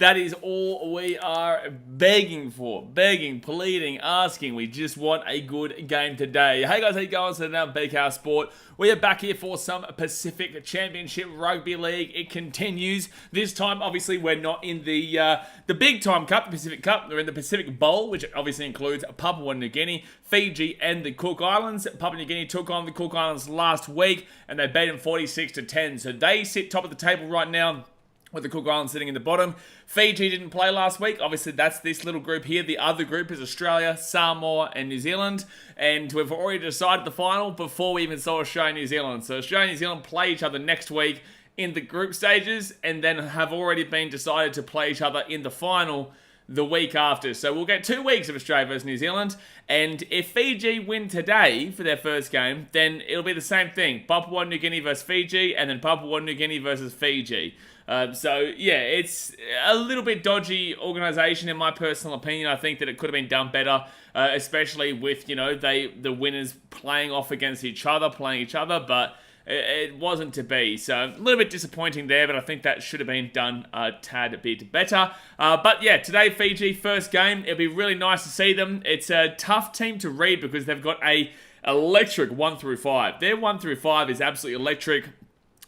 That is all we are begging for. Begging, pleading, asking. We just want a good game today. Hey guys, how you going? So now BKRsport. We are back here for some Pacific Championship Rugby League. It continues. This time, obviously, we're not in the big time cup, the Pacific Cup. We're in the Pacific Bowl, which obviously includes Papua New Guinea, Fiji, and the Cook Islands. Papua New Guinea took on the Cook Islands last week, and they beat them 46-10. So they sit top of the table right now, with the Cook Islands sitting in the bottom. Fiji didn't play last week. Obviously, that's this little group here. The other group is Australia, Samoa, and New Zealand. And we've already decided the final before we even saw Australia and New Zealand. So Australia and New Zealand play each other next week in the group stages, and then have already been decided to play each other in the final the week after. So we'll get 2 weeks of Australia versus New Zealand, and if Fiji win today for their first game, then it'll be the same thing. Papua New Guinea versus Fiji, and then Papua New Guinea versus Fiji. So yeah, it's a little bit dodgy organisation in my personal opinion. I think that it could have been done better, especially with, you know, the winners playing off against each other, but it wasn't to be. So a little bit disappointing there, but I think that should have been done a tad bit better. But yeah, today Fiji, first game. It'll be really nice to see them. It's a tough team to read because they've got a electric 1 through 5. Their 1 through 5 is absolutely electric.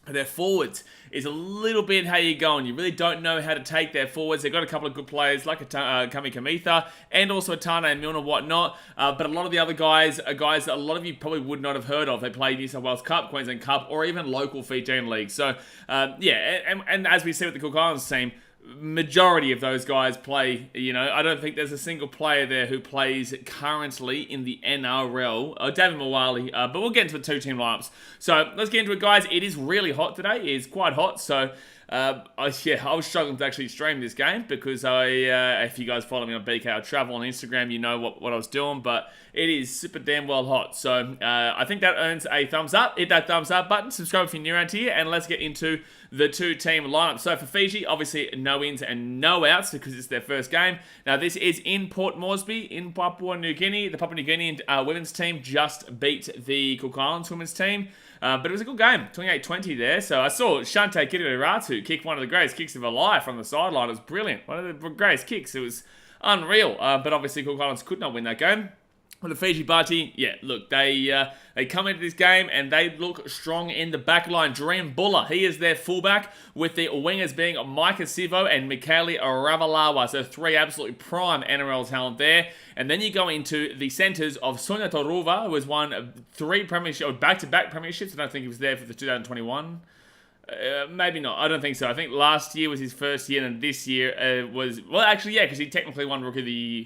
Their forwards is a little bit how you're going. You really don't know how to take their forwards. They've got a couple of good players like Kami Kamitha and also Atane and Milner, whatnot. But a lot of the other guys are guys that a lot of you probably would not have heard of. They play New South Wales Cup, Queensland Cup, or even local Fijian leagues. So yeah, and as we see with the Cook Islands team, majority of those guys play, you know, I don't think there's a single player there who plays currently in the NRL. David Mawali, but we'll get into the 2-team lineups. So let's get into it, guys. It is really hot today. It is quite hot, so I was struggling to actually stream this game because if you guys follow me on BKR Travel on Instagram, you know what I was doing, but it is super damn well hot. So I think that earns a thumbs up. Hit that thumbs up button, subscribe if you're new around here, and let's get into the 2-team lineup. So for Fiji, obviously no ins and no outs because it's their first game. Now this is in Port Moresby in Papua New Guinea. The Papua New Guinea women's team just beat the Cook Islands women's team. But it was a good game, 28-20 there. So I saw Shante Kiriratu kick one of the greatest kicks of her life from the sideline. It was brilliant. One of the greatest kicks. It was unreal. But obviously Cook Islands could not win that game. With the Fiji party, yeah, look, they come into this game and they look strong in the back line. Dream Buller, he is their fullback, with the wingers being Micah Sivo and Michaeli Ravalawa. So 3 absolutely prime NRL talent there. And then you go into the centres of Sonia Toruva, who has won 3 premierships, or back-to-back premierships. I don't think he was there for the 2021. Maybe not. I don't think so. I think last year was his first year, and this year was... Well, actually, yeah, because he technically won Rookie of the Year.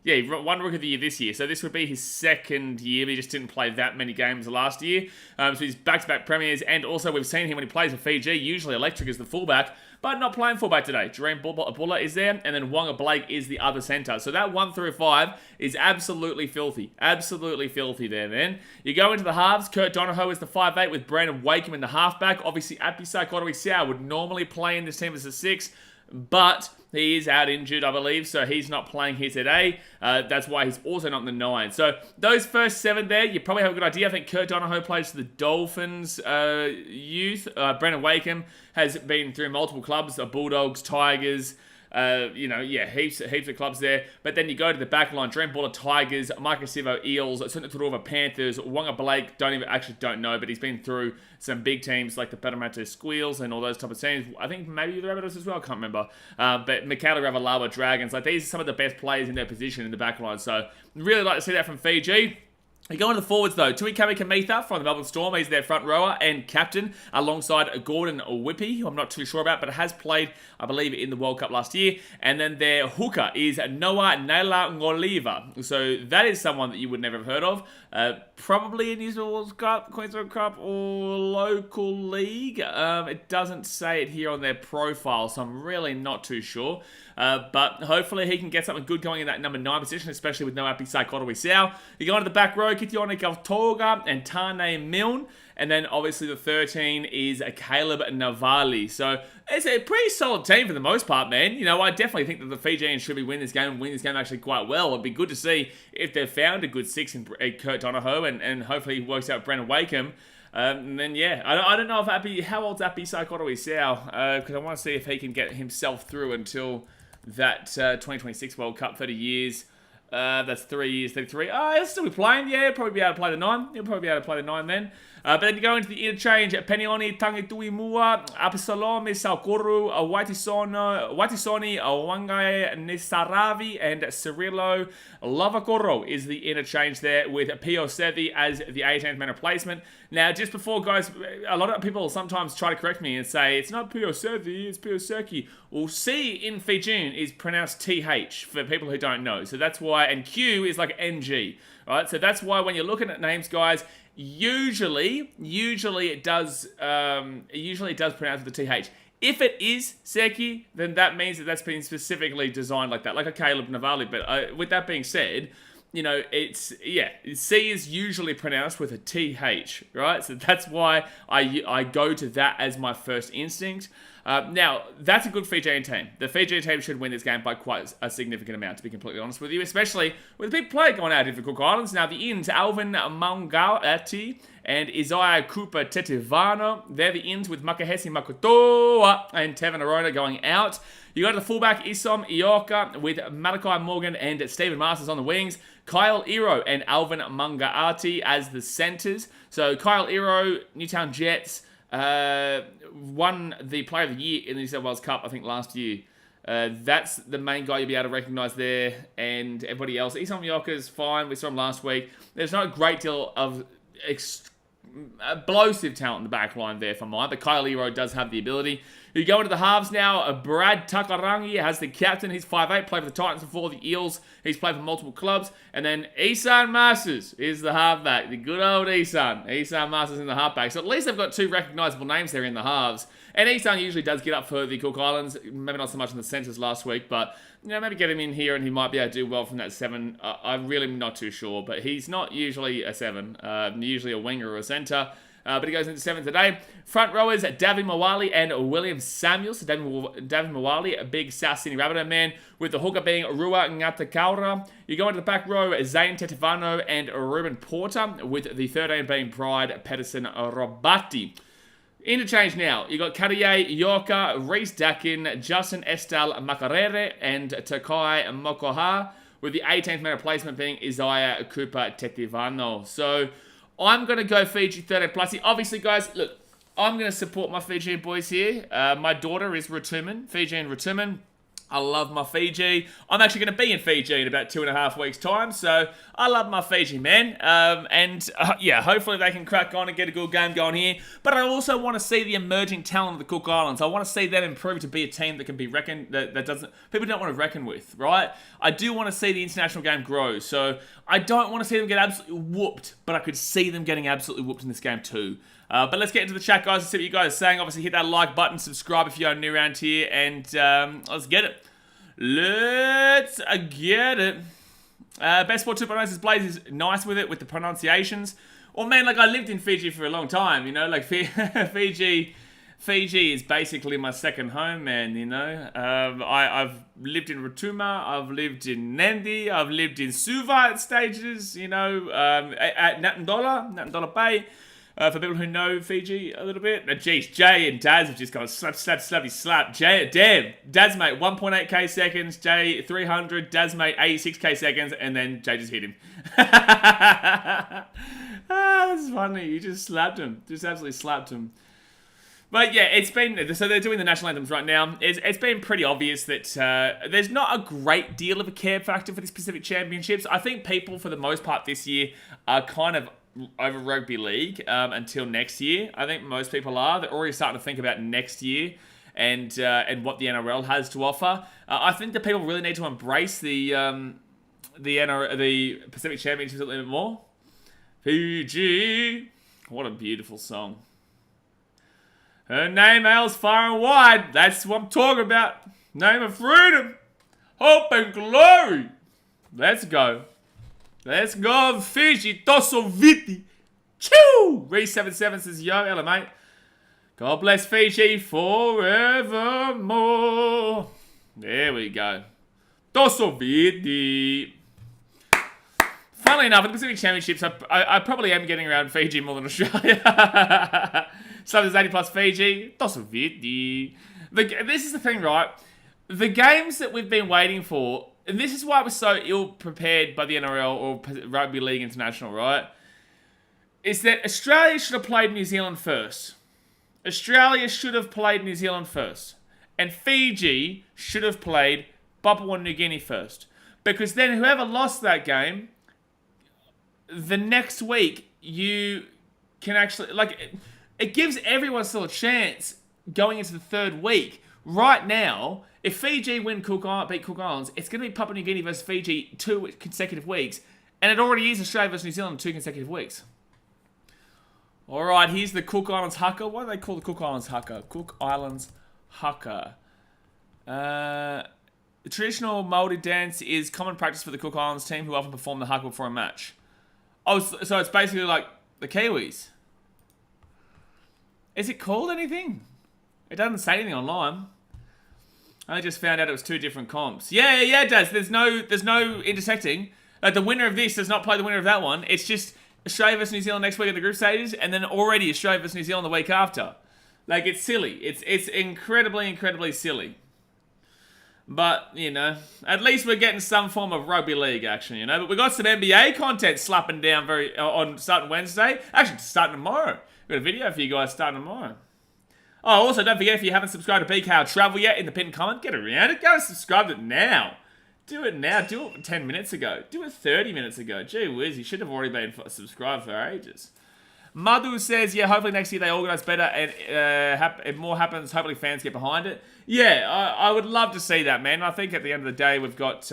Yeah, he won Rookie of the Year this year. So this would be his second year, but he just didn't play that many games last year. So he's back-to-back premiers, and also we've seen him when he plays for Fiji, usually electric as the fullback, but not playing fullback today. Dream Buller is there, and then Wonga Blake is the other centre. So that 1 through 5 is absolutely filthy. Absolutely filthy there, man. You go into the halves. Kurt Donohoe is the 5'8", with Brandon Wakeham in the halfback. Obviously, Apisai Koroisau would normally play in this team as a 6, but he is out injured, I believe, so he's not playing here today. That's why he's also not in the 9. So those first 7 there, you probably have a good idea. I think Kurt Donohoe plays for the Dolphins youth. Brandon Wakeham has been through multiple clubs, the Bulldogs, Tigers, heaps of clubs there. But then you go to the back line, Dream Buller, Tigers, Micah Sivo, Eels, Santa Turova, Panthers, Wonga Blake, don't know, but he's been through some big teams like the Parramatta Squeals and all those type of teams. I think maybe the Rabbitohs as well, I can't remember. But Michaela Ravalawa, Dragons, like these are some of the best players in their position in the back line. So really like to see that from Fiji. You go into the forwards though. Tui Kami Kamitha from the Melbourne Storm. He's their front rower and captain alongside Gordon Whippy, who I'm not too sure about, but has played, I believe, in the World Cup last year. And then their hooker is Noah Naila Ngoliva. So that is someone that you would never have heard of. Probably in New South Wales Cup, Queensland Cup, or local league. It doesn't say it here on their profile, so I'm really not too sure. But hopefully he can get something good going in that number 9 position, especially with no Apisai Koroisau. You go into the back row, Kitione Kaltoga and Tane Milne. And then obviously the 13 is Caleb Navali. So it's a pretty solid team for the most part, man. You know, I definitely think that the Fijians should be win this game actually quite well. It'd be good to see if they've found a good 6 in Kurt Donohoe and hopefully he works out Brandon Wakeham. And then, yeah, I don't know if how old's Appy Saikoro because I want to see if he can get himself through until that 2026 World Cup, 30 years. That's 3 years, 33. He'll still be playing. Yeah, he'll probably be able to play the 9. He'll probably be able to play the 9 then. But then you go into the interchange. Penioni, Tangitui Mua, Apisalome, Saukuru, Watisoni, Wangai, Nisaravi, and Cirillo Lavakoro is the interchange there with Pio Sevi as the 18th man replacement. Now, just before, guys, a lot of people sometimes try to correct me and say, it's not Pio Sevi, it's Pio Seki. Well, C in Fijian is pronounced TH for people who don't know. So that's why, and Q is like NG, right? So that's why when you're looking at names, guys, usually it does pronounce with the TH. If it is Seki, then that means that that's been specifically designed like that, like a Caleb Navali. But with that being said, you know, C is usually pronounced with a TH, right? So that's why I go to that as my first instinct. Now, that's a good Fijian team. The Fijian team should win this game by quite a significant amount, to be completely honest with you, especially with a big play going out of the Cook Islands. Now, the ins, Alvin Mangauati and Isaiah Cooper Tetivano. They're the ins with Makahesi Makotoa and Tevin Arona going out. You got the fullback Isom Ioka with Malachi Morgan and Stephen Masters on the wings. Kyle Iro and Alvin Mangaati as the centres. So Kyle Iro, Newtown Jets, won the Player of the Year in the New South Wales Cup, I think, last year. That's the main guy you'll be able to recognise there, and everybody else. Isom Ioka's fine. We saw him last week. There's not a great deal of explosive talent in the back line there for mine, but Kyle Iro does have the ability. You go into the halves now. Brad Takarangi has the captain. He's 5'8", played for the Titans before, the Eels. He's played for multiple clubs. And then Isan Masters is the halfback. The good old Isan. Isan Masters in the halfback. So at least they've got two recognisable names there in the halves. And Isan usually does get up for the Cook Islands. Maybe not so much in the centres last week, but you know, maybe get him in here and he might be able to do well from that 7. I'm really not too sure, but he's not usually a 7. Usually a winger or a centre. But he goes into 7 today. Front rowers, Davin Mawali and William Samuels. So Davin Mawali, a big South Sydney Rabbitoh man, with the hooker being Rua Ngatakaura. You go into the back row, Zane Tetivano and Ruben Porter, with the 13 being Pride Pedersen Robati. Interchange now. You got Kariye Yorka, Reese Dakin, Justin Estal Makarere, and Takai Mokoha, with the 18th man replacement being Isaiah Cooper Tetivano. So I'm going to go Fiji 13 plus. Obviously, guys, look, I'm going to support my Fijian boys here. My daughter is Ratuman, Fijian Ratuman. I love my Fiji. I'm actually going to be in Fiji in about 2.5 weeks' time, so I love my Fiji, man. Yeah, hopefully they can crack on and get a good game going here. But I also want to see the emerging talent of the Cook Islands. I want to see them improve to be a team that can be reckoned, that doesn't, people don't want to reckon with, right? I do want to see the international game grow, so I don't want to see them get absolutely whooped, but I could see them getting absolutely whooped in this game too. But let's get into the chat, guys, and see what you guys are saying. Obviously, hit that like button, subscribe if you're new around here, and let's get it. Let's get it. Best Sport 2.0 says Blaze is nice with it, with the pronunciations. Well, man, like, I lived in Fiji for a long time, you know? Like, Fiji is basically my second home, man, you know? I've lived in Rotuma, I've lived in Nandi, I've lived in Suva at stages, you know, at Natandola Bay. For people who know Fiji a little bit. Geez, Jay and Daz have just gone slap. Jay, damn. Daz, mate, 1.8k seconds. Jay, 300. Daz, mate, 86k seconds. And then Jay just hit him. That's funny. You just slapped him. Just absolutely slapped him. But yeah, it's been, so they're doing the national anthems right now. It's been pretty obvious that there's not a great deal of a care factor for these Pacific Championships. I think people, for the most part this year, are kind of over rugby league until next year. I think most people are. They're already starting to think about next year and what the NRL has to offer. I think that people really need to embrace the Pacific Championships a little bit more. Fiji, what a beautiful song. Her name hails far and wide. That's what I'm talking about. Name of freedom, hope and glory. Let's go. Let's go, Fiji. Toso Viti. Choo! Re77 says, yo, hello, mate. God bless Fiji forevermore. There we go. Toso Viti. Funnily enough, at the Pacific Championships, I probably am getting around Fiji more than Australia. So there's 80 plus Fiji. Toss of Viti. This is the thing, right? The games that we've been waiting for, and this is why we're so ill prepared by the NRL or Rugby League International, right? Is that Australia should have played New Zealand first. Australia should have played New Zealand first. And Fiji should have played Papua New Guinea first. Because then whoever lost that game, the next week, you can actually... It gives everyone still a chance going into the third week. Right now, if Fiji beat Cook Islands, it's going to be Papua New Guinea versus Fiji 2 consecutive weeks. And it already is Australia versus New Zealand 2 consecutive weeks. Alright, here's the Cook Islands haka. Why do they call the Cook Islands haka? Cook Islands haka. The traditional Maori dance is common practice for the Cook Islands team who often perform the haka before a match. Oh, so it's basically like the Kiwis. Is it called anything? It doesn't say anything online. I just found out it was 2 different comps. Yeah, it does. There's no intersecting. The winner of this does not play the winner of that one. It's just Australia versus New Zealand next week at the group stages, and then already Australia versus New Zealand the week after. Like, it's silly. It's incredibly, incredibly silly. But, you know, at least we're getting some form of rugby league action, you know. But we got some NBA content slapping down on starting Wednesday. Actually, starting tomorrow. We've got a video for you guys starting tomorrow. Oh, also, don't forget, if you haven't subscribed to BKR Travel yet, in the pinned comment, get around it. Go and subscribe to it now. Do it now. Do it 10 minutes ago. Do it 30 minutes ago. Gee whiz, you should have already been subscribed for ages. Madhu says, yeah, hopefully next year they organise better and more happens. Hopefully fans get behind it. Yeah, I would love to see that, man. I think at the end of the day, we've got...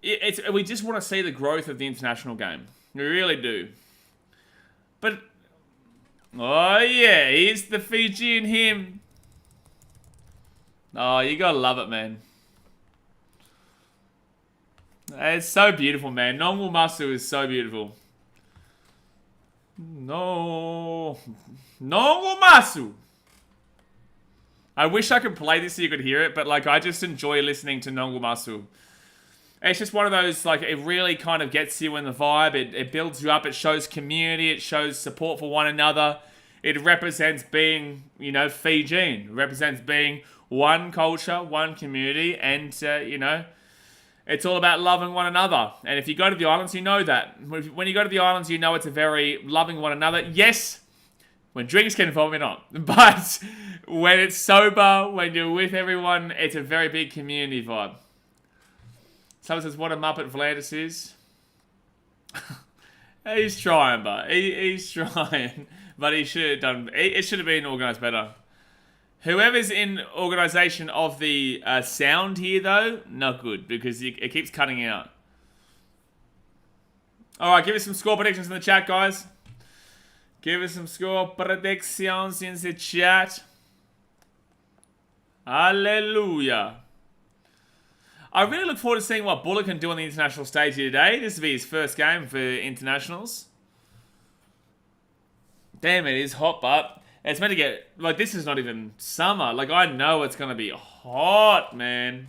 we just want to see the growth of the international game. We really do. But... Oh, yeah, here's the Fijian hymn. Oh, you gotta love it, man. It's so beautiful, man. Nongul Masu is so beautiful. No. Nongul Masu. I wish I could play this so you could hear it, but, like, I just enjoy listening to Nongul Masu. It's just one of those, like, it really kind of gets you in the vibe. It builds you up. It shows community. It shows support for one another. It represents being, you know, Fijian. It represents being one culture, one community, and, you know, it's all about loving one another. And if you go to the islands, you know that. When you go to the islands, you know it's a very loving one another. Yes, when drinks get involved, we're not. But when it's sober, when you're with everyone, it's a very big community vibe. Someone says, what a Muppet Vlandis is. He's trying, but he's trying. But he should have done... It should have been organised better. Whoever's in organisation of the sound here, though, not good. Because it keeps cutting out. Alright, give us some score predictions in the chat, guys. Give us some score predictions in the chat. Hallelujah. I really look forward to seeing what Buller can do on the international stage here today. This will be his first game for internationals. Damn, it is hot, but it's meant to get... Like, this is not even summer. Like, I know it's going to be hot, man.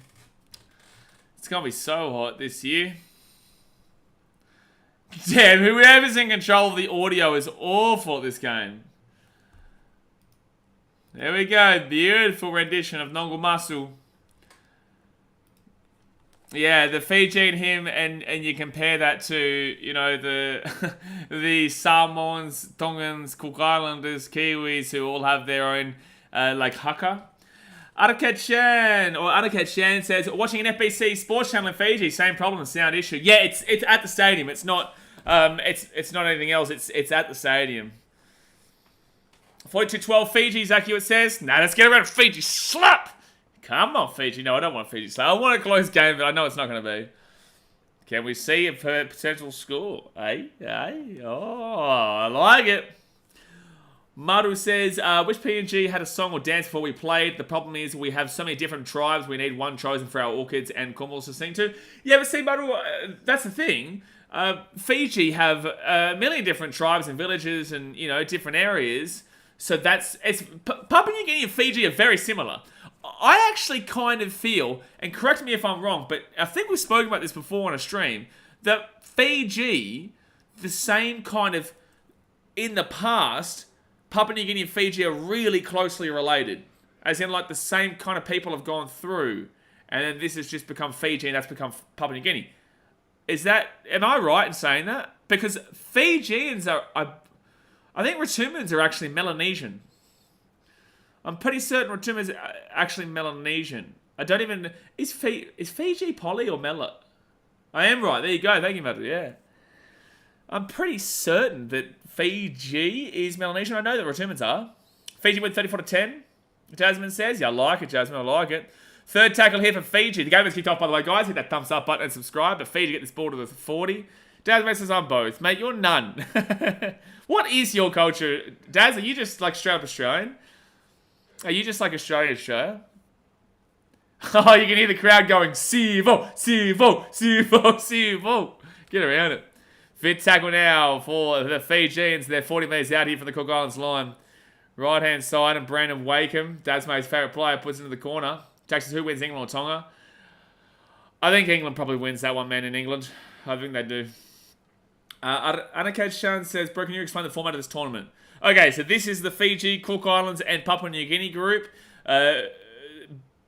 It's going to be so hot this year. Damn, whoever's in control of the audio is awful at this game. There we go. Beautiful rendition of Nongul Masu. Yeah, the Fijian hymn, and you compare that to, you know, the the Samoans, Tongans, Cook Islanders, Kiwis, who all have their own, like, haka. Araket Shan says, watching an FBC sports channel in Fiji, same problem, sound issue. Yeah, it's at the stadium. It's not it's not anything else. It's at the stadium. 42-12 Fiji, Zaki says. Nah, let's get around Fiji. Slap! Come on, Fiji. No, I don't want Fiji. So I want a close game, but I know it's not going to be. Can we see a potential score? Oh, I like it. Maru says, wish PNG had a song or dance before we played. The problem is we have so many different tribes. We need one chosen for our orchids and Kumals to sing to. Yeah, but see, Maru, that's the thing. Fiji have a million different tribes and villages and, you know, different areas. So Papua New Guinea and Fiji are very similar. I actually kind of feel, and correct me if I'm wrong, but I think we've spoken about this before on a stream, that Fiji, the same kind of, in the past, Papua New Guinea and Fiji are really closely related. As in, like, the same kind of people have gone through. And then this has just become Fiji and that's become Papua New Guinea. Am I right in saying that? Because Fijians I think Ratumans are actually Melanesian. I'm pretty certain Ratumans are actually Melanesian. I don't even... Is Fiji poly or Mela? I am right. There you go. Thank you, Matt. Yeah. I'm pretty certain that Fiji is Melanesian. I know that Ratumans are. Fiji went 34-10. Jasmine says, yeah, I like it, Jasmine. I like it. Third tackle here for Fiji. The game has kicked off, by the way, guys. Hit that thumbs up button and subscribe. But Fiji get this ball to the 40. Jasmine says, I'm both. Mate, you're none. What is your culture? Daz, are you just like straight up Australian? Are you just like Australia? Oh, you can hear the crowd going, Sivo, Sivo, Sivo, Sivo. Get around it. Fit tackle now for the Fijians. They're 40 metres out here from the Cook Islands line. Right-hand side, and Brandon Wakeham, Dasmay's favourite player, puts it into the corner. Texas, who wins, England or Tonga? I think England probably wins that one, man, in England. I think they do. Anakat Shan says, bro, can you explain the format of this tournament? Okay, so this is the Fiji, Cook Islands, and Papua New Guinea group.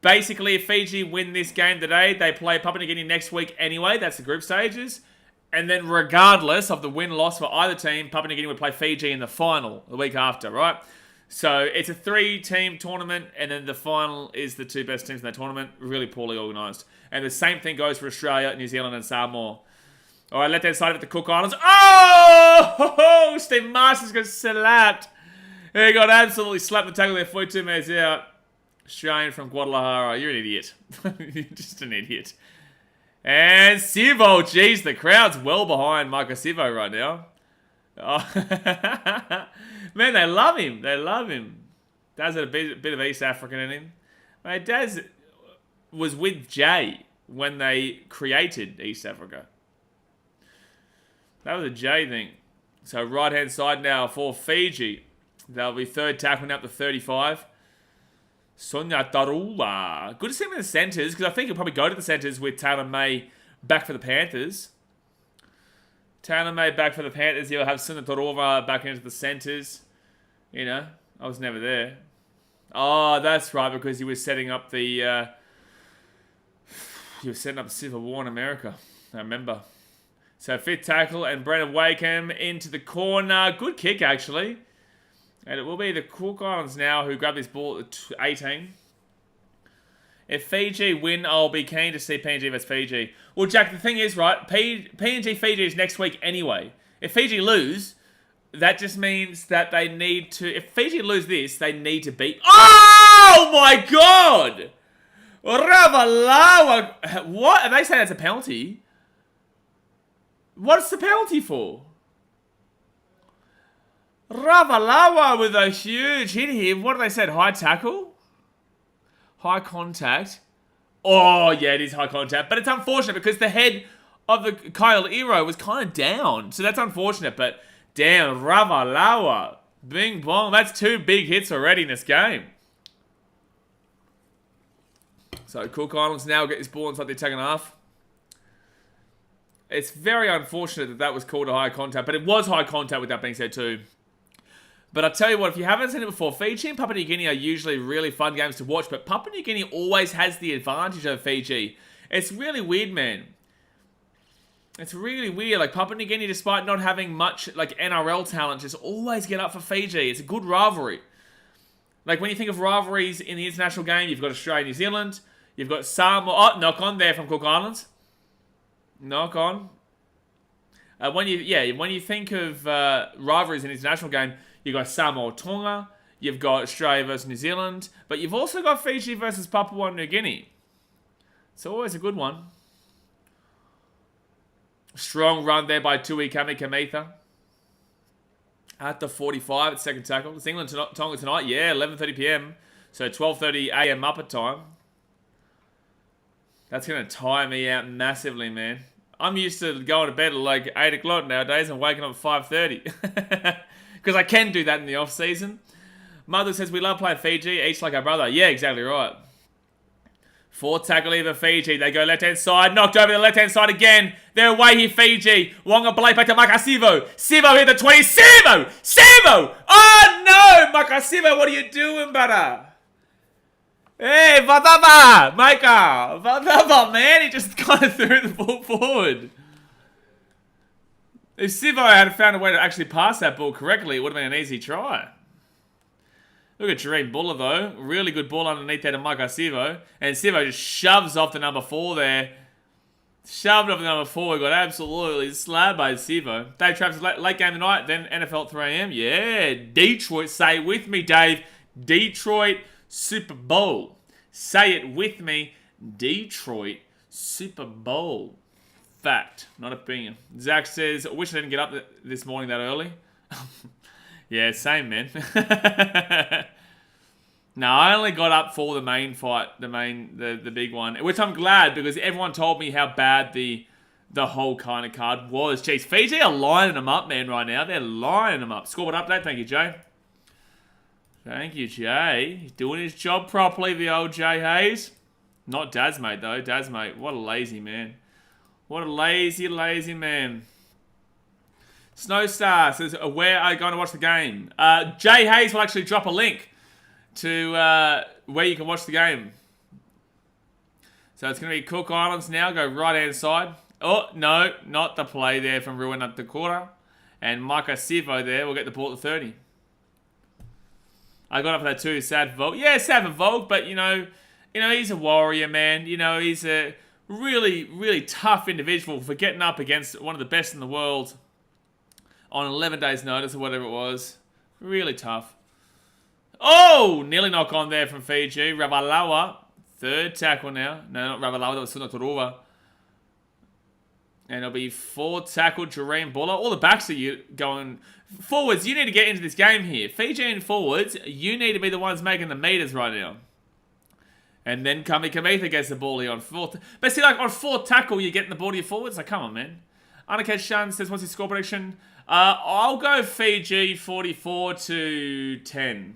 Basically, if Fiji win this game today, they play Papua New Guinea next week anyway. That's the group stages. And then regardless of the win-loss for either team, Papua New Guinea would play Fiji in the final the week after, right? So it's a 3-team tournament, and then the final is the 2 best teams in that tournament. Really poorly organised. And the same thing goes for Australia, New Zealand, and Samoa. All right, left-hand side of the Cook Islands. Oh! Steve Masters got slapped. He got absolutely slapped the tackle there, 42 metres out. Australian from Guadalajara. You're an idiot. You're just an idiot. And Sivo. Jeez, the crowd's well behind Michael Sivo right now. Oh. Man, they love him. They love him. Daz had a bit of East African in him. Mate, Daz was with Jay when they created East Africa. That was a Jay thing. So right-hand side now for Fiji. They'll be third tackling up to 35. Sonia Tarula. Good to see him in the centres, because I think he'll probably go to the centres with Taylor May back for the Panthers. Taylor May back for the Panthers. He'll have Sonia Tarula back into the centres. You know, I was never there. Oh, that's right, because he was setting up the... he was setting up the Civil War in America. I remember. So fifth tackle and Brandon Wakeham into the corner. Good kick, actually. And it will be the Cook Islands now who grab this ball at 18. If Fiji win, I'll be keen to see PNG vs Fiji. Well, Jack, the thing is, right, PNG Fiji is next week anyway. If Fiji lose, that just means that they need to... If Fiji lose this, they need to beat... Oh, my God! Ravalawa! What? Are they saying that's a penalty? What's the penalty for? Ravalawa with a huge hit here. What did they say? High tackle? High contact. Oh, yeah, it is high contact. But it's unfortunate because the head of the Kyle Iro was kind of down. So that's unfortunate. But damn, Ravalawa. Bing bong. That's 2 big hits already in this game. So Cook Islands now get this ball inside their second half. It's very unfortunate that that was called a high contact. But it was high contact with that being said too. But I tell you what, if you haven't seen it before, Fiji and Papua New Guinea are usually really fun games to watch, but Papua New Guinea always has the advantage over Fiji. It's really weird, man. It's really weird. Like, Papua New Guinea, despite not having much, like, NRL talent, just always get up for Fiji. It's a good rivalry. Like, when you think of rivalries in the international game, you've got Australia, New Zealand, you've got Samoa. Oh, knock on there from Cook Islands. Knock on. When you think of rivalries in the international game, you've got Samoa, Tonga, you've got Australia versus New Zealand, but you've also got Fiji versus Papua New Guinea. It's always a good one. Strong run there by Tui Kamikamica. At the 45 at second tackle. It's England Tonga tonight. Yeah, 11:30 p.m. So 12:30 a.m. up at time. That's going to tire me out massively, man. I'm used to going to bed at like 8 o'clock nowadays and waking up at 5:30. Because I can do that in the off-season. Mother says, we love playing Fiji, each like our brother. Yeah, exactly right. Fourth tackle here for Fiji. They go left-hand side. Knocked over the left-hand side again. They're away here, Fiji. Wonga play back to Makasivo. Sivo here, the 20. Sivo! Sivo! Oh, no! Makasivo, what are you doing, brother? Hey, Vadava! Micah! Vadava, man. He just kind of threw the ball forward. If Sivo had found a way to actually pass that ball correctly, it would have been an easy try. Look at Jareen Buller, though. Really good ball underneath there to Micah Sivo. And Sivo just shoves off the number 4 there. Shoved off the number 4. We got absolutely slabbed by Sivo. Dave Travis, late game tonight, then NFL at 3 a.m. Yeah, Detroit. Say it with me, Dave. Detroit Super Bowl. Say it with me. Detroit Super Bowl. Fact, not opinion. Zach says, I wish I didn't get up this morning that early. Yeah, same, man. No, I only got up for the main fight, the big one, which I'm glad because everyone told me how bad the whole kind of card was. Jeez, Fiji are lining them up, man, right now. They're lining them up. Scoreboard update. Thank you, Jay. Thank you, Jay. He's doing his job properly, the old Jay Hayes. Not Dazmate, though. Dazmate, what a lazy man. What a lazy, lazy man. Snowstar says, where are you going to watch the game? Jay Hayes will actually drop a link to where you can watch the game. So it's going to be Cook Islands now. Go right-hand side. Oh, no, not the play there from Ruin at the quarter. And Micah Sivo there will get the ball at 30. I got up for that too. Sad for Volk. Yeah, sad for Volk, but, you know, he's a warrior, man. You know, he's a really, really tough individual for getting up against one of the best in the world on 11 days' notice or whatever it was. Really tough. Oh! Nearly knock on there from Fiji. Ravalawa. Third tackle now. No, not Ravalawa. That was Sunaturova. And it'll be fourth tackle, Jareen Buller. All the backs are going forwards. You need to get into this game here. Fijian forwards, you need to be the ones making the meters right now. And then Kamitha gets the ball here on fourth. But see, like on fourth tackle, you're getting the ball to your forwards. Like, come on, man. Anakesh Shan says, what's his score prediction? I'll go Fiji 44-10.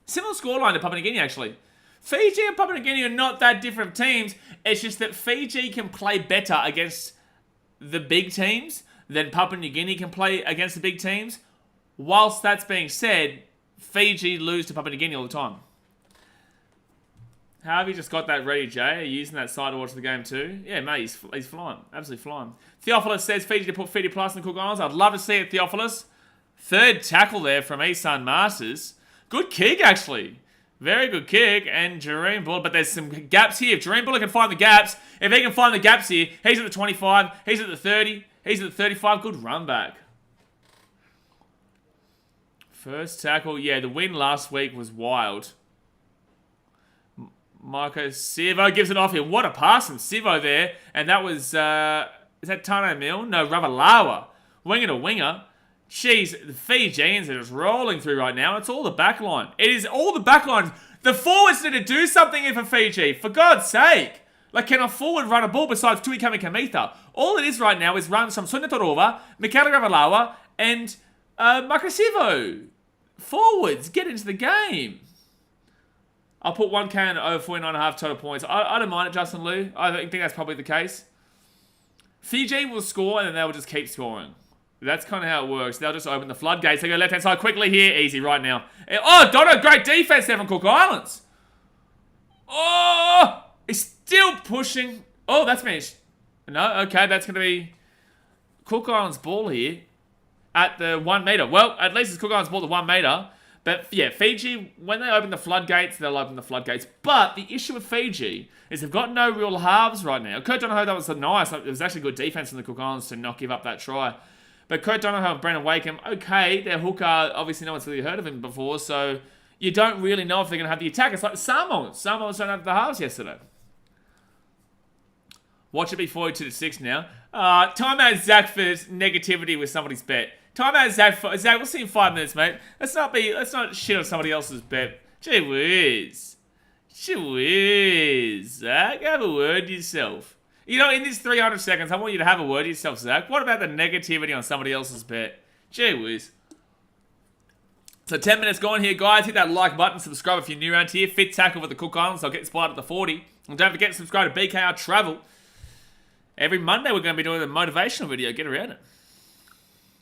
Similar scoreline to Papua New Guinea, actually. Fiji and Papua New Guinea are not that different teams. It's just that Fiji can play better against the big teams than Papua New Guinea can play against the big teams. Whilst that's being said, Fiji lose to Papua New Guinea all the time. How have you just got that ready, Jay? Are you using that side to watch the game too? Yeah, mate, he's flying. Absolutely flying. Theophilus says Fiji to put Fiji plus in the Cook Islands. I'd love to see it, Theophilus. Third tackle there from Isan Masters. Good kick, actually. Very good kick. And Jareen Buller. But there's some gaps here. If Jareen Buller can find the gaps, if he can find the gaps here, he's at the 25. He's at the 30. He's at the 35. Good run back. First tackle. Yeah, the win last week was wild. Marco Sivo gives it off here. What a pass from Sivo there. And that was, is that Tano Mill? No, Ravalawa. Winger to winger. Jeez, the Fijians are just rolling through right now. It's all the back line. It is all the back lines. The forwards need to do something here for Fiji. For God's sake. Like, can a forward run a ball besides Tui Kamikamitha? All it is right now is runs from Sunatorova, Mikhail Ravalawa, and Makasivo. Forwards, get into the game. I'll put 1K and over 49.5 total points. I don't mind it, Justin Liu. I think that's probably the case. Fiji will score, and then they'll just keep scoring. That's kind of how it works. They'll just open the floodgates. They go left-hand side quickly here. Easy right now. Oh, Dono, great defense there from Cook Islands. Oh, he's still pushing. Oh, that's me. No, okay, that's going to be Cook Islands ball here at the 1 meter. Well, at least it's Cook Islands ball at the 1 meter. But yeah, Fiji, when they open the floodgates, they'll open the floodgates. But the issue with Fiji is they've got no real halves right now. Kurt Donohoe, that was nice. It was actually good defense from the Cook Islands to not give up that try. But Kurt Donohoe and Brandon Wakeham, okay, their hooker, obviously no one's really heard of him before, so you don't really know if they're going to have the attack. It's like the Samoans. Samoans don't have the halves yesterday. Watch it be 42-6 now. Timeout Zach for negativity with somebody's bet. Timeout Zach, we'll see in 5 minutes, mate. Let's not shit on somebody else's bet. Gee whiz. Zach, have a word yourself. You know, in these 300 seconds, I want you to have a word yourself, Zach. What about the negativity on somebody else's bet? Gee whiz. So 10 minutes gone here, guys. Hit that like button. Subscribe if you're new around here. Fit tackle for the Cook Islands. I'll get spotted at the 40. And don't forget to subscribe to BKR Travel. Every Monday we're going to be doing a motivational video. Get around it.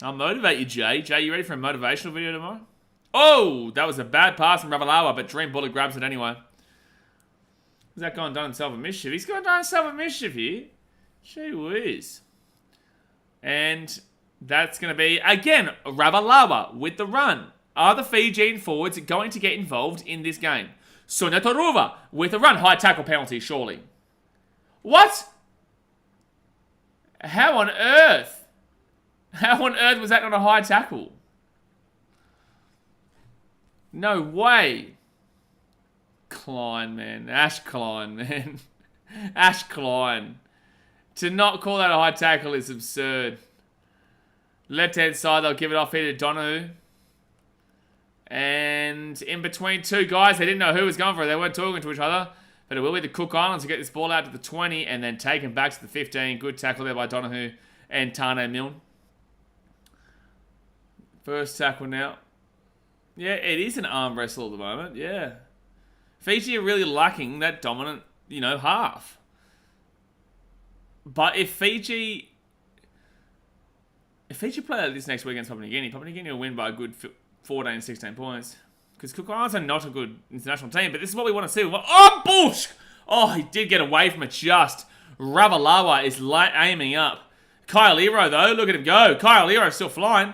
I'll motivate you, Jay. Jay, you ready for a motivational video tomorrow? Oh, that was a bad pass from Ravalawa, but Dream Bullet grabs it anyway. Is that guy done himself a mischief? He's going to done himself a mischief here. Gee whiz. And that's going to be, again, Ravalawa with the run. Are the Fijian forwards going to get involved in this game? Sunetoruva with a run. High tackle penalty, surely. What? How on earth? How on earth was that not a high tackle? No way. Klein, man. Ash Klein, man. Ash Klein. To not call that a high tackle is absurd. Left-hand side, they'll give it off here to Donahue. And in between two guys, they didn't know who was going for it. They weren't talking to each other. But it will be the Cook Islands to get this ball out to the 20 and then take him back to the 15. Good tackle there by Donahue and Tane Milne. First tackle now. Yeah, it is an arm wrestle at the moment. Yeah. Fiji are really lacking that dominant, half. But if Fiji play like this next week against Papua New Guinea will win by a good 14, 16 points. Because Cook Islands are not a good international team, but this is what we want to see. Oh, bush! Oh, he did get away from it just. Ravalawa is aiming up. Kyle Ero, though, look at him go. Kyle Ero still flying.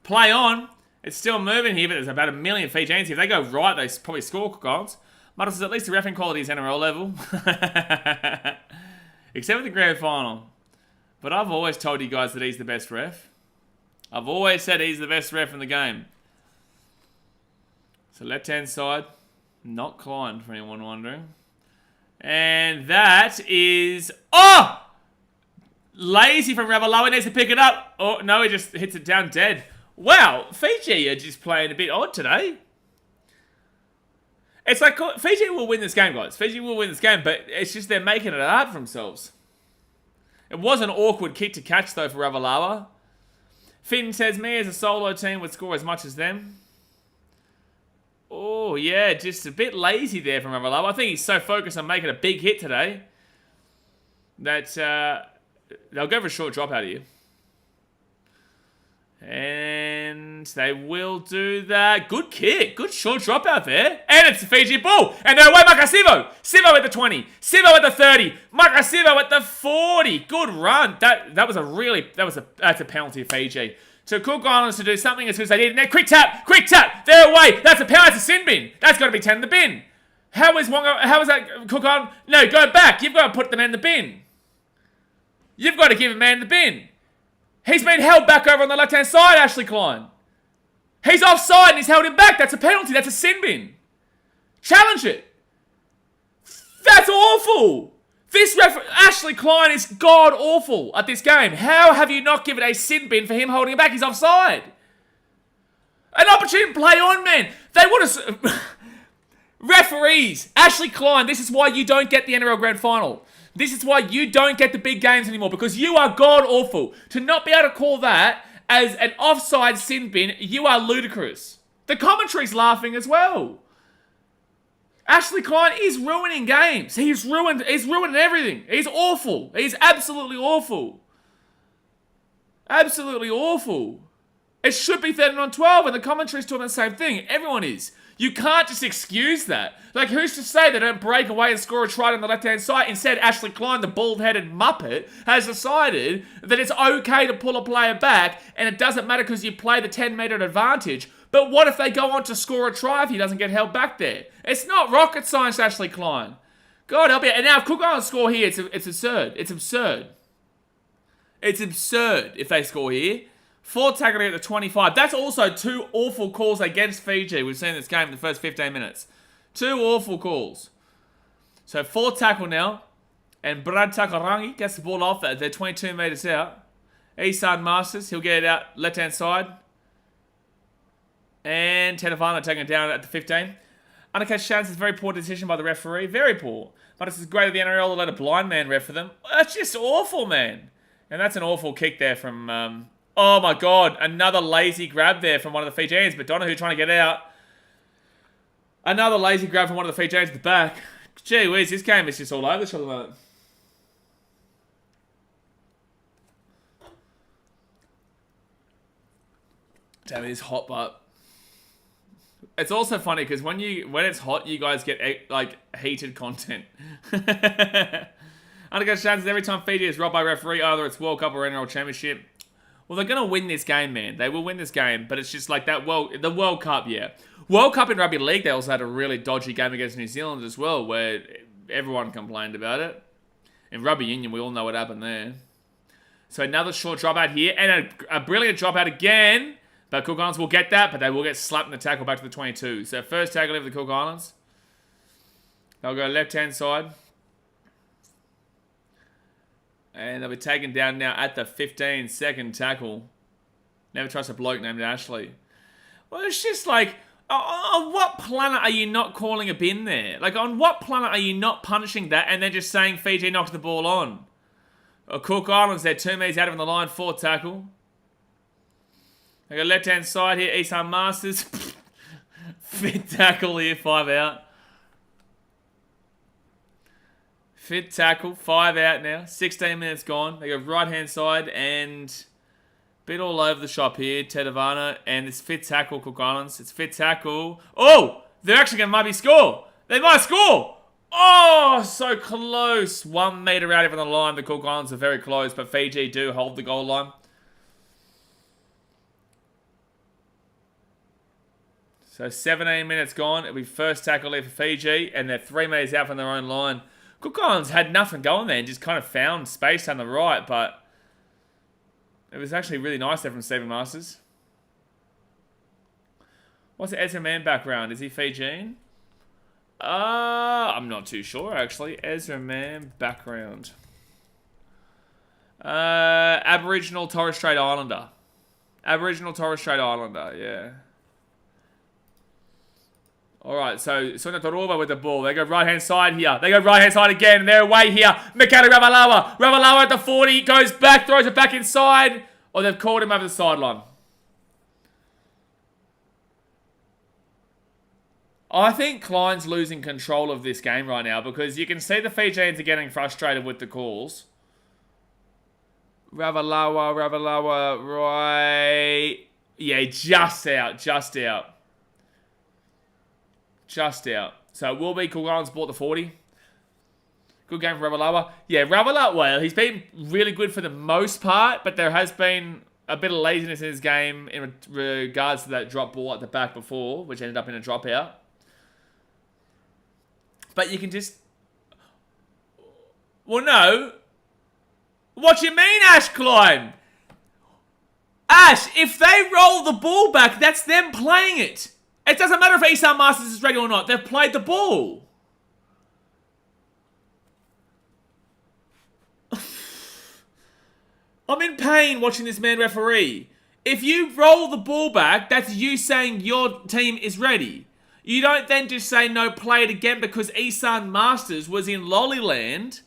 Play on. It's still moving here, but there's about 1 million Fijians. If they go right, they probably score Cook Islands. But at least the refereeing quality is NRL level. Except for the grand final. But I've always told you guys that he's the best ref. I've always said he's the best ref in the game. So left-hand side, not Klein, for anyone wondering. And that is... Oh! Lazy from Ravalawa, needs to pick it up. Oh, no, he just hits it down dead. Wow, Fiji are just playing a bit odd today. It's like, Fiji will win this game, guys. Fiji will win this game, but it's just they're making it hard for themselves. It was an awkward kick to catch, though, for Ravalawa. Finn says, me as a solo team would score as much as them. Oh, yeah, just a bit lazy there from Ravalawa. I think he's so focused on making a big hit today that they'll go for a short drop out of you. And they will do that. Good kick. Good short drop out there. And it's a Fiji ball. And they're away, Makasivo. Sivo at the 20. Sivo at the 30. Makasivo at the 40. Good run. That's a penalty of Fiji. So Cook Islands to do something as good as they did. And then quick tap. They're away. That's a penalty. That's a sin bin. That's got to be 10 in the bin. How is that Cook Islands? No, go back. You've got to put the man in the bin. You've got to give a man in the bin. He's been held back over on the left-hand side, Ashley Klein. He's offside and he's held him back. That's a penalty. That's a sin bin. Challenge it. That's awful. Ashley Klein is god-awful at this game. How have you not given a sin bin for him holding him back? He's offside. An opportunity to play on, man. They would have... Referees. Ashley Klein, this is why you don't get the NRL Grand Final. This is why you don't get the big games anymore, because you are god-awful. To not be able to call that as an offside sin bin, you are ludicrous. The commentary's laughing as well. Ashley Klein is ruining games. He's ruining everything. He's awful. He's absolutely awful. Absolutely awful. It should be 13 on 12, and the commentary's doing the same thing. Everyone is. You can't just excuse that. Like, who's to say they don't break away and score a try on the left-hand side? Instead, Ashley Klein, the bald-headed muppet, has decided that it's okay to pull a player back, and it doesn't matter because you play the 10-metre advantage. But what if they go on to score a try if he doesn't get held back there? It's not rocket science, Ashley Klein. God help you. And now if Cook Islands score here, it's absurd. It's absurd. It's absurd if they score here. 4 tackling at the 25. That's also 2 awful calls against Fiji. We've seen this game in the first 15 minutes. 2 awful calls. So 4 tackle now. And Brad Takarangi gets the ball off. They're 22 metres out. Isan Masters, he'll get it out left-hand side. And Tenavana taking it down at the 15. Unacashed chance is a very poor decision by the referee. Very poor. But it's great of the NRL to let a blind man ref for them. That's just awful, man. And that's an awful kick there from... oh my god, another lazy grab there from one of the Fijians, but Donahue trying to get out. Another lazy grab from one of the Fijians at the back. Gee whiz, this game is just all over the shop at the moment. Damn, it is hot, but it's also funny because when it's hot, you guys get like heated content. Undercut chances every time Fiji is robbed by a referee, either it's World Cup or NRL Championship. Well, they're gonna win this game, man. They will win this game, but it's just like that. The World Cup, yeah. World Cup in Rugby League, they also had a really dodgy game against New Zealand as well, where everyone complained about it. In Rugby Union, we all know what happened there. So another short dropout here, and a brilliant dropout again. But Cook Islands will get that, but they will get slapped in the tackle back to the 22. So first tackle over the Cook Islands. They'll go left-hand side. And they'll be taken down now at the 15-second tackle. Never trust a bloke named Ashley. Well, it's just like, on what planet are you not calling a bin there? Like, on what planet are you not punishing that and then just saying Fiji knocked the ball on? Cook Islands, they're 2 meters out of the line, 4th tackle. They go left-hand side here, Isan Masters. 5th tackle here, 5 out. 5th tackle, 5 out now. 16 minutes gone. They go right-hand side and bit all over the shop here. Tedavana and this 5th tackle, Cook Islands. It's 5th tackle. Oh! They're actually going to maybe score. They might score! Oh, so close. 1 meter out from the line. The Cook Islands are very close, but Fiji do hold the goal line. So 17 minutes gone. It'll be first tackle there for Fiji, and they're 3 meters out from their own line. Cook Islands had nothing going there and just kind of found space down the right, but it was actually really nice there from Stephen Masters. What's the Ezra Mann background? Is he Fijian? I'm not too sure, actually. Ezra Mann background. Aboriginal Torres Strait Islander. Aboriginal Torres Strait Islander, yeah. Alright, so Sonia Toruba with the ball. They go right-hand side here. They go right-hand side again. They're away here. Mikata Ravalawa. Ravalawa at the 40. Goes back, throws it back inside. Or they've called him over the sideline. I think Klein's losing control of this game right now because you can see the Fijians are getting frustrated with the calls. Ravalawa, right. Yeah, just out. Just out. So it will be Cook Islands bought the 40. Good game for Ravalawa. Yeah, Ravalawa, well, he's been really good for the most part, but there has been a bit of laziness in his game in regards to that drop ball at the back before, which ended up in a dropout. But you can just... Well, no. What you mean, Ash Klein? Ash, if they roll the ball back, that's them playing it. It doesn't matter if Isan Masters is ready or not. They've played the ball. I'm in pain watching this man referee. If you roll the ball back, that's you saying your team is ready. You don't then just say, no, play it again because Isan Masters was in Lollyland.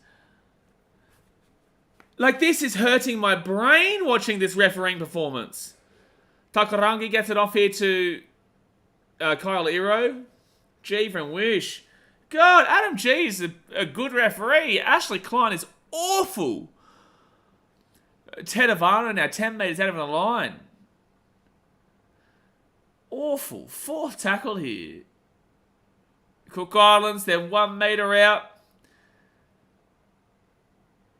Like, this is hurting my brain watching this refereeing performance. Takarangi gets it off here to Kyle Iro. G from Wish. God, Adam G is a good referee. Ashley Klein is awful. Ted Ivano now 10 metres out of the line. Awful. 4th tackle here. Cook Islands, they're 1 metre out.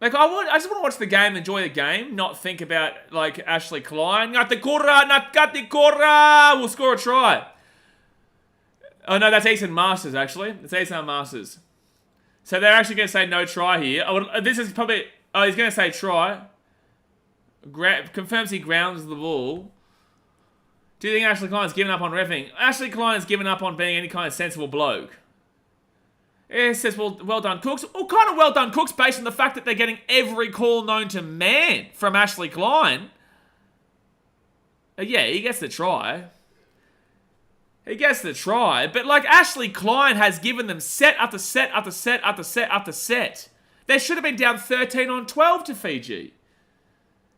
Like, I just want to watch the game, enjoy the game, not think about, like, Ashley Klein. Ngatikura! We'll score a try. Oh, no, that's Isan Masters, actually. It's Isan Masters. So they're actually going to say no try here. This is probably... Oh, he's going to say try. Confirms he grounds the ball. Do you think Ashley Klein's given up on reffing? Ashley Klein has given up on being any kind of sensible bloke. It says, well done, Cooks. Well, kind of well done, Cooks, based on the fact that they're getting every call known to man from Ashley Klein. Yeah, he gets the try. He gets the try. But, like, Ashley Klein has given them set after set after set after set after set. They should have been down 13-12 to Fiji.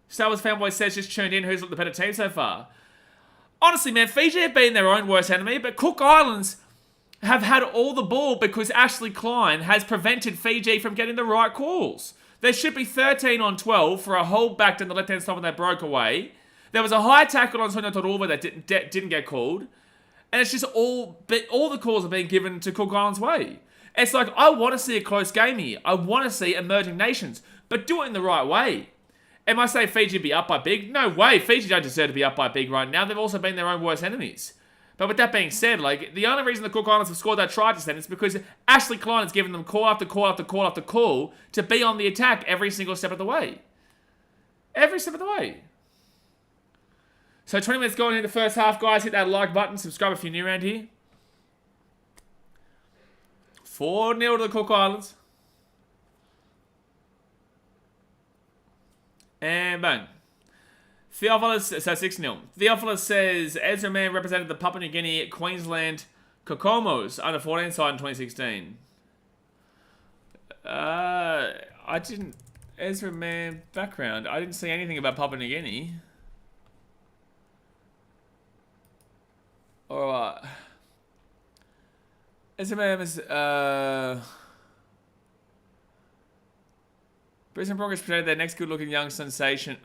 Star Wars Fanboy says just tuned in. Who's looked the better team so far? Honestly, man, Fiji have been their own worst enemy, but Cook Islands have had all the ball because Ashley Klein has prevented Fiji from getting the right calls. There should be 13 on 12 for a hold back down the left-hand side when they broke away. There was a high tackle on Sonia Todorova that didn't get called. And it's just all the calls are being given to Cook Islands' way. It's like, I want to see a close game here. I want to see emerging nations, but do it in the right way. Am I saying Fiji be up by big? No way. Fiji don't deserve to be up by big right now. They've also been their own worst enemies. But with that being said, like, the only reason the Cook Islands have scored that try just then is because Ashley Klein has given them call after call after call after call to be on the attack every single step of the way. Every step of the way. So 20 minutes going into the first half, guys. Hit that like button. Subscribe if you're new around here. 4-0 to the Cook Islands. And bang. Theophilus, so 6-0. Theophilus says, Ezra Mann represented the Papua New Guinea, Queensland, Kokomos under 14 side in 2016. I didn't, Ezra Mann background. I didn't see anything about Papua New Guinea. Alright. Ezra Mann is, Brisbane Broncos presented their next good-looking young sensation.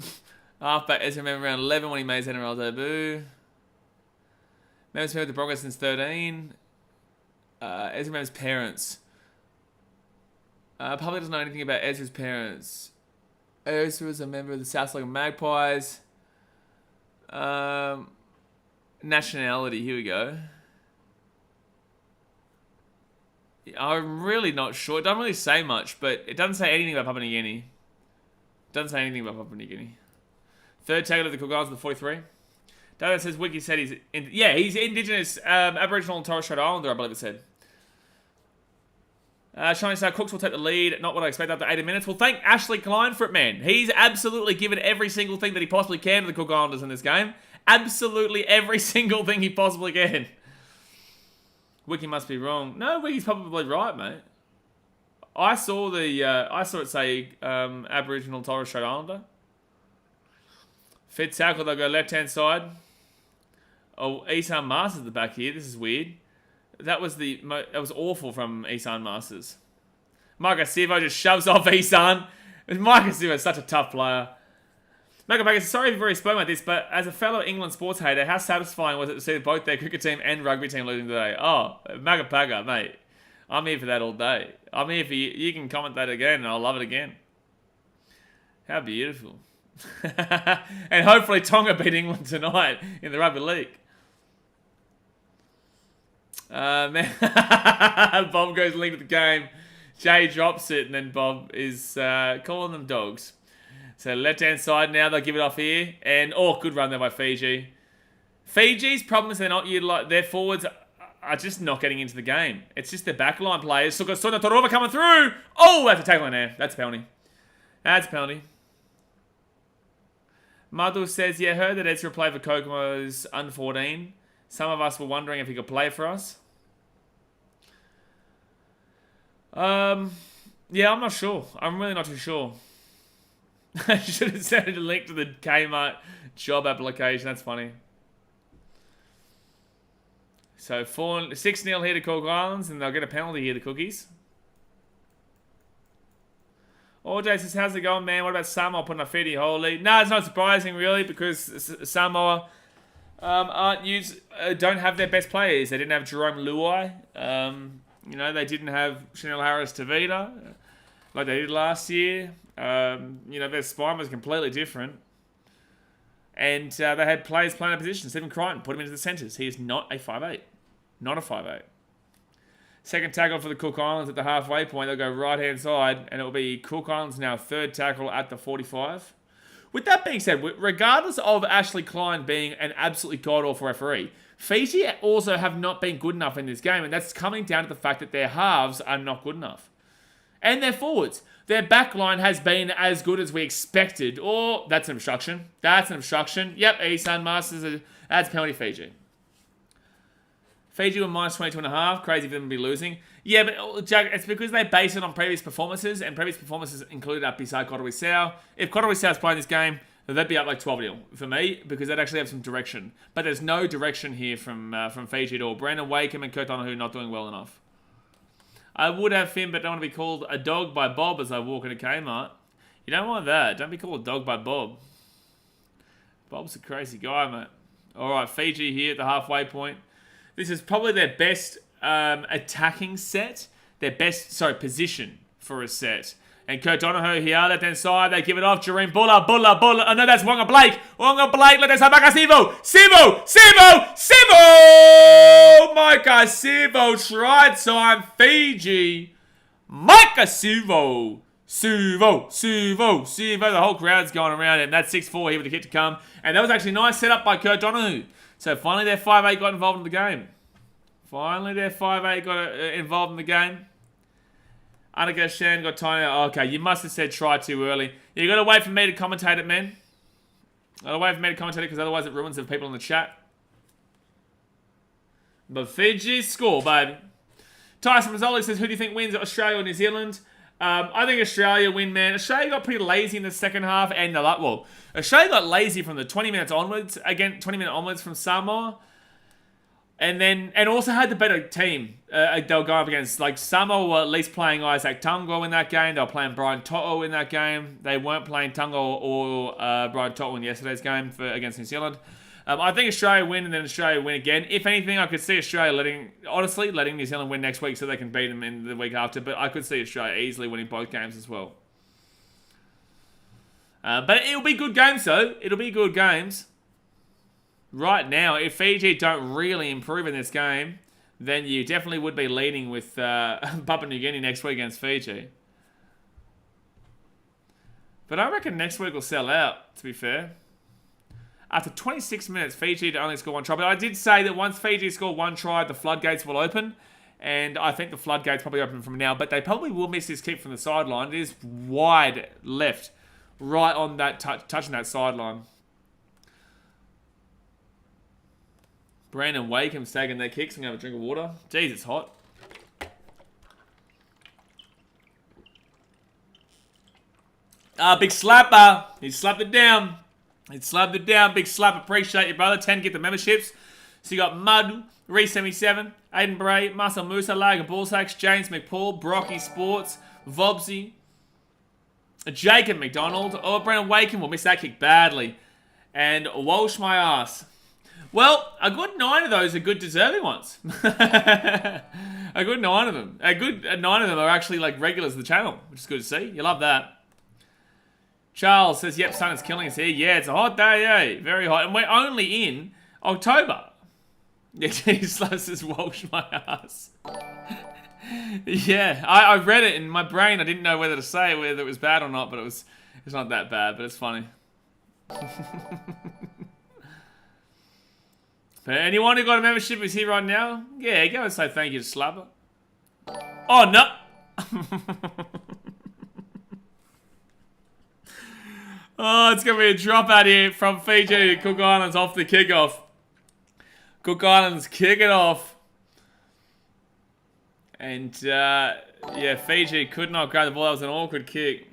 Halfback Ezra Mann around 11 when he made his NRL debut. Mann's been with the Broncos since 13. Ezra Mann's parents. Probably doesn't know anything about Ezra's parents. Ezra was a member of the South Australian Magpies. Nationality, here we go. I'm really not sure. It doesn't really say much, but it doesn't say anything about Papua New Guinea. It doesn't say anything about Papua New Guinea. Third tackle of the Cook Islands, the 43. David says Wiki said he's he's Indigenous Aboriginal and Torres Strait Islander, I believe it said. Shining Star Cooks will take the lead. Not what I expect after 80 minutes. Well, thank Ashley Klein for it, man. He's absolutely given every single thing that he possibly can to the Cook Islanders in this game. Absolutely every single thing he possibly can. Wiki must be wrong. No, Wiki's probably right, mate. I saw it say Aboriginal Torres Strait Islander. Fed tackle, they'll go left-hand side. Oh, Isan Masters at the back here. This is weird. That was awful from Isan Masters. Marcus Sivo just shoves off Isan. Marcus Sivo is such a tough player. Magapaga says, sorry if you've already spoken about this, but as a fellow England sports hater, how satisfying was it to see both their cricket team and rugby team losing today? Oh, Magapaga, mate. I'm here for that all day. I'm here for you. You can comment that again, and I'll love it again. How beautiful. And hopefully Tonga beat England tonight in the Rugby League. Man. Bob goes linked to the game. Jay drops it, and then Bob is calling them dogs. So left-hand side now, they'll give it off here. And, good run there by Fiji. Fiji's problem is they're not utilising, their forwards are just not getting into the game. It's just their backline players. So got Sonia Todorova coming through. Oh, that's a tackle in there. That's a penalty. That's a penalty. Madhu says, yeah, heard that Ezra played for Kokomo's under 14. Some of us were wondering if he could play for us. Yeah, I'm not sure. I'm really not too sure. I should have sent a link to the Kmart job application. That's funny. So 6-0 here to Cook Islands, and they'll get a penalty here, the Cookies. Jay says, how's it going, man? What about Samoa putting a Fiji holy? No, it's not surprising, really, because Samoa don't have their best players. They didn't have Jerome Luai. They didn't have Chanel Harris-Tavita like they did last year. Their spine was completely different. And they had players playing a position. Stephen Crichton put him into the centres. He is not a 5'8". Not a 5'8". Second tackle for the Cook Islands at the halfway point. They'll go right-hand side, and it'll be Cook Islands now third tackle at the 45. With that being said, regardless of Ashley Klein being an absolutely god-awful referee, Fiji also have not been good enough in this game, and that's coming down to the fact that their halves are not good enough. And their forwards. Their back line has been as good as we expected. That's an obstruction. That's an obstruction. Yep, Isan Masters, that's penalty Fiji. Fiji were minus 22.5. Crazy for them to be losing. Yeah, but Jack, it's because they base it on previous performances, and previous performances included Pisar Kotowai Sao. If Kotowai Sao is playing this game, They'd be up like 12-0 for me because they'd actually have some direction. But there's no direction here from Fiji at all. Brandon Wakeham and Kurt Donahue not doing well enough. I would have Finn, but don't want to be called a dog by Bob as I walk into Kmart. You don't want that. Don't be called a dog by Bob. Bob's a crazy guy, mate. All right, Fiji here at the halfway point. This is probably their best attacking set. Their best, position for a set. And Kurt Donahue here, left-hand side, they give it off. Jareen Bulla. Oh, no, that's Wonga Blake. Left-hand side, Micah Sivo! Micah Sivo tried time. Fiji. Micah Sivo. The whole crowd's going around him. That's 6-4 here with the kick to come. And that was actually a nice setup by Kurt Donahue. So finally their 5'8 got involved in the game. Annika Shan got tiny. Okay, you must have said try too early. You got to wait for me to commentate it, man. Because otherwise it ruins the people in the chat. But Fiji score, baby. Tyson Mazzoli says, who do you think wins, Australia or New Zealand? I think Australia win, man. Australia got pretty lazy in the second half. Australia got lazy from the 20 minutes onwards. Again, 20-minute onwards from Samoa. And also had the better team they were going up against. Like, Samoa were at least playing Isaac Tungo in that game. They were playing Brian To'o in that game. They weren't playing Tungo or Brian To'o in yesterday's game against New Zealand. I think Australia win and then Australia win again. If anything, I could see Australia letting New Zealand win next week so they can beat them in the week after. But I could see Australia easily winning both games as well. But it'll be good games, though. It'll be good games. Right now, if Fiji don't really improve in this game, then you definitely would be leading with Papua New Guinea next week against Fiji. But I reckon next week will sell out, to be fair. After 26 minutes, Fiji to only score one try. But I did say that once Fiji score one try, the floodgates will open. And I think the floodgates probably open from now. But they probably will miss this kick from the sideline. It is wide left, right on that touching that sideline. Brandon Wakeham's taking their kicks. I'm going to have a drink of water. Jeez, it's hot. Big slapper. He slapped it down. Big slap. Appreciate you, brother. 10, get the memberships. So you got Mud, Reese77, Aiden Bray, Marcel Musa, Lag and Ballsacks, James McPaul, Brocky Sports, Vobsy, Jacob McDonald. Oh, Brandon Waken will miss that kick badly. And Walsh my ass. Well, a good 9 of those are good deserving ones. A good 9 of them. A good 9 of them are actually like regulars of the channel, which is good to see. You love that. Charles says, yep, sun is killing us here. Yeah, it's a hot day, eh? Very hot. And we're only in October. Yeah, he says Walsh my ass. Yeah, I read it in my brain. I didn't know whether to say whether it was bad or not, but it's not that bad, but it's funny. But anyone who got a membership is here right now? Yeah, go and say thank you to Slapper. Oh, no. Oh, it's going to be a drop out here from Fiji. Cook Islands off the kickoff. Cook Islands kick it off. And, yeah, Fiji could not grab the ball. That was an awkward kick.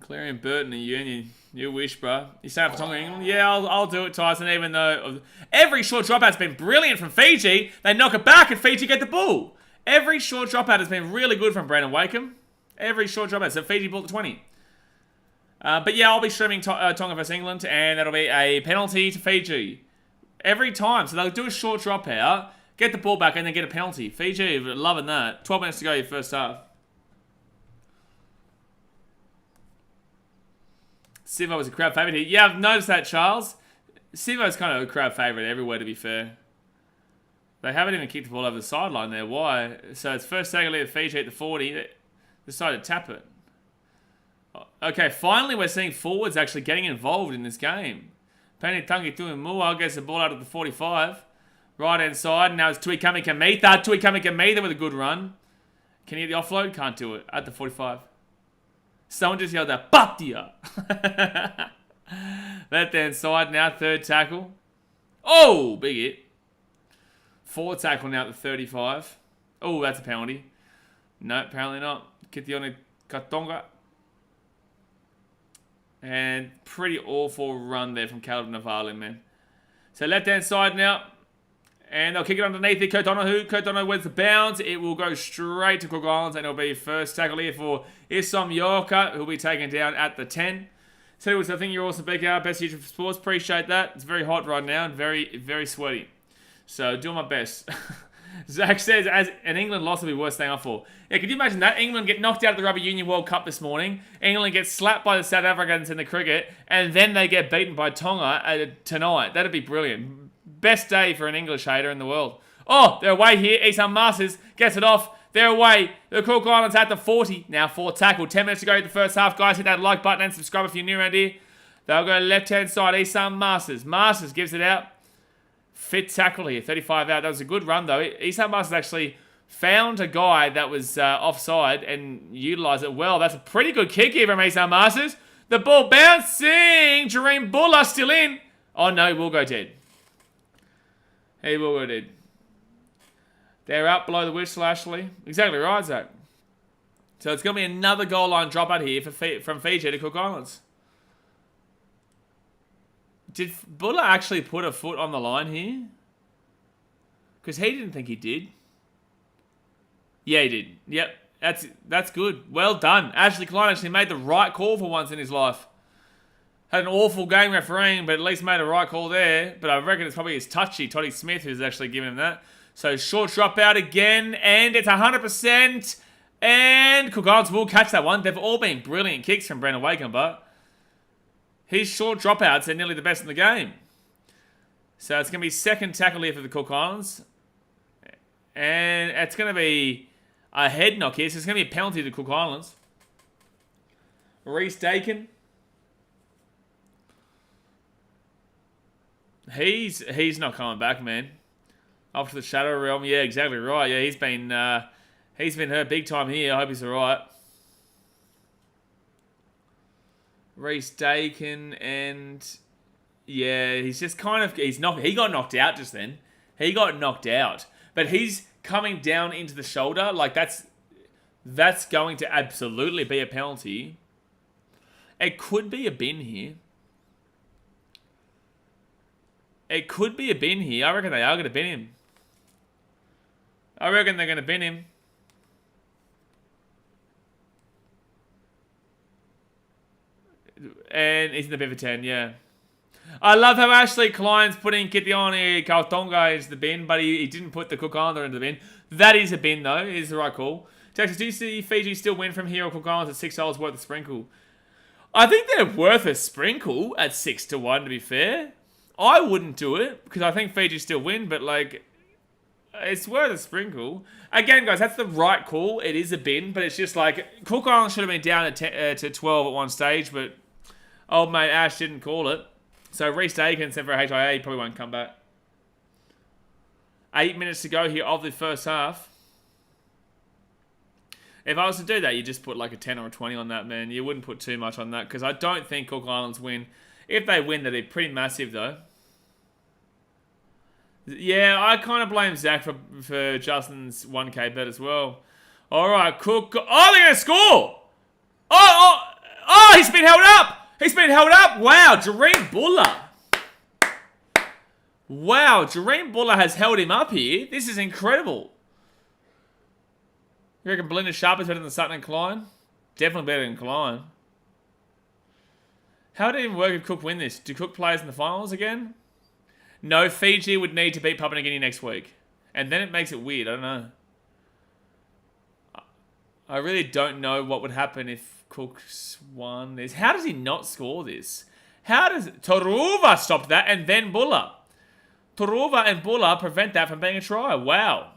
Clarion Burton and Union. You wish, bro. You saying for Tonga England? Yeah, I'll do it, Tyson, even though every short dropout has been brilliant from Fiji. They knock it back and Fiji get the ball. Every short dropout has been really good from Brandon Wakeham. Every short dropout. So Fiji ball to 20. But yeah, I'll be streaming Tonga vs England, and that'll be a penalty to Fiji. Every time. So they'll do a short dropout, get the ball back, and then get a penalty. Fiji, loving that. 12 minutes to go, your first half. Sivo was a crowd favourite here. Yeah, I've noticed that, Charles. Sivo's kind of a crowd favourite everywhere, to be fair. They haven't even kicked the ball over the sideline there. Why? So it's first second lead of Fiji at the 40. They decided to tap it. Okay, finally we're seeing forwards actually getting involved in this game. Penny Tungi Tuimua gets the ball out of the 45. Right hand side. Now it's Tuikami Kamita. Tuikami Kamita with a good run. Can he get the offload? Can't do it. At the 45. Someone just yelled out, Patia! Left hand side now, third tackle. Oh, big hit. Fourth tackle now at the 35. Oh, that's a penalty. No, apparently not. Kitione Katonga. And pretty awful run there from Caleb Navali, man. So left-hand side now. And they'll kick it underneath it. Kurt Donoghue wins the bounce. It will go straight to Cook Islands. And it'll be first tackle here for Isom Yorka, who'll be taken down at the 10. So I think you're awesome, BKR. Best YouTube for sports. Appreciate that. It's very hot right now and very, very sweaty. So doing my best. Zach says, as an England loss will be worth staying up for. Yeah, could you imagine that? England get knocked out of the Rugby Union World Cup this morning. England gets slapped by the South Africans in the cricket. And then they get beaten by Tonga tonight. That'd be brilliant. Best day for an English hater in the world. Oh, they're away here. Isan Masters gets it off. They're away. The Cook Islands at the 40. Now 4 tackle. 10 minutes to go in the first half. Guys, hit that like button and subscribe if you're new around here. They'll go left-hand side. Isan Masters. Masters gives it out. Fit tackle here. 35 out. That was a good run, though. Isan Masters actually found a guy that was offside and utilised it well. That's a pretty good kick here from Isan Masters. The ball bouncing. Jareem Buller still in. Oh, no. He will go dead. He will go dead. They're out below the whistle, Ashley. Exactly right, Zach. So it's going to be another goal line dropout here from Fiji to Cook Islands. Did Buller actually put a foot on the line here? Because he didn't think he did. Yeah, he did. Yep, that's good. Well done. Ashley Klein actually made the right call for once in his life. Had an awful game refereeing, but at least made a right call there. But I reckon it's probably his touchy, Toddy Smith, who's actually giving him that. So short drop out again, and it's 100%. And Cook Islands will catch that one. They've all been brilliant kicks from Brendan Wakeham, but his short dropouts are nearly the best in the game. So it's going to be second tackle here for the Cook Islands. And it's going to be a head knock here, so it's going to be a penalty to Cook Islands. Reece Dakin. He's not coming back, man. Off to the Shadow Realm. Yeah, exactly right. Yeah, he's been hurt big time here. I hope he's alright. Reece Dakin and yeah, he's just kind of he got knocked out just then. He got knocked out. But he's coming down into the shoulder. Like that's going to absolutely be a penalty. It could be a bin here. It could be a bin here. I reckon they are going to bin him. I reckon they're going to bin him. And he's in the bin for 10, yeah. I love how Ashley Klein's putting Kitione Kautonga into the bin, but he didn't put the Cook Islander into the bin. That is a bin, though. It is the right call. Texas, do you see Fiji still win from here or Cook Islands at $6 worth a sprinkle? I think they're worth a sprinkle at 6-1, to be fair. I wouldn't do it, because I think Fiji still win, but, like, it's worth a sprinkle. Again, guys, that's the right call. It is a bin, but it's just like, Cook Islands should have been down to 12 at one stage, but old mate Ash didn't call it. So Reece Dakin sent for a HIA, he probably won't come back. 8 minutes to go here of the first half. If I was to do that, you just put like a 10 or a 20 on that, man. You wouldn't put too much on that, because I don't think Cook Islands win. If they win, they'd be pretty massive, though. Yeah, I kind of blame Zach for Justin's 1K bet as well. All right, Cook. Oh, they're going to score! Oh, he's been held up! He's been held up! Wow, Jareem Buller. Wow, Jareem Buller has held him up here. This is incredible. You reckon Belinda Sharp is better than Sutton and Klein? Definitely better than Klein. How did it even work if Cook win this? Do Cook players in the finals again? No, Fiji would need to beat Papua New Guinea next week. And then it makes it weird. I don't know. I really don't know what would happen if Cook's won this. How does he not score this? How does Toruva stop that and then Buller? Toruva and Buller prevent that from being a try. Wow.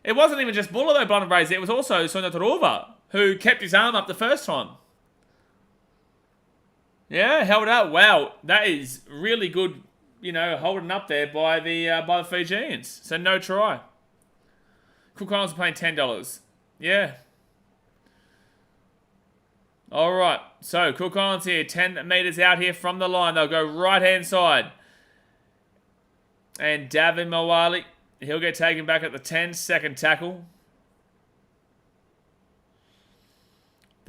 It wasn't even just Buller though, Blind and Brazy. It was also Sonia Toruva who kept his arm up the first time. Yeah, held up. Wow, that is really good, you know, holding up there by the Fijians. So no try. Cook Islands are paying $10. Yeah. All right. So Cook Islands here, 10 meters out here from the line. They'll go right-hand side. And Davin Mawali, he'll get taken back at the 10, second tackle.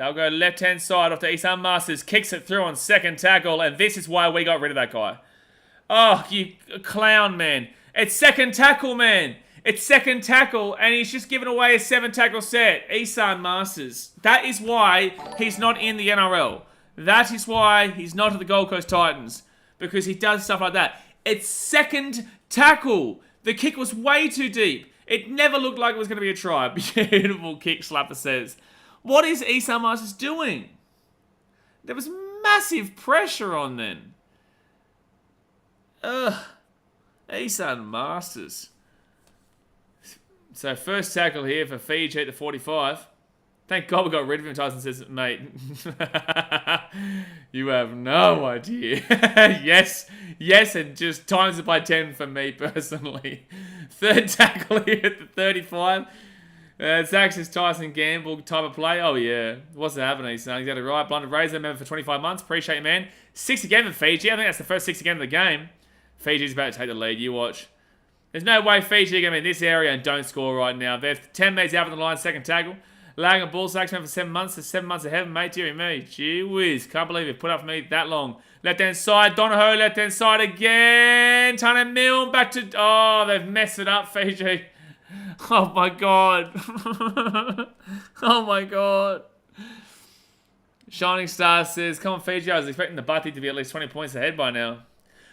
They'll go left-hand side off to Isan Masters. Kicks it through on second tackle. And this is why we got rid of that guy. Oh, you clown, man. It's second tackle, man. It's second tackle, and he's just given away a 7-tackle set. Isan Masters. That is why he's not in the NRL. That is why he's not at the Gold Coast Titans. Because he does stuff like that. It's second tackle. The kick was way too deep. It never looked like it was going to be a try. Beautiful kick, Slapper says. What is Isan Masters doing? There was massive pressure on then. Ugh. Isan Masters. So first tackle here for Fiji at the 45. Thank God we got rid of him. Tyson says, mate, you have no idea. yes, and just times it by 10 for me personally. Third tackle here at the 35. Zach says Tyson Gamble type of play. Oh yeah, what's happening? He's got it right. Blunted Razor, member for 25 months. Appreciate you, man. 6 again for Fiji. I think that's the first 6 again of the game. Fiji's about to take the lead. You watch. There's no way Fiji are going to be in this area and don't score right now. They're 10 minutes out from the line, second tackle. Lag and ball sacks for 7 months. There's 7 months ahead, mate. Dearie me. Gee whiz. Can't believe you put up for me that long. Left-hand side. Donahoe. Left-hand side again. Tane Milne back to... Oh, they've messed it up, Fiji. Oh, my God. Oh, my God. Shining Star says, come on, Fiji. I was expecting the Butty to be at least 20 points ahead by now.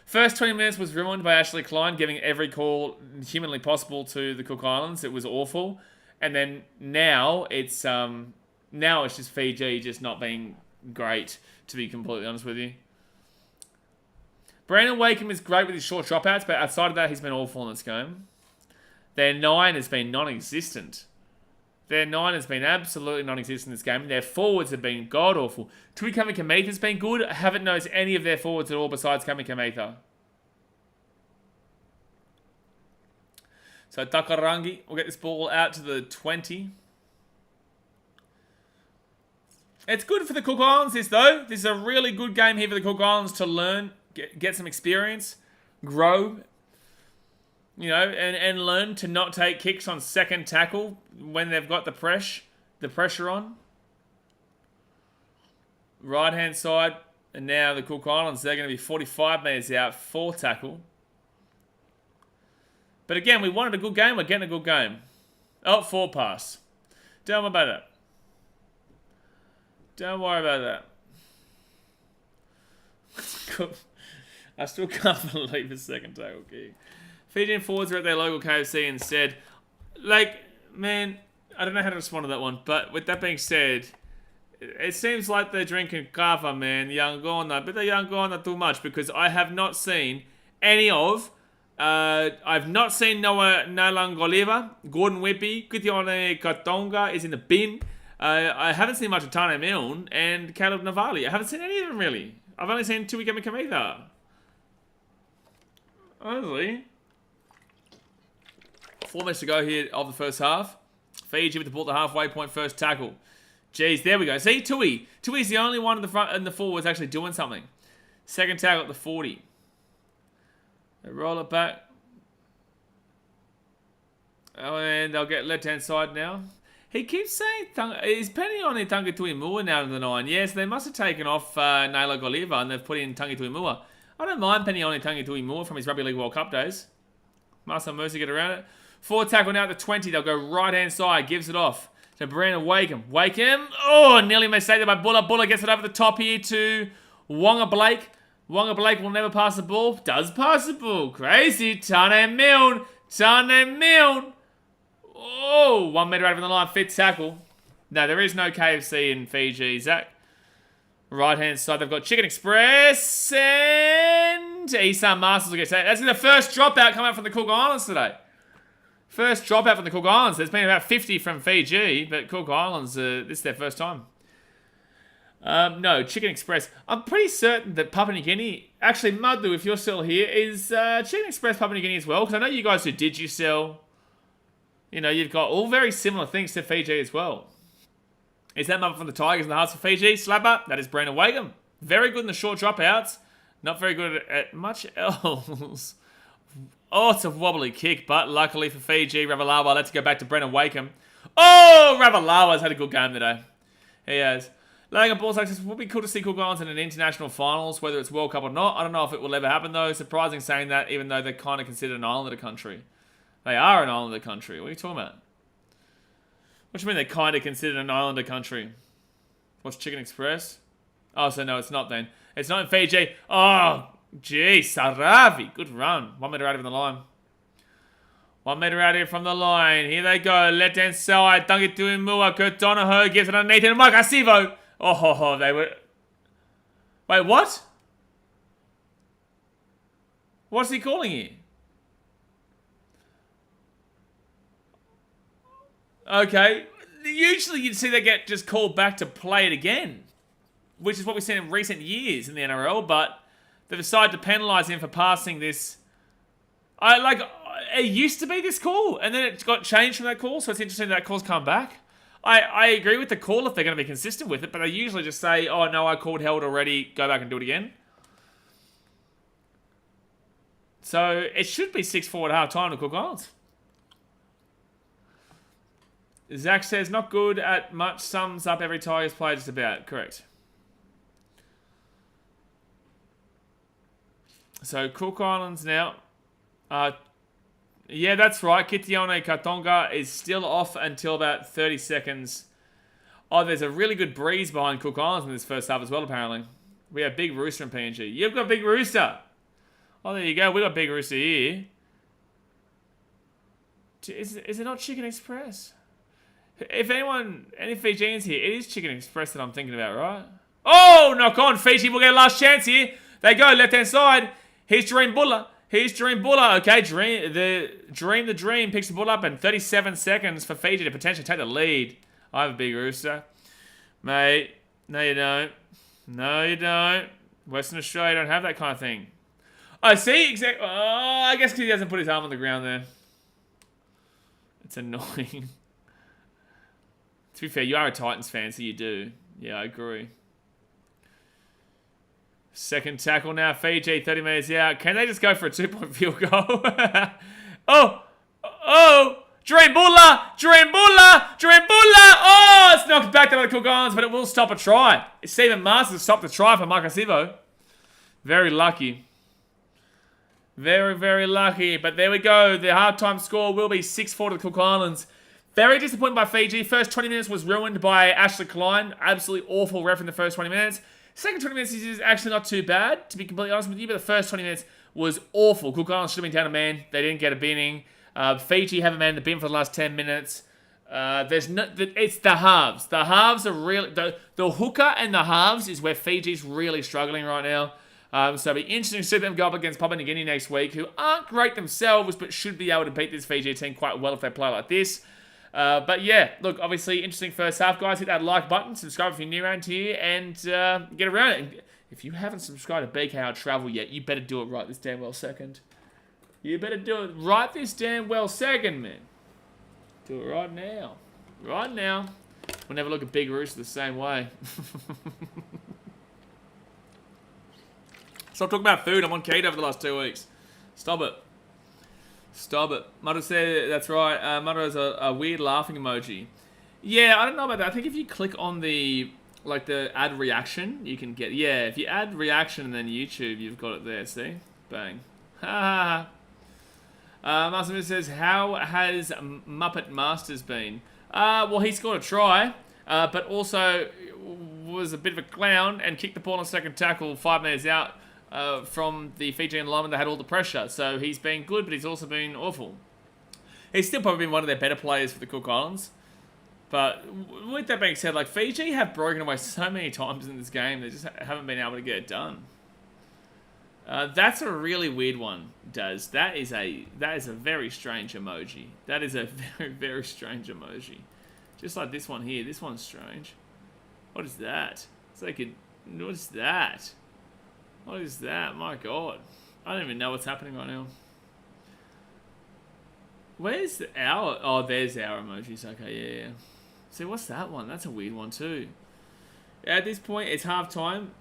First 20 minutes was ruined by Ashley Klein giving every call humanly possible to the Cook Islands. It was awful. And then now it's just Fiji just not being great, to be completely honest with you. Brandon Wakeham is great with his short dropouts, but outside of that, he's been awful in this game. Their 9 has been non-existent. Their 9 has been absolutely non-existent in this game. Their forwards have been god-awful. Tui Kamikamatha has been good. I haven't noticed any of their forwards at all besides Kamikamatha. So Takarangi will get this ball out to the 20. It's good for the Cook Islands, this though. This is a really good game here for the Cook Islands to learn, get some experience, grow, you know, and learn to not take kicks on second tackle when they've got the pressure on. Right hand side, and now the Cook Islands, they're going to be 45 metres out, 4 tackle. But again, we wanted a good game. We're getting a good game. Oh, 4 pass. Don't worry about that. Don't worry about that. I still can't believe the second tackle kick. Fijian forwards are at their local KFC instead. Like, man, I don't know how to respond to that one. But with that being said, it seems like they're drinking kava, man. Yangona. But they're Yangona too much because I have not seen any of... I've not seen Noah Nalangoliva, Gordon Whippy, Kitione Katonga is in the bin. I haven't seen much of Tane Milne and Caleb Navali. I haven't seen any of them really. I've only seen Tui Kamikamatha. Honestly. 4 minutes to go here of the first half. Fiji with the ball at the halfway point, first tackle. Jeez, there we go. See, Tui. Tui's the only one in the front and the forwards actually doing something. Second tackle at the 40. They roll it back. Oh, and they'll get left-hand side now. He keeps saying, he's penny on in Tangi Tuimua now to the 9. Yes, they must have taken off Naila Goliva and they've put in Tangi Tuimua. I don't mind penny on in Tangi Tuimua from his Rugby League World Cup days. Marcel Mercy get around it. 4 tackle now at the 20. They'll go right-hand side. Gives it off to Brandon Wakeham. Wakeham. Oh, nearly mistake there by Buller. Buller gets it over the top here to Wonga Blake. Wonga Blake will never pass the ball. Does pass the ball. Crazy. Tane Milne. Tane Milne. Oh, 1 metre out from the line. 5th tackle. No, there is no KFC in Fiji. Zach. Right-hand side. They've got Chicken Express. And Isan Masters will get saved. That's the first dropout coming out from the Cook Islands today. First dropout from the Cook Islands. There's been about 50 from Fiji. But Cook Islands, this is their first time. No, Chicken Express. I'm pretty certain that Papua New Guinea... Actually, Mudlu, if you're still here, is Chicken Express Papua New Guinea as well? Because I know you guys do Digicel. You know, you've got all very similar things to Fiji as well. Is that number from the Tigers and the Hearts for Fiji? Slapper. That is Brandon Wakeham. Very good in the short dropouts. Not very good at much else. Oh, it's a wobbly kick, but luckily for Fiji, Ravalawa, let's go back to Brandon Wakeham. Oh, Ravalawa's had a good game today. He has. Laying Ball says, it would be cool to see Cook Islands in an international finals, whether it's World Cup or not. I don't know if it will ever happen, though. Surprising saying that, even though they're kind of considered an islander country. They are an islander country. What are you talking about? What do you mean they're kind of considered an islander country? What's Chicken Express? Oh, so no, it's not then. It's not in Fiji. Oh, gee, Saravi. Good run. 1 meter out of the line. 1 meter out here from the line. Here they go. Left hand side. Dungy to Imua. Kurt Donahoe gives it underneath. And Mike Asivo. Oh, they were... Wait, what? What's he calling here? Okay. Usually you'd see they get just called back to play it again, which is what we've seen in recent years in the NRL, but they decided to penalise him for passing this. It used to be this call, and then it got changed from that call, so it's interesting that call's come back. I agree with the call if they're going to be consistent with it, but they usually just say, oh, no, I called held already, go back and do it again. So it should be 6-4 at half-time to Cook Islands. Zach says, not good at much, sums up every Tigers play just about. Correct. So Cook Islands now. Yeah, that's right. Kitione Katonga is still off until about 30 seconds. Oh, there's a really good breeze behind Cook Islands in this first half as well, apparently. We have Big Rooster in PNG. You've got Big Rooster. Oh, there you go. We've got Big Rooster here. Is it not Chicken Express? If any Fijians here, it is Chicken Express that I'm thinking about, right? Oh, knock on. Fiji will get a last chance here. They go, left-hand side. Here's Dream Bulla. Okay, Dream picks the ball up in 37 seconds for Fiji to potentially take the lead. I have a Big Rooster. Mate, no you don't. No you don't. Western Australia don't have that kind of thing. I see, exactly. Oh, I guess because he hasn't put his arm on the ground there. It's annoying. To be fair, you are a Titans fan, so you do. Yeah, I agree. Second tackle now, Fiji, 30 metres out. Can they just go for a 2-point field goal? Oh! Dream Bulla! Oh, it's knocked back to the Cook Islands, but it will stop a try. Stephen Masters stopped the try for Makasivo. Very lucky. Very, very lucky. But there we go. The halftime score will be 6-4 to the Cook Islands. Very disappointed by Fiji. First 20 minutes was ruined by Ashley Klein. Absolutely awful ref in the first 20 minutes. Second 20 minutes is actually not too bad, to be completely honest with you, but the first 20 minutes was awful. Cook Islands should have been down a man. They didn't get a binning. Fiji haven't manned the bin for the last 10 minutes. It's the halves. The halves are really... The hooker and the halves is where Fiji's really struggling right now. So it'll be interesting to see them go up against Papua New Guinea next week, who aren't great themselves, but should be able to beat this Fiji team quite well if they play like this. But yeah, look, obviously, interesting first half, guys. Hit that like button, subscribe if you're new around here, and get around it. And if you haven't subscribed to BKR Travel yet, you better do it right this damn well second. You better do it right this damn well second, man. Do it right now. Right now. We'll never look at Big Rooster the same way. Stop talking about food. I'm on keto for the last 2 weeks. Stop it. Stop it. Muddo said, that's right. Muddo is a weird laughing emoji. Yeah, I don't know about that. I think if you click on the add reaction, you can get... Yeah, if you add reaction and then YouTube, you've got it there. See? Bang. Ha ha. Master says, how has Muppet Masters been? Well, he scored a try, but also was a bit of a clown and kicked the ball on second tackle 5 metres out. From the Fijian lineman that had all the pressure. So he's been good, but he's also been awful. He's still probably been one of their better players for the Cook Islands. But with that being said, like Fiji have broken away so many times in this game, they just haven't been able to get it done. That's a really weird one, Daz. That is a very strange emoji. That is a very, very strange emoji. Just like this one here. This one's strange. What is that? It's like what is that? What is that? My God. I don't even know what's happening right now. Where's our... Oh, there's our emojis. Okay, yeah. See, what's that one? That's a weird one too. At this point, it's half time.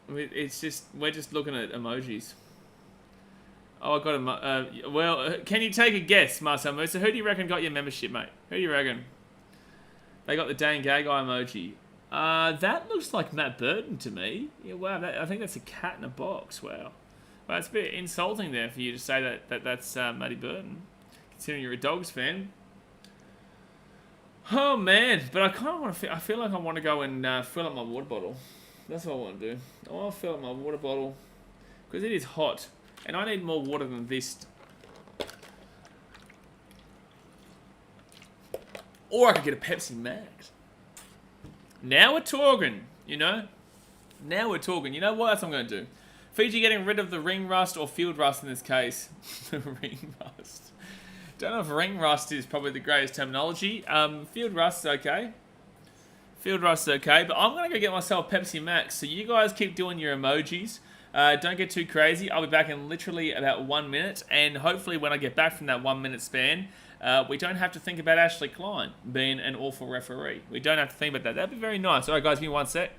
It's just... We're just looking at emojis. Oh, I got a... well, can you take a guess, Marcel Musa? Who do you reckon got your membership, mate? Who do you reckon? They got the Dane Gagai emoji. That looks like Matt Burton to me. Yeah, wow, I think that's a cat in a box. Wow. Well, it's a bit insulting there for you to say that's Matty Burton, considering you're a Dogs fan. Oh man, but I kind of want to. I feel like I want to go and fill up my water bottle. That's what I want to do. I want to fill up my water bottle because it is hot, and I need more water than this. Or I could get a Pepsi Max. Now we're talking, you know. Now we're talking. You know what else I'm going to do? Fiji getting rid of the ring rust or field rust in this case. The ring rust. Don't know if ring rust is probably the greatest terminology. Field rust is okay. Field rust is okay. But I'm going to go get myself Pepsi Max. So you guys keep doing your emojis. Don't get too crazy. I'll be back in literally about 1 minute. And hopefully when I get back from that 1 minute span, we don't have to think about Ashley Klein being an awful referee. We don't have to think about that. That'd be very nice. All right, guys, give me 1 sec.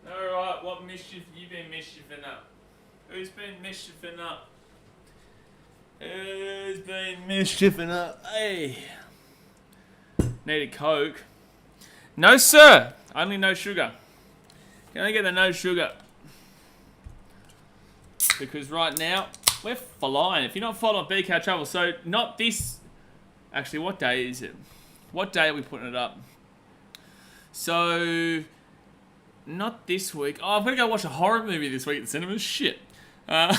Alright, what mischief you been mischiefing up? Who's been mischiefing up? Who's been mischiefing up? Hey. Need a Coke. No, sir. Only no sugar. Can I get the no sugar? Because right now, we're flying. If you're not following BK Travel, so not this... Actually, what day is it? What day are we putting it up? So... Not this week. Oh, I'm going to go watch a horror movie this week at the cinemas. Shit. Our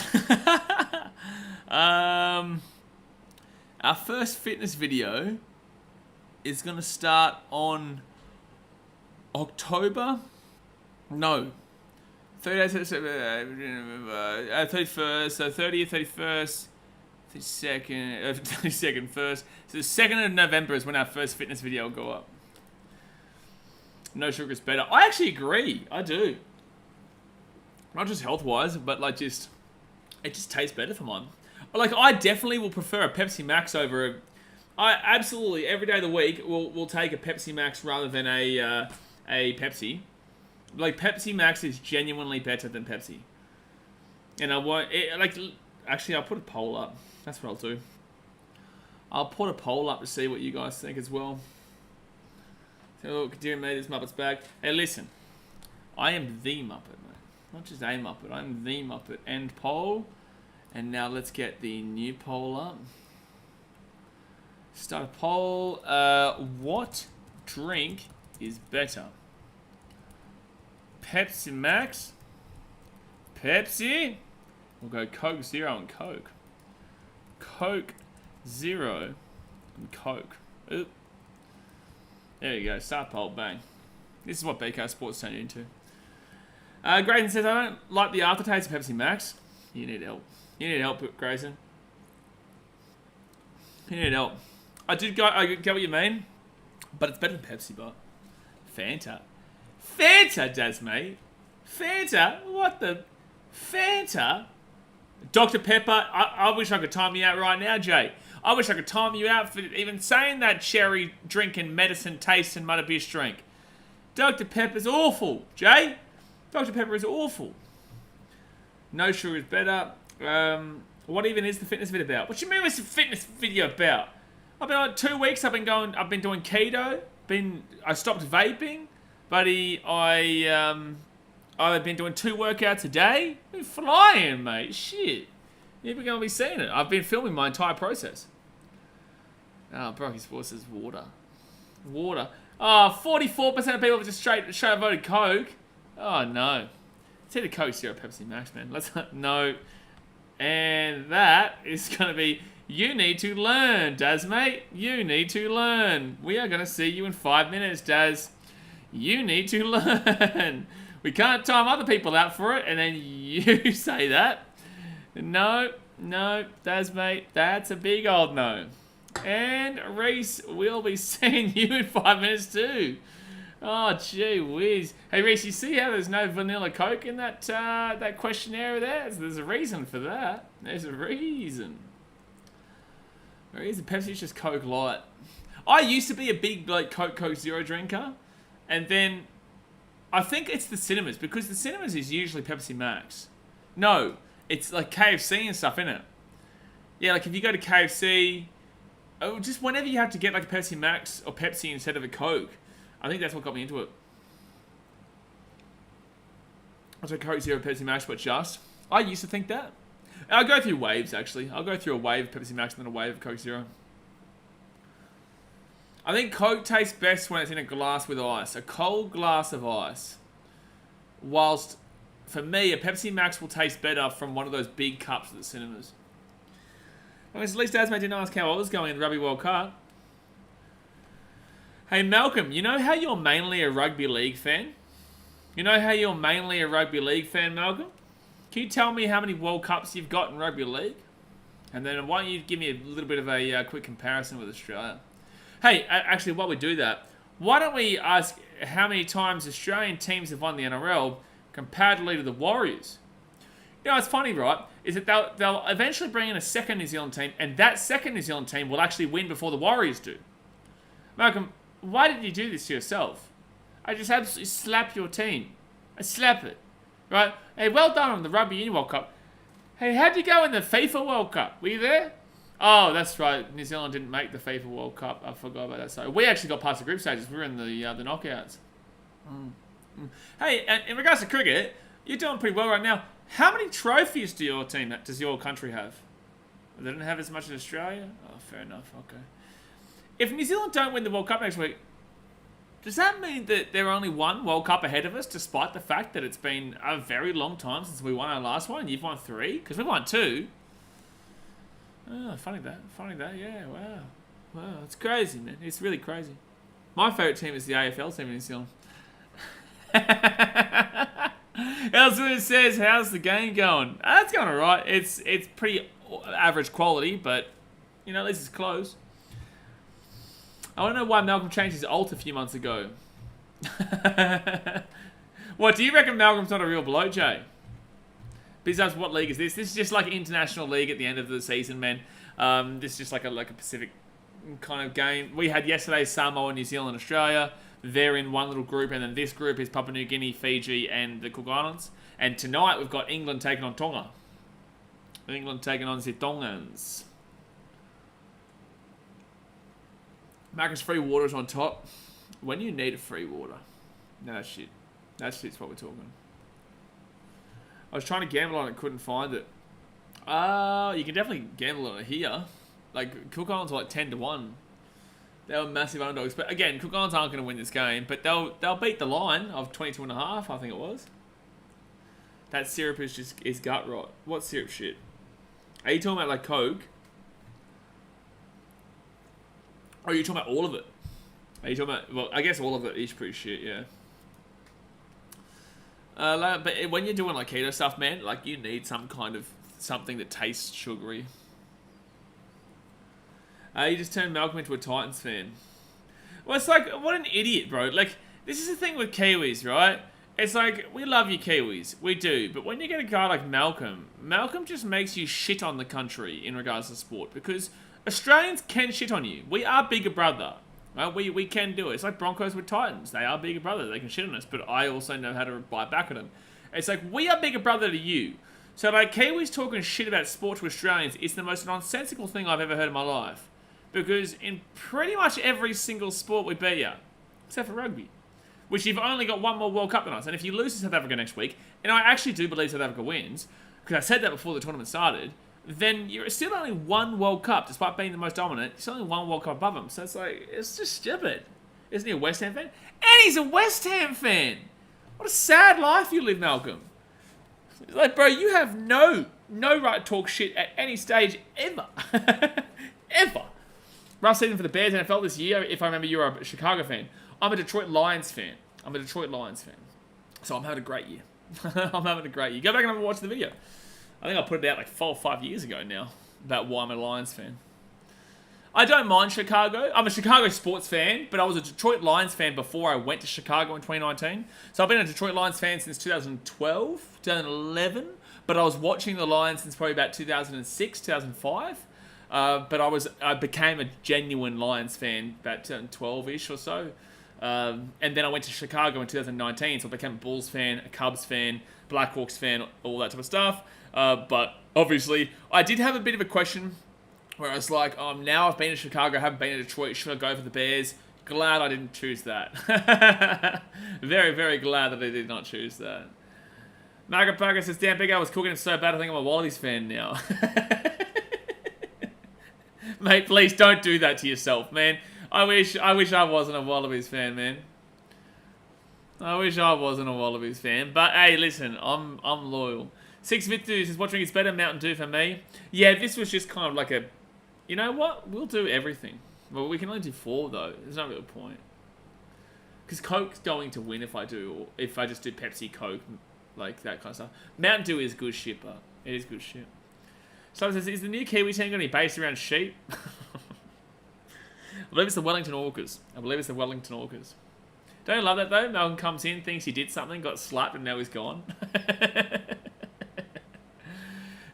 first fitness video is going to start on October. No. 31st, so 30th, 31st, 32nd, 32nd, 1st. So the 2nd of November is when our first fitness video will go up. No sugar is better. I actually agree. I do. Not just health-wise, but like just... It just tastes better for mine. Like, I definitely will prefer a Pepsi Max over... I absolutely, every day of the week, will take a Pepsi Max rather than a Pepsi. Like, Pepsi Max is genuinely better than Pepsi. And I won't... Actually, I'll put a poll up. That's what I'll do. I'll put a poll up to see what you guys think as well. So, dear me, this Muppet's back. Hey, listen. I am the Muppet, mate. Not just a Muppet. I'm the Muppet. End poll. And now let's get the new poll up. Start a poll. What drink is better? Pepsi Max? Pepsi? We'll go Coke Zero and Coke. Coke Zero and Coke. Oop. There you go. Start poll. Bang. This is what BKRsport's turned into. Grayson says, I don't like the aftertaste of Pepsi Max. You need help. You need help, Grayson. You need help. I get what you mean, but it's better than Pepsi, but Fanta. Fanta, Daz, mate. Fanta? What the? Fanta? Dr. Pepper, I wish I could time you out right now, Jay. I wish I could time you out for even saying that cherry drinking medicine taste and Mudderbish drink. Dr. Pepper's awful, Jay. Dr. Pepper is awful. No sugar is better. What even is the fitness video about? What do you mean what's the fitness video about? I've been on 2 weeks, I've been doing keto. I stopped vaping. Buddy, I've been doing 2 workouts a day. I've been flying, mate. Shit. You're going to be seeing it. I've been filming my entire process. Oh, Brocky Sports says water. Water. Oh, 44% of people have just straight voted Coke. Oh, no. It's either Coke Zero Pepsi Max, man. No. And that is going to be... You need to learn, Daz, mate. You need to learn. We are going to see you in 5 minutes, Daz. You need to learn. We can't time other people out for it, and then you say that. No, Daz, mate. That's a big old no. And Reese, we'll be seeing you in 5 minutes too. Oh, gee whiz. Hey, Reese, you see how there's no vanilla Coke in that that questionnaire there? There's a reason for that. There's a reason. The reason Pepsi's just Coke Light. I used to be a big like Coke Zero drinker, and then I think it's the cinemas, because the cinemas is usually Pepsi Max. No, it's like KFC and stuff, innit? Yeah, like if you go to KFC, oh, just whenever you have to get like a Pepsi Max or Pepsi instead of a Coke, I think that's what got me into it. I took Coke Zero, Pepsi Max, but just. I used to think that. I go through waves, actually. I'll go through a wave of Pepsi Max and then a wave of Coke Zero. I think Coke tastes best when it's in a glass with ice. A cold glass of ice. Whilst, for me, a Pepsi Max will taste better from one of those big cups at the cinemas. At least Asmate didn't ask how I was going in the Rugby World Cup. Hey, Malcolm, you know how you're mainly a rugby league fan? You know how you're mainly a rugby league fan, Malcolm? Can you tell me how many World Cups you've got in rugby league? And then why don't you give me a little bit of a quick comparison with Australia? Hey, actually, while we do that, why don't we ask how many times Australian teams have won the NRL comparatively to the Warriors? You know, it's funny, right? Is that they'll eventually bring in a second New Zealand team, and that second New Zealand team will actually win before the Warriors do. Malcolm, why did you do this to yourself? I just absolutely slap your team. I slap it. Right? Hey, well done on the Rugby Union World Cup. Hey, how'd you go in the FIFA World Cup? Were you there? Oh, that's right. New Zealand didn't make the FIFA World Cup. I forgot about that. So we actually got past the group stages. We were in the knockouts. Hey, in regards to cricket, you're doing pretty well right now. How many trophies does your country have? They don't have as much as Australia? Oh, fair enough. Okay. If New Zealand don't win the World Cup next week, does that mean that they're only one World Cup ahead of us, despite the fact that it's been a very long time since we won our last one and you've won 3? Because we won 2. Oh, funny that, yeah, wow. Wow, it's crazy, man. It's really crazy. My favourite team is the AFL team in New Zealand. Ellsworth says, how's the game going? It's going alright. It's pretty average quality, but, you know, at least it's close. I don't know why Malcolm changed his alt a few months ago. What, do you reckon Malcolm's not a real bloke, Jay? Because what league is this? This is just like an international league at the end of the season, man. This is just like a Pacific kind of game. We had yesterday Samoa, New Zealand, Australia. They're in one little group, and then this group is Papua New Guinea, Fiji, and the Cook Islands. And tonight we've got England taking on Tonga. England taking on the Tongans. Macca's free water is on top. When you need a free water. No shit. That shit's what we're talking. I was trying to gamble on it, couldn't find it. You can definitely gamble on it here. Like, Cook Islands are like 10-1. They were massive underdogs. But again, Cook Islands aren't going to win this game. But they'll beat the line of 22.5, I think it was. That syrup is gut rot. What syrup shit? Are you talking about like Coke? Or are you talking about all of it? Are you talking about... Well, I guess all of it is pretty shit, yeah. But when you're doing like keto stuff, man, like you need some kind of... something that tastes sugary. You just turned Malcolm into a Titans fan. Well, it's like... What an idiot, bro. Like, this is the thing with Kiwis, right? It's like, we love you Kiwis. We do. But when you get a guy like Malcolm, Malcolm just makes you shit on the country in regards to sport. Because... Australians can shit on you. We are bigger brother. Right? We can do it. It's like Broncos with Titans. They are bigger brother. They can shit on us. But I also know how to bite back at them. It's like, we are bigger brother to you. So like, Kiwis talking shit about sport to Australians is the most nonsensical thing I've ever heard in my life. Because in pretty much every single sport we beat you. Except for rugby. Which you've only got one more World Cup than us. And if you lose to South Africa next week, and I actually do believe South Africa wins, because I said that before the tournament started, then you're still only one World Cup, despite being the most dominant. You're still only one World Cup above him. So it's like, it's just stupid. Isn't he a West Ham fan? And he's a West Ham fan! What a sad life you live, Malcolm. It's like, bro, you have no right to talk shit at any stage, ever. Ever. Rough season for the Bears NFL this year. If I remember, you're a Chicago fan. I'm a Detroit Lions fan. So I'm having a great year. I'm having a great year. Go back and watch the video. I think I put it out like 4 or 5 years ago now about why I'm a Lions fan. I don't mind Chicago. I'm a Chicago sports fan, but I was a Detroit Lions fan before I went to Chicago in 2019. So I've been a Detroit Lions fan since 2012, 2011. But I was watching the Lions since probably about 2006, 2005. But I became a genuine Lions fan about 2012-ish or so. And then I went to Chicago in 2019, so I became a Bulls fan, a Cubs fan, Blackhawks fan, all that type of stuff. But obviously, I did have a bit of a question where I was like, now I've been to Chicago, I haven't been to Detroit, should I go for the Bears? Glad I didn't choose that. Very, very glad that I did not choose that. Magapaka says, damn, Big I was cooking it so bad, I think I'm a Wallabies fan now. Mate, please don't do that to yourself, man. I wish I wasn't a Wallabies fan, man. I wish I wasn't a Wallabies fan. But, hey, listen, I'm loyal. 6 Vitu says, what drink is better, Mountain Dew for me? Yeah, this was just kind of like a... You know what? We'll do everything. Well, we can only do 4, though. There's no real point. Because Coke's going to win if I just do Pepsi, Coke, like that kind of stuff. Mountain Dew is good shit, but it is good shit. Someone says, is the new Kiwi team going to be based around sheep? I believe it's the Wellington Orcas. Don't you love that, though? Malcolm comes in, thinks he did something, got slapped, and now he's gone.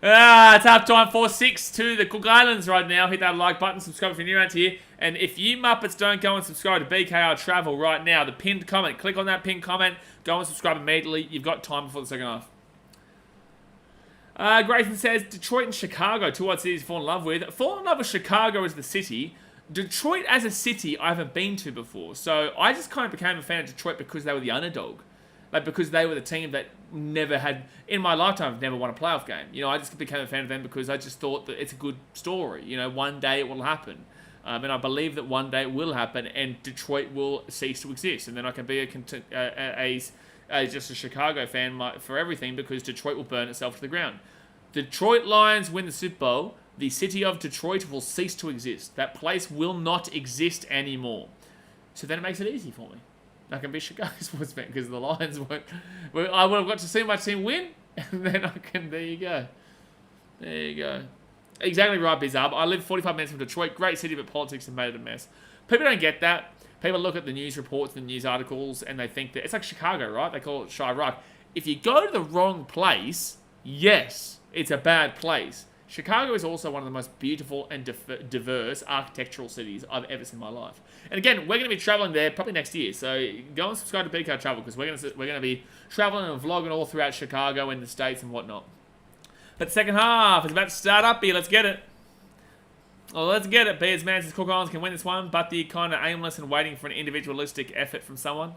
It's half time 4-6 to the Cook Islands right now. Hit that like button, subscribe if you're new around here. And if you Muppets don't go and subscribe to BKR Travel right now, the pinned comment, click on that pinned comment, go and subscribe immediately. You've got time before the second half. Grayson says, Detroit and Chicago, 2 odd cities to fall in love with. Fall in love with Chicago as the city. Detroit as a city, I haven't been to before. So I just kind of became a fan of Detroit because they were the underdog. Like, because they were the team that never had, in my lifetime, never won a playoff game. You know, I just became a fan of them because I just thought that it's a good story. You know, one day it will happen. And I believe that one day it will happen and Detroit will cease to exist. And then I can be just a Chicago fan for everything because Detroit will burn itself to the ground. Detroit Lions win the Super Bowl. The city of Detroit will cease to exist. That place will not exist anymore. So then it makes it easy for me. I can be Chicago sports fan because the Lions won't. I would have got to see my team win, and then I can. There you go. There you go. Exactly right, Bizarre. I live 45 minutes from Detroit. Great city, but politics have made it a mess. People don't get that. People look at the news reports, the news articles, and they think that it's like Chicago, right? They call it Chirac. If you go to the wrong place, yes, it's a bad place. Chicago is also one of the most beautiful and diverse architectural cities I've ever seen in my life. And again, we're going to be traveling there probably next year. So go and subscribe to BK Travel because we're going to be traveling and vlogging all throughout Chicago and the States and whatnot. But the second half is about to start up here. Let's get it. Well, let's get it. Bears, man, says Cook Islands can win this one, but they're kind of aimless and waiting for an individualistic effort from someone.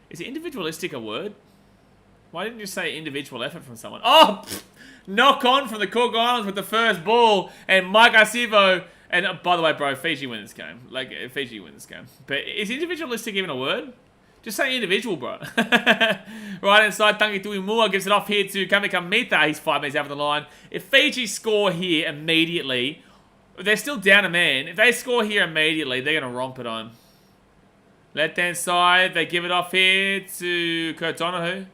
Is individualistic a word? Why didn't you say individual effort from someone? Oh, knock on from the Cook Islands with the first ball. And Mike Arcivo. And by the way, bro, Fiji win this game. Like, Fiji win this game. But is individualistic even a word? Just say individual, bro. Right inside, Tangi Tuimua gives it off here to Kamikamita. He's 5 meters out of the line. If Fiji score here immediately, they're still down a man. If they score here immediately, they're going to romp it on. Left-hand side, they give it off here to Kurt Donahue.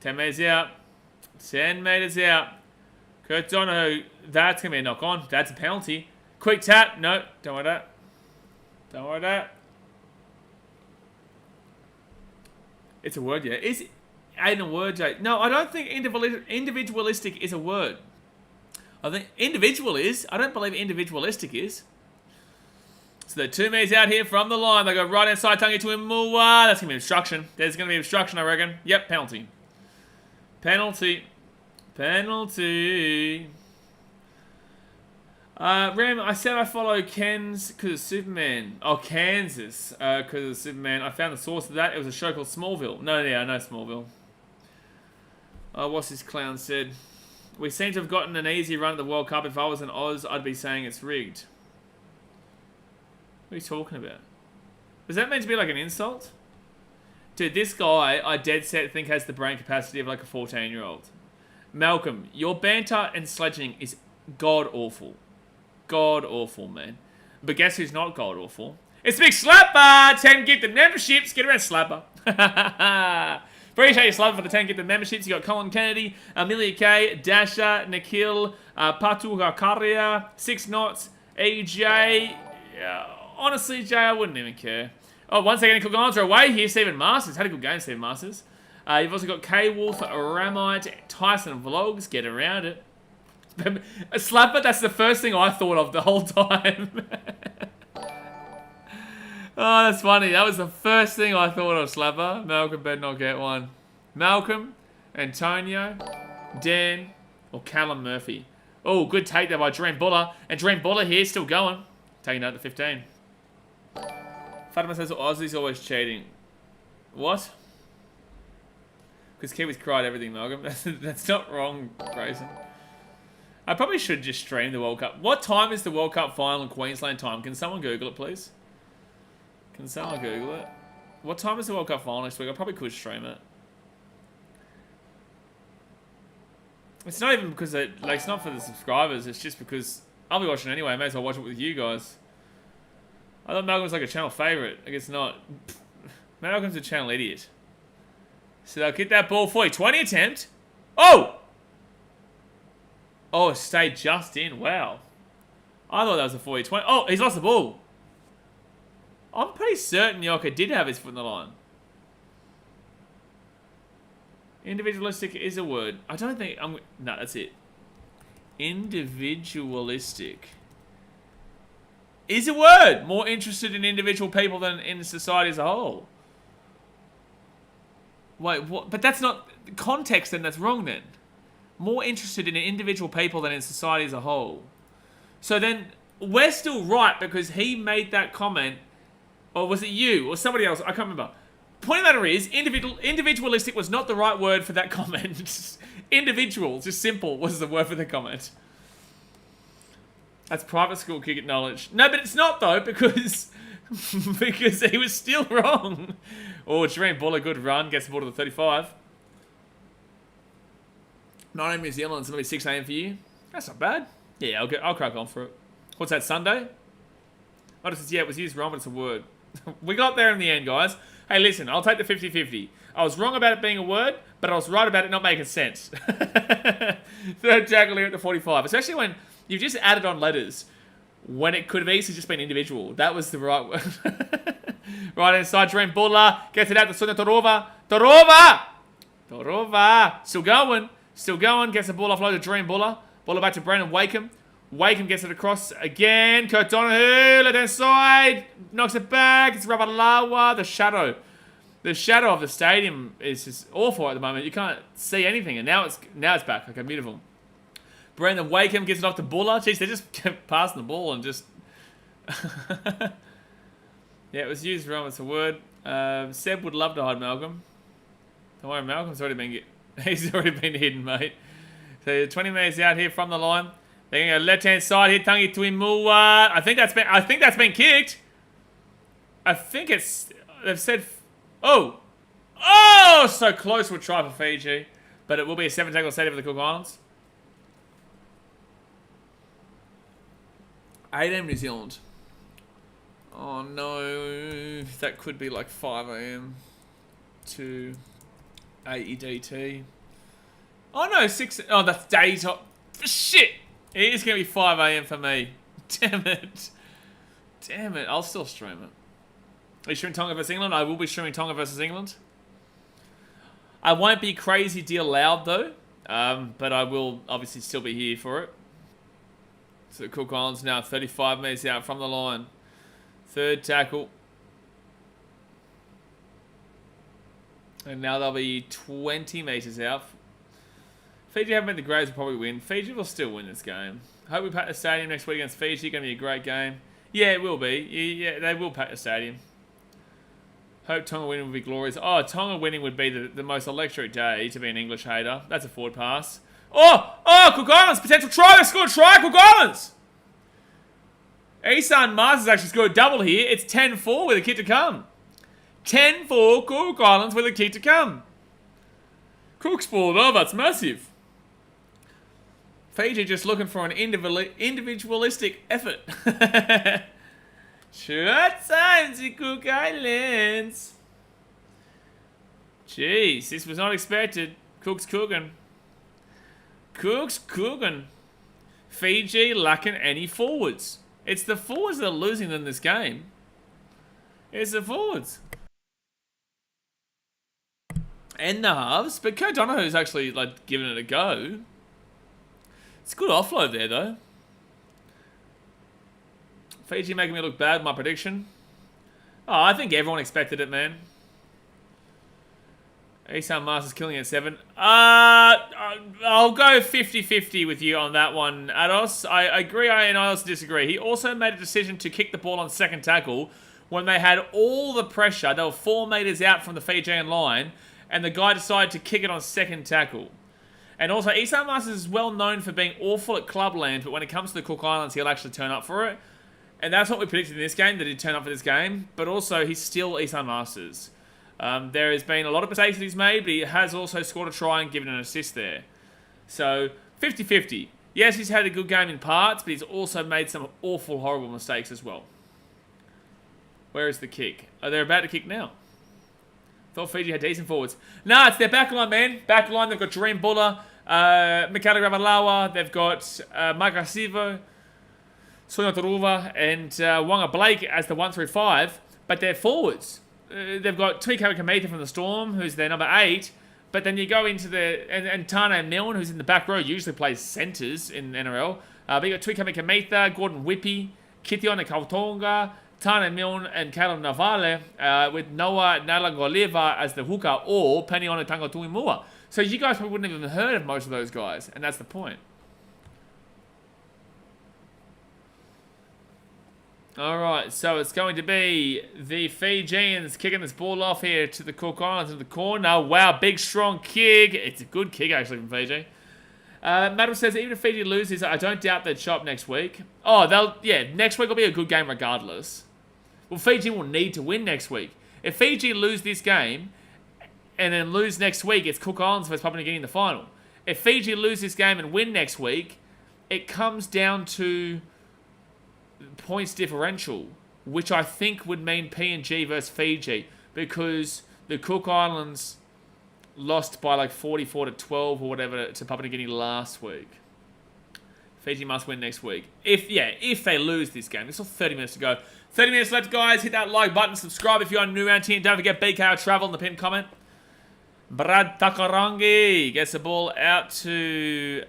10 meters out. 10 meters out. Kurt Donahue, that's going to be a knock-on. That's a penalty. Quick tap. No, don't worry about that. Don't worry about that. It's a word, yeah. Is it ain't a word, Jake? No, I don't think individualistic is a word. I think individual is. I don't believe individualistic is. So the 2 meters out here from the line. They go right inside, Tangi to Imua. That's going to be obstruction. There's going to be obstruction, I reckon. Yep, penalty. Penalty. Penalty. Ram, I said I follow Ken's because of Superman. Oh, Kansas because of Superman. I found the source of that. It was a show called Smallville. No, yeah, I know Smallville. What's this clown said? We seem to have gotten an easy run at the World Cup. If I was in Oz, I'd be saying it's rigged. What are you talking about? Does that mean to be like an insult? Dude, this guy, I dead set think has the brain capacity of like a 14-year-old. Malcolm, your banter and sledging is god-awful. God-awful, man. But guess who's not god-awful? It's Big Slapper! 10 gifted memberships. Get around, Slapper. Appreciate you, Slapper, for the 10 gifted memberships. You got Colin Kennedy, Amelia K, Dasha, Nikhil, Patu Hakaria, 6 Knots, EJ, honestly, Jay, I wouldn't even care. Oh, once again, Cook Islands are away here. Stephen Masters. Had a good game, Stephen Masters. You've also got K-Wolf, Ramite, Tyson Vlogs. Get around it. A slapper, that's the first thing I thought of the whole time. Oh, that's funny. That was the first thing I thought of, slapper. Malcolm better not get one. Malcolm, Antonio, Dan, or Callum Murphy. Oh, good take there by Dream Buller. And Dream Buller here, still going. Taking out the 15. Fatima says Aussie's always cheating. What? Because Kiwis cried everything, Malcolm. That's not wrong, Grayson. I probably should just stream the World Cup. What time is the World Cup final in Queensland time? Can someone Google it, please? Can someone Google it? What time is the World Cup final next week? I probably could stream it. It's not even because it's not for the subscribers. It's just because I'll be watching anyway. I may as well watch it with you guys. I thought Malcolm was like a channel favourite. I guess not. Malcolm's a channel idiot. So they'll get that ball for you. 20 attempt. Oh! Oh, it stayed just in. Wow. I thought that was a 40-20. Oh, he's lost the ball. I'm pretty certain Yoka did have his foot in the line. Individualistic is a word. I don't think... No, that's it. Individualistic is a word. More interested in individual people than in society as a whole. Wait, what? But that's not... Context, then that's wrong then. More interested in individual people than in society as a whole. So then, we're still right because he made that comment. Or was it you? Or somebody else? I can't remember. Point of the matter is, individualistic was not the right word for that comment. Individual, just simple, was the word for the comment. That's private school cricket knowledge. No, but it's not though, because because he was still wrong. Oh, Jermaine Buller, good run, gets the ball to the 35. 9 a.m. New Zealand, so maybe 6 a.m. for you. That's not bad. Yeah, I'll crack on for it. What's that, Sunday? Oh, it says, yeah, it was used wrong, but it's a word. We got there in the end, guys. Hey, listen, I'll take the 50-50. I was wrong about it being a word, but I was right about it not making sense. Third tackle here at the 45. Especially when you've just added on letters when it could have easily just been individual. That was the right word. Right inside, Dream Buller. Gets it out to Suna Torova. Torova! Still going. Still going. Gets the ball offload to Dream Buller. Buller back to Brandon Wakeham. Wakeham gets it across again. Kurt Donahue, left hand side. Knocks it back. It's Rabalawa. The shadow of the stadium is just awful at the moment. You can't see anything. And now it's back. Okay, beautiful. Brandon Wakeham gets it off to Buller. Jeez, they just kept passing the ball and just... Yeah, it was used wrong. It's a word. Seb would love to hide Malcolm. Don't worry, Malcolm's already been... He's already been hidden, mate. So 20 minutes out here from the line. They're going to go left-hand side here. Tangi Tuimua. I think that's been kicked. I think it's... They've said... Oh! Oh! So close to a try for Fiji. But it will be a 7-tackle set for the Cook Islands. 8 a.m. New Zealand. Oh no. That could be like 5 a.m. to 8 EDT. Oh no, 6... Oh, that's daytime. Shit! It is going to be 5 a.m. for me. Damn it. Damn it. I'll still stream it. Are you streaming Tonga versus England? I will be streaming Tonga versus England. I won't be crazy dear loud though. But I will obviously still be here for it. So the Cook Islands now 35 metres out from the line. Third tackle. And now they'll be 20 metres out. Fiji haven't been the greatest, will probably win. Fiji will still win this game. Hope we pack the stadium next week against Fiji. Going to be a great game. Yeah, it will be. Yeah, they will pack the stadium. Hope Tonga winning would be glorious. Oh, Tonga winning would be the most electric day to be an English hater. That's a forward pass. Oh, Cook Islands, potential try. They scored a try, Cook Islands. Isan Mars has actually scored a double here. It's 10-4 with a kick to come. 10-4 Cook Islands with a kick to come. Cook's ball over. It's massive. Fiji just looking for an individualistic effort. Short time to Cook Islands. Jeez, this was not expected. Cook's cooking. Cook's cooking. Fiji lacking any forwards. It's the forwards that are losing in this game. It's the forwards. And the halves. But O'Donoghue's actually like giving it a go. It's a good offload there though. Fiji making me look bad, my prediction. Oh, I think everyone expected it, man. Isan Masters killing at 7. I'll go 50-50 with you on that one, Ados. I agree and I also disagree. He also made a decision to kick the ball on second tackle when they had all the pressure. They were 4 metres out from the Fijian line, and the guy decided to kick it on second tackle. And also, Isan Masters is well known for being awful at clubland, but when it comes to the Cook Islands, he'll actually turn up for it. And that's what we predicted in this game, that he'd turn up for this game. But also, he's still Isan Masters. There has been a lot of mistakes that he's made, but he has also scored a try and given an assist there. So, 50-50. Yes, he's had a good game in parts, but he's also made some awful, horrible mistakes as well. Where is the kick? Oh, they're about to kick now. Thought Fiji had decent forwards. Nah, it's their backline, man. Backline, they've got Dream Buller, Mikala Ravalawa, they've got Magasivo, Sonia Taruva, and Wanga Blake as the 1-3-5, but they're forwards. They've got Tuikara Kameta from the Storm, who's their number 8, but then you go into the... And Tane Milne, who's in the back row, usually plays centres in NRL. But you got Tuikara Kameta, Gordon Whippy, Kitiona Kautonga, Tane Milne, and Caleb Navale, with Noah Nalangoliva as the hooker, or Peniona Tangatuimua. So you guys probably wouldn't have even heard of most of those guys, and that's the point. Alright, so it's going to be the Fijians kicking this ball off here to the Cook Islands in the corner. Wow, big strong kick. It's a good kick actually from Fiji. Madam says, even if Fiji loses, I don't doubt they'd shop next week. Oh, next week will be a good game regardless. Well, Fiji will need to win next week. If Fiji lose this game and then lose next week, it's Cook Islands versus Papua New Guinea in the final. If Fiji lose this game and win next week, it comes down to points differential, which I think would mean PNG versus Fiji, because the Cook Islands lost by like 44-12 or whatever to Papua New Guinea last week. Fiji must win next week. If they lose this game. There's still 30 minutes to go. 30 minutes left, guys. Hit that like button, subscribe if you're new around here, and don't forget BKR Travel in the pinned comment. Brad Takarangi gets the ball out to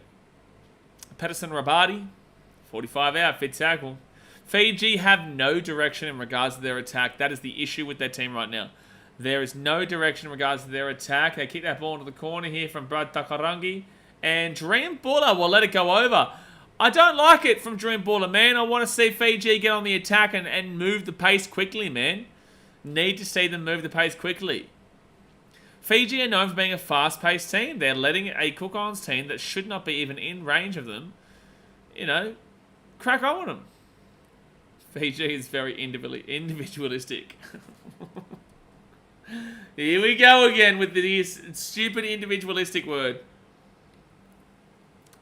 Pedersen Rabadi. 45 out, fit tackle. Fiji have no direction in regards to their attack. That is the issue with their team right now. There is no direction in regards to their attack. They kick that ball into the corner here from Brad Takarangi. And Dream Buller will let it go over. I don't like it from Dream Buller, man. I want to see Fiji get on the attack and move the pace quickly, man. Need to see them move the pace quickly. Fiji are known for being a fast-paced team. They're letting a Cook Islands team that should not be even in range of them, crack on them. Fiji is very individualistic. Here we go again with this stupid individualistic word.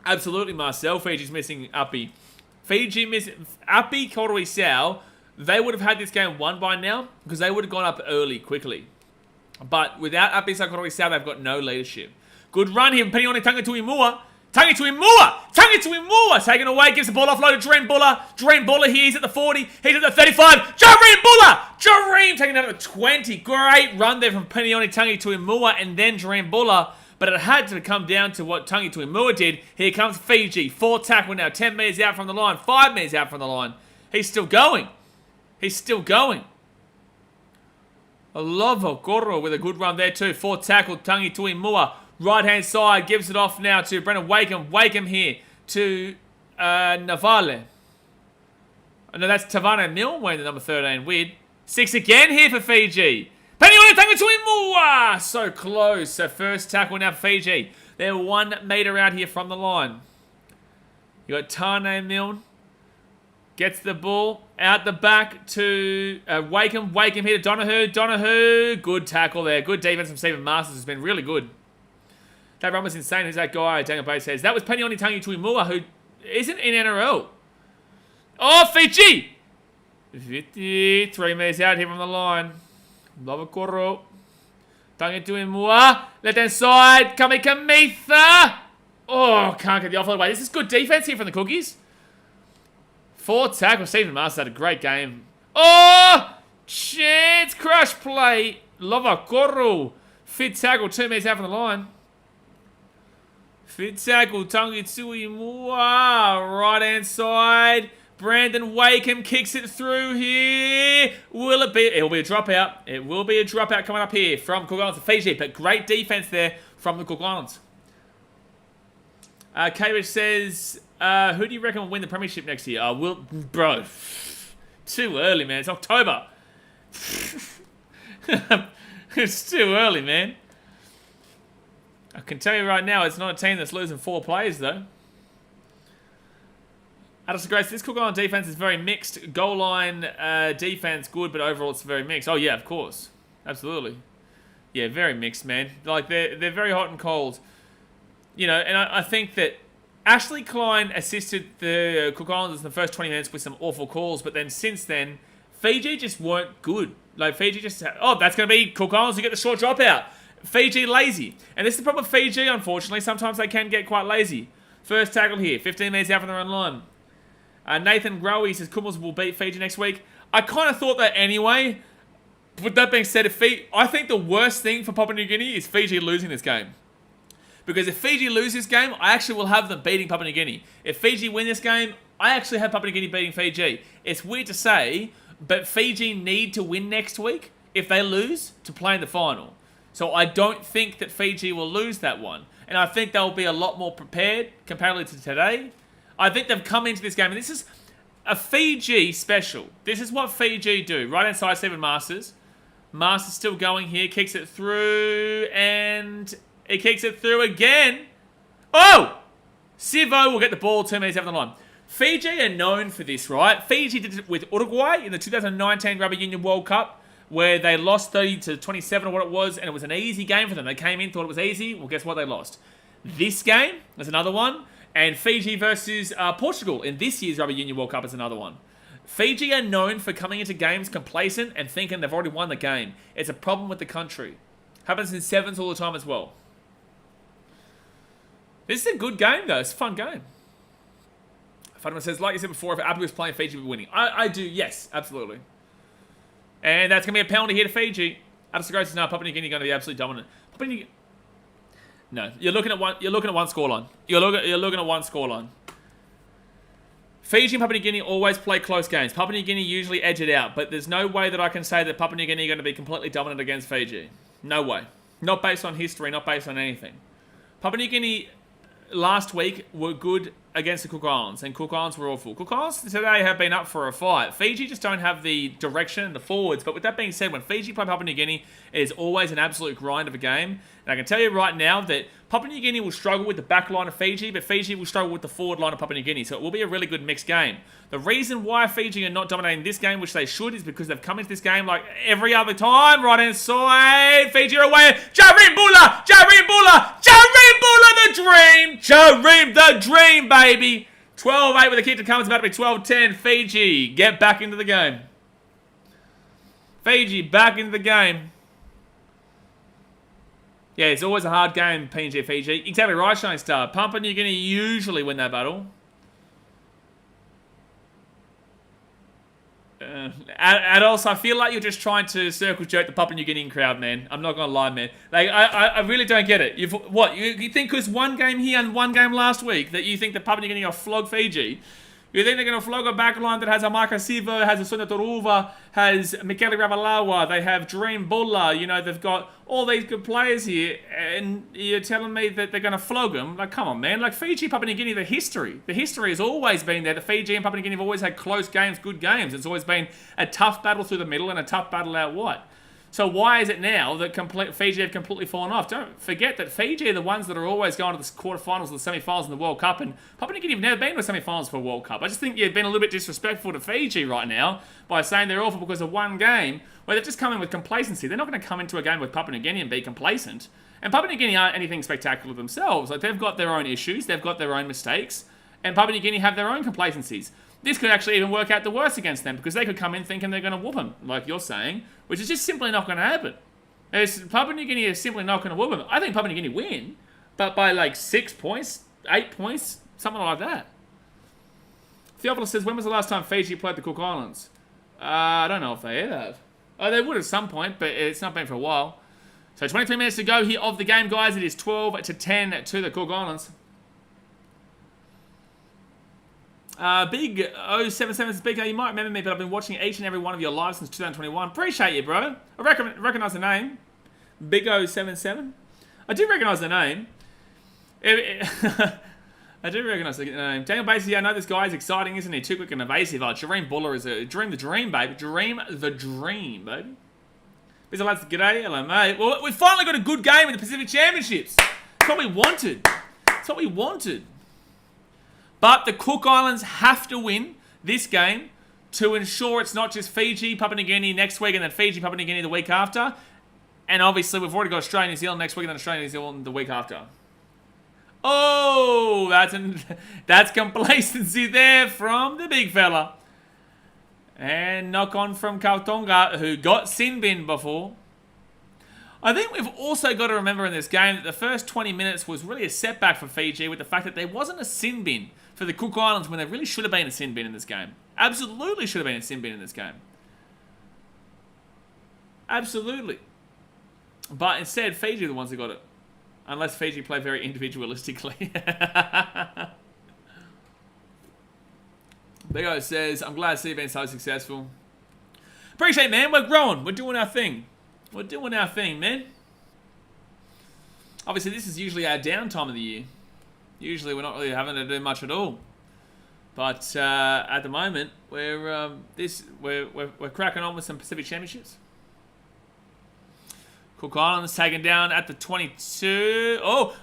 Absolutely, Marcel. Fiji's missing Uppy. Fiji missing Uppy, Koroi Sao. They would have had this game won by now because they would have gone up early, quickly. But without Uppy, Koroi Sao, they've got no leadership. Good run here. Penione Tangatuimua. Tangatuimua! Taken away, gives the ball offload to Dream Buller. Dream Buller here, he's at the 40, he's at the 35. Dream Buller! Dream taking out at the 20. Great run there from Penione Tangatuimua and then Dream Buller. But it had to come down to what Tangatuimua did. Here comes Fiji. 4 tackle now, 10 metres out from the line, 5 metres out from the line. He's still going. Alovo Goro with a good run there too. 4 tackle, Tangatuimua. Right hand side, gives it off now to Brennan Wakeham. Wakeham here to Navale. No, that's Tavana Milne wearing the number 13. Weird. 6 again here for Fiji. Penione Tangatuimua! So close. So first tackle now for Fiji. They're 1 metre out here from the line. You got Tane Milne. Gets the ball out the back to Wakeham. Wakeham here to Donahue. Good tackle there. Good defense from Stephen Masters. Has been really good. That run was insane. Who's that guy? Daniel Bay says. That was Penione Tangatuimua, who isn't in NRL. Oh, Fiji! 53 metres out here from the line. Lavakoro. Tangatuimua. Left hand side. Kamikamitha. Oh, can't get the offload away. This is good defense here from the Cookies. 4 tackles. Stephen Masters had a great game. Oh! Chance crush play. Lovakoru. Fit tackle, 2 meters out from the line. Fit tackle, Tangitsui Mua. Right hand side. Brandon Wakeham kicks it through here. Will it be? It will be a dropout. It will be a dropout coming up here from Cook Islands to Fiji. But great defense there from the Cook Islands. Cambridge says, who do you reckon will win the premiership next year? Bro, too early, man. It's October. It's too early, man. I can tell you right now, it's not a team that's losing 4 players, though. Addison Grace, this Cook Island defense is very mixed. Goal line defense, good, but overall it's very mixed. Oh, yeah, of course. Absolutely. Yeah, very mixed, man. Like, they're very hot and cold. You know, and I think that Ashley Klein assisted the Cook Islanders in the first 20 minutes with some awful calls, but then since then, Fiji just weren't good. Like, Fiji just, that's going to be Cook Islands who get the short dropout. Fiji lazy. And this is the problem with Fiji, unfortunately. Sometimes they can get quite lazy. First tackle here, 15 minutes out from their own line. Nathan Growy says Kummels will beat Fiji next week. I kind of thought that anyway. With that being said, I think the worst thing for Papua New Guinea is Fiji losing this game. Because if Fiji lose this game, I actually will have them beating Papua New Guinea. If Fiji win this game, I actually have Papua New Guinea beating Fiji. It's weird to say, but Fiji need to win next week if they lose to play in the final. So I don't think that Fiji will lose that one. And I think they'll be a lot more prepared comparatively to today. I think they've come into this game, and this is a Fiji special. This is what Fiji do. Right hand side, Stephen Masters. Masters still going here, kicks it through, and he kicks it through again. Oh! Sivo will get the ball 2 minutes out of the line. Fiji are known for this, right? Fiji did it with Uruguay in the 2019 Rugby Union World Cup, where they lost 30-27 or what it was, and it was an easy game for them. They came in, thought it was easy. Well, guess what? They lost. This game, there's another one. And Fiji versus Portugal in this year's Rugby Union World Cup is another one. Fiji are known for coming into games complacent and thinking they've already won the game. It's a problem with the country. Happens in sevens all the time as well. This is a good game, though. It's a fun game. Fatima says, like you said before, if Abu was playing, Fiji would be winning. I do, yes, absolutely. And that's going to be a penalty here to Fiji. Addison Grace says, no, Papua New Guinea going to be absolutely dominant. Papua New Guinea... No, you're looking at one scoreline. You're looking at one scoreline. Fiji and Papua New Guinea always play close games. Papua New Guinea usually edge it out, but there's no way that I can say that Papua New Guinea are going to be completely dominant against Fiji. No way. Not based on history, not based on anything. Papua New Guinea last week were good against the Cook Islands, and Cook Islands were awful. Cook Islands today have been up for a fight. Fiji just don't have the direction, the forwards. But with that being said, when Fiji play Papua New Guinea, it is always an absolute grind of a game. And I can tell you right now that Papua New Guinea will struggle with the back line of Fiji, but Fiji will struggle with the forward line of Papua New Guinea. So it will be a really good mixed game. The reason why Fiji are not dominating this game, which they should, is because they've come into this game like every other time. Right hand side, Fiji are away. Jareem Bula! Jareem Bula! Jareem Bula the dream! Jareem the dream, baby! 12-8 with the kick to come. It's about to be 12-10. Fiji, get back into the game. Fiji, back into the game. Yeah, it's always a hard game, PNG Fiji. Exactly right, Shining Star. Papua New Guinea usually win that battle. Adults, I feel like you're just trying to circle jerk the Papua New Guinean crowd, man. I'm not going to lie, man. Like, I really don't get it. You think because one game here and one game last week that you think that Papua New Guinea are flog Fiji? You think they're going to flog a backline that has a Marka Sivo, has a Suna Toruva, has Michele Ravalawa, they have Dream Bulla, you know, they've got all these good players here, and you're telling me that they're going to flog them? Like, come on, man. Like, Fiji, Papua New Guinea, the history has always been there. The Fiji and Papua New Guinea have always had close games, good games. It's always been a tough battle through the middle and a tough battle out wide. So why is it now that Fiji have completely fallen off? Don't forget that Fiji are the ones that are always going to the quarterfinals or the semi-finals in the World Cup, and Papua New Guinea have never been to the semi-finals for a World Cup. I just think you've been a little bit disrespectful to Fiji right now by saying they're awful because of one game where they've just come in with complacency. They're not going to come into a game with Papua New Guinea and be complacent. And Papua New Guinea aren't anything spectacular themselves. Like, they've got their own issues, they've got their own mistakes, and Papua New Guinea have their own complacencies. This could actually even work out the worst against them because they could come in thinking they're going to whoop them, like you're saying, which is just simply not going to happen. Papua New Guinea is simply not going to whoop them. I think Papua New Guinea win, but by like 6 points, 8 points, something like that. Theophilus says, when was the last time Fiji played the Cook Islands? I don't know if they have. Oh, they would at some point, but it's not been for a while. So 23 minutes to go here of the game, guys. It is 12-10 to the Cook Islands. Big 077 says, BK, you might remember me, but I've been watching each and every one of your lives since 2021. Appreciate you, bro. I recognize the name. Big 077. I do recognize the name. I do recognize the name. Daniel Basie, I know this guy is exciting, isn't he? Too quick and evasive. Oh, Jareem Buller is a dream the dream, baby. Dream the dream, baby. Busy lads, g'day. Hello, mate. Well, we finally got a good game in the Pacific Championships. That's what we wanted. That's what we wanted. But the Cook Islands have to win this game to ensure it's not just Fiji, Papua New Guinea next week, and then Fiji, Papua New Guinea the week after. And obviously, we've already got Australia, New Zealand next week, and then Australia, New Zealand the week after. Oh, that's complacency there from the big fella. And knock on from Kautonga, who got sin bin before. I think we've also got to remember in this game that the first 20 minutes was really a setback for Fiji with the fact that there wasn't a sin bin for the Cook Islands when there really should have been a sin bin in this game. Absolutely should have been a sin bin in this game. Absolutely. But instead, Fiji are the ones who got it. Unless Fiji play very individualistically. Big O says, I'm glad to see you being so successful. Appreciate it, man. We're growing. We're doing our thing. We're doing our thing, man. Obviously, this is usually our downtime of the year. Usually, we're not really having to do much at all. But at the moment, we're cracking on with some Pacific Championships. Cook Islands taken down at the 22. Oh,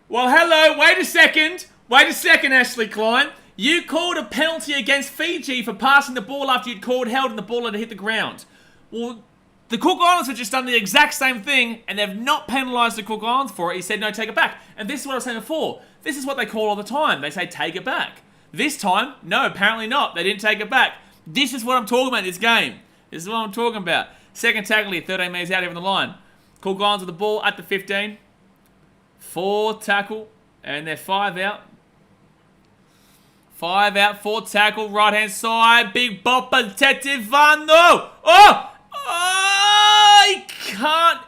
well, hello. Wait a second. Wait a second, Ashley Klein. You called a penalty against Fiji for passing the ball after you'd held and the ball had hit the ground. Well, the Cook Islands have just done the exact same thing, and they've not penalised the Cook Islands for it. He said, no, take it back. And this is what I was saying before. This is what they call all the time. They say, take it back. This time, no, apparently not. They didn't take it back. This is what I'm talking about in this game. This is what I'm talking about. Second tackle here, 13 metres out here on the line. Cook Islands with the ball at the 15. 4 tackle, and they're 5 out. 5 out, 4 tackle, right-hand side. Big bopper, Tetivano. Oh! I can't.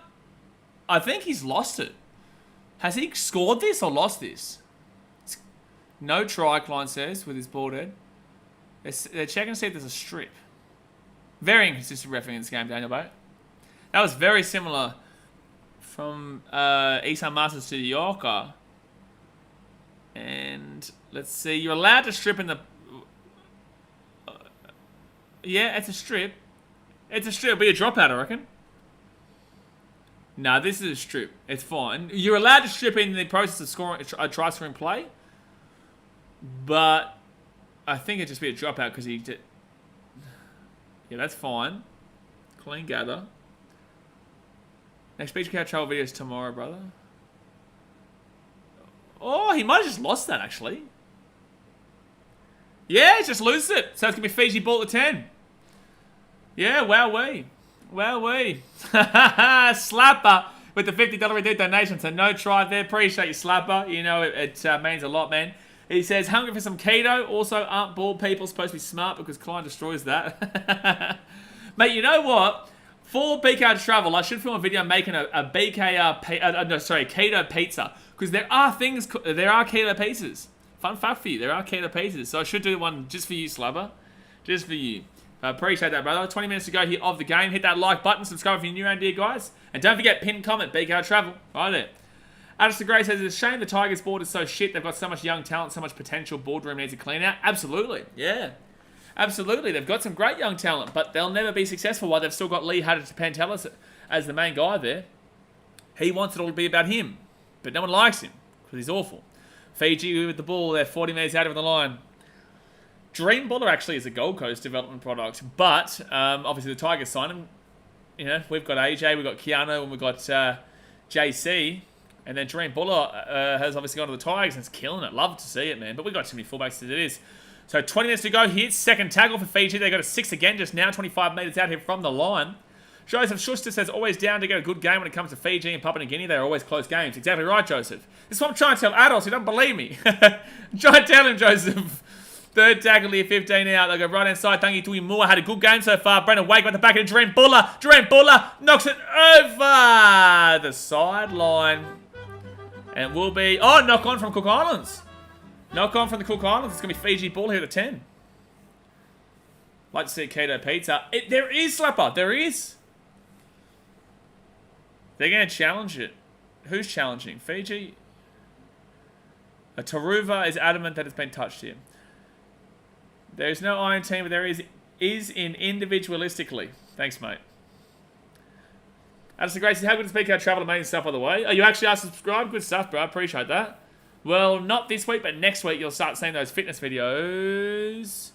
I think he's lost it. Has he scored this or lost this? No try, Klein says, with his bald head. They're checking to see if there's a strip. Very inconsistent refereeing in this game, Daniel Boat. That was very similar from Isan Masters to Yorker. And let's see. You're allowed to strip in the... yeah, it's a strip. It's a strip. It'll be a dropout, I reckon. No, this is a strip. It's fine. You're allowed to strip in the process of scoring a try-scoring play. But I think it'd just be a dropout because he did... yeah, that's fine. Clean gather. Next BKR travel video is tomorrow, brother. Oh, he might have just lost that, actually. Yeah, just lose it. So it's going to be Fiji ball at 10. Yeah, wowee. Wowee. Slapper with the $50 redeemed donation. So no try there. Appreciate you, Slapper. You know, it means a lot, man. He says, hungry for some keto. Also, aren't bald people supposed to be smart because Klein destroys that? Mate, you know what? For BKR Travel, I should film a video making a keto pizza. Because there are keto pizzas. Fun fact for you, there are keto pizzas. So I should do one just for you, Slubber. Just for you. I appreciate that, brother. 20 minutes to go here of the game. Hit that like button. Subscribe if you're new around here, guys. And don't forget, pin comment, BKR Travel. Right there. Alistair Gray says, it's a shame the Tigers board is so shit. They've got so much young talent, so much potential. Boardroom needs a clean out. Absolutely. Yeah. Absolutely. They've got some great young talent, but they'll never be successful while they've still got Lee Hadid as the main guy there. He wants it all to be about him, but no one likes him because he's awful. Fiji with the ball there, 40 metres out of the line. Dream Buller actually is a Gold Coast development product, but obviously the Tigers signed him. You know, we've got AJ, we've got Keanu, and we've got JC. And then Dream Buller has obviously gone to the Tigers and is killing it. Love to see it, man. But we've got too many fullbacks as it is. So 20 minutes to go here. Second tackle for Fiji. They got a 6 again just now. 25 metres out here from the line. Joseph Schuster says, always down to get a good game when it comes to Fiji and Papua New Guinea. They're always close games. Exactly right, Joseph. This is what I'm trying to tell adults who don't believe me. I'm trying to tell him, Joseph. Third tackle here, 15 out. They go right hand side. Tangi Tui Moore had a good game so far. Brendan Wake at the back end. Jermaine Buller. Jermaine Buller knocks it over the sideline. And it will be... Oh, knock on from Cook Islands. Knock on from the Cook Islands. It's going to be Fiji ball here at the 10. Like to see Keto Pizza. There is, Slapper. There is. They're going to challenge it. Who's challenging? Fiji? Taruva is adamant that it's been touched here. There is no iron team, but there is in individualistically. Thanks, mate. Addison Gracie, how good to speak our travel amazing stuff, by the way. Oh, you actually asked to subscribe? Good stuff, bro. I appreciate that. Well, not this week, but next week you'll start seeing those fitness videos.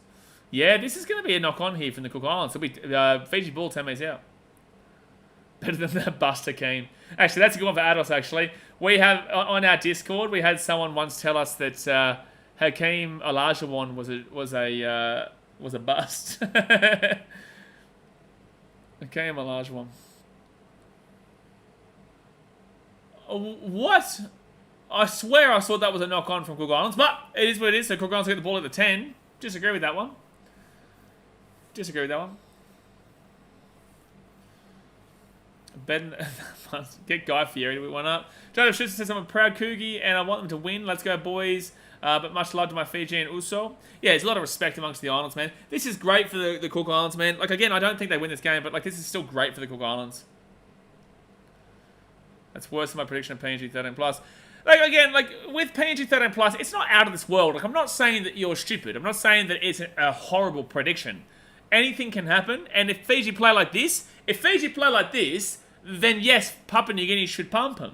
Yeah, this is going to be a knock-on here from the Cook Islands. It'll be Fiji ball 10 minutes out. Better than that Buster Keane. Actually, that's a good one for adults, actually. We have, on our Discord, we had someone once tell us that Hakeem Olajuwon was a bust. Hakeem Olajuwon. What? I swear I saw that was a knock-on from Cook Islands, but it is what it is. So Cook Islands get the ball at the 10. Disagree with that one. Disagree with that one. Ben, get Guy Fieri to one up. Joseph Schuster says I'm a proud Cougie and I want them to win. Let's go, boys. But much love to my Fiji and Uso. Yeah, there's a lot of respect amongst the Islands, man. This is great for the Cook Islands, man. Like, again, I don't think they win this game, but, like, this is still great for the Cook Islands. That's worse than my prediction of PNG 13+. Like, again, like, with PNG 13+, it's not out of this world. Like, I'm not saying that you're stupid. I'm not saying that it's a horrible prediction. Anything can happen, and if Fiji play like this, then yes, Papua New Guinea should pump him.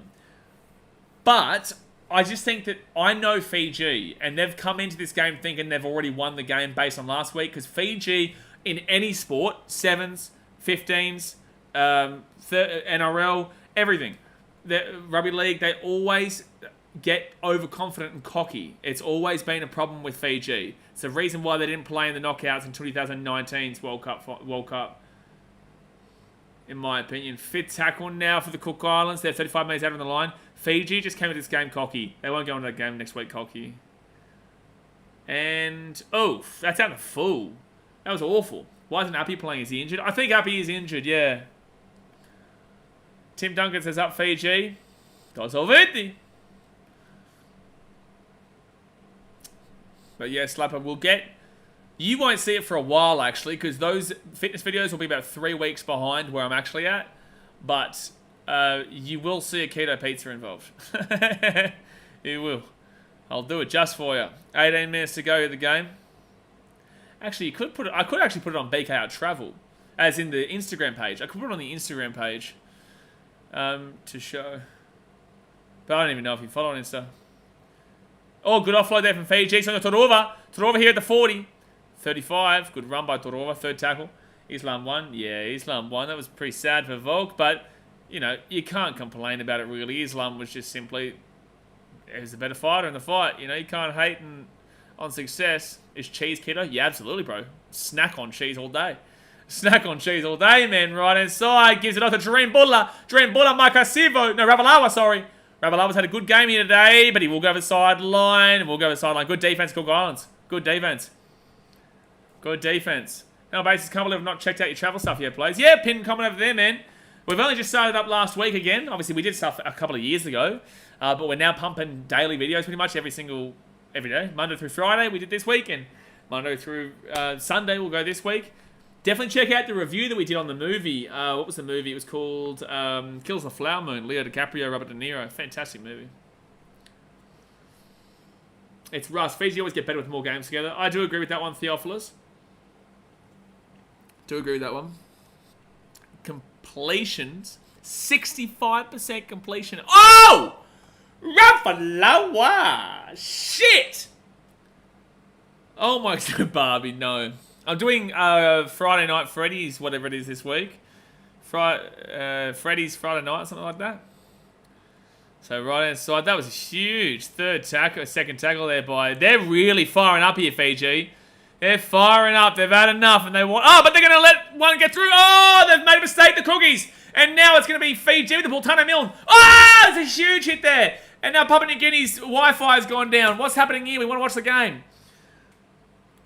But I just think that I know Fiji, and they've come into this game thinking they've already won the game based on last week, because Fiji, in any sport, 7s, 15s, NRL, everything, the rugby league, they always get overconfident and cocky. It's always been a problem with Fiji. It's the reason why they didn't play in the knockouts in 2019's World Cup. In my opinion. Fit tackle now for the Cook Islands. They're 35 metres out on the line. Fiji just came into this game cocky. They won't go into that game next week cocky. And, oh, that's out of full. That was awful. Why isn't Appy playing? Is he injured? I think Appy is injured, yeah. Tim Duncan says up Fiji. Dos Oveti. But yeah, Slapper will get... You won't see it for a while, actually, because those fitness videos will be about 3 weeks behind where I'm actually at. But you will see a keto pizza involved. You will. I'll do it just for you. 18 minutes to go in the game. Actually, you could put it... I could actually put it on BKR Travel, as in the Instagram page. I could put it on the Instagram page to show. But I don't even know if you follow on Insta. Oh, good offload there from Fiji. So Torova. Torova here at the 40. 35. Good run by Torova. Third tackle. Islam won. Yeah, Islam won. That was pretty sad for Volk. But, you know, you can't complain about it really. Islam was just simply... He was a better fighter in the fight. You know, you can't hate on success. Is cheese kidder? Yeah, absolutely, bro. Snack on cheese all day. Snack on cheese all day, man. Right inside. Gives it off to Dream Buller. Dream Buller, Makasivo. No, Ravalawa, sorry. Ravalawa's had a good game here today, but he will go over the sideline. Good defense, Cook Islands. Good defense. Good defense. Now, basis, can't believe I've not checked out your travel stuff yet, please. Yeah, pin comment over there, man. We've only just started up last week again. Obviously, we did stuff a couple of years ago, but we're now pumping daily videos pretty much every day. Monday through Friday, we did this week, and Monday through Sunday, we'll go this week. Definitely check out the review that we did on the movie. What was the movie? It was called Kills the Flower Moon. Leo DiCaprio, Robert De Niro. Fantastic movie. It's Russ. Fiji always get better with more games together. I do agree with that one, Theophilus. Do agree with that one. Completions. 65% completion. Oh! Rafalawa! Shit! Oh my God, Barbie, no. I'm doing Friday Night Freddy's, whatever it is this week. Freddy's Friday Night, something like that. So right hand side, that was huge. Second tackle there by... They're really firing up here, Fiji. They're firing up. They've had enough and they want... Oh, but they're going to let one get through. Oh, they've made a mistake, the Cookies. And now it's going to be Fiji with the ball. Tana Milne. Oh, it's a huge hit there. And now Papua New Guinea's Wi-Fi has gone down. What's happening here? We want to watch the game.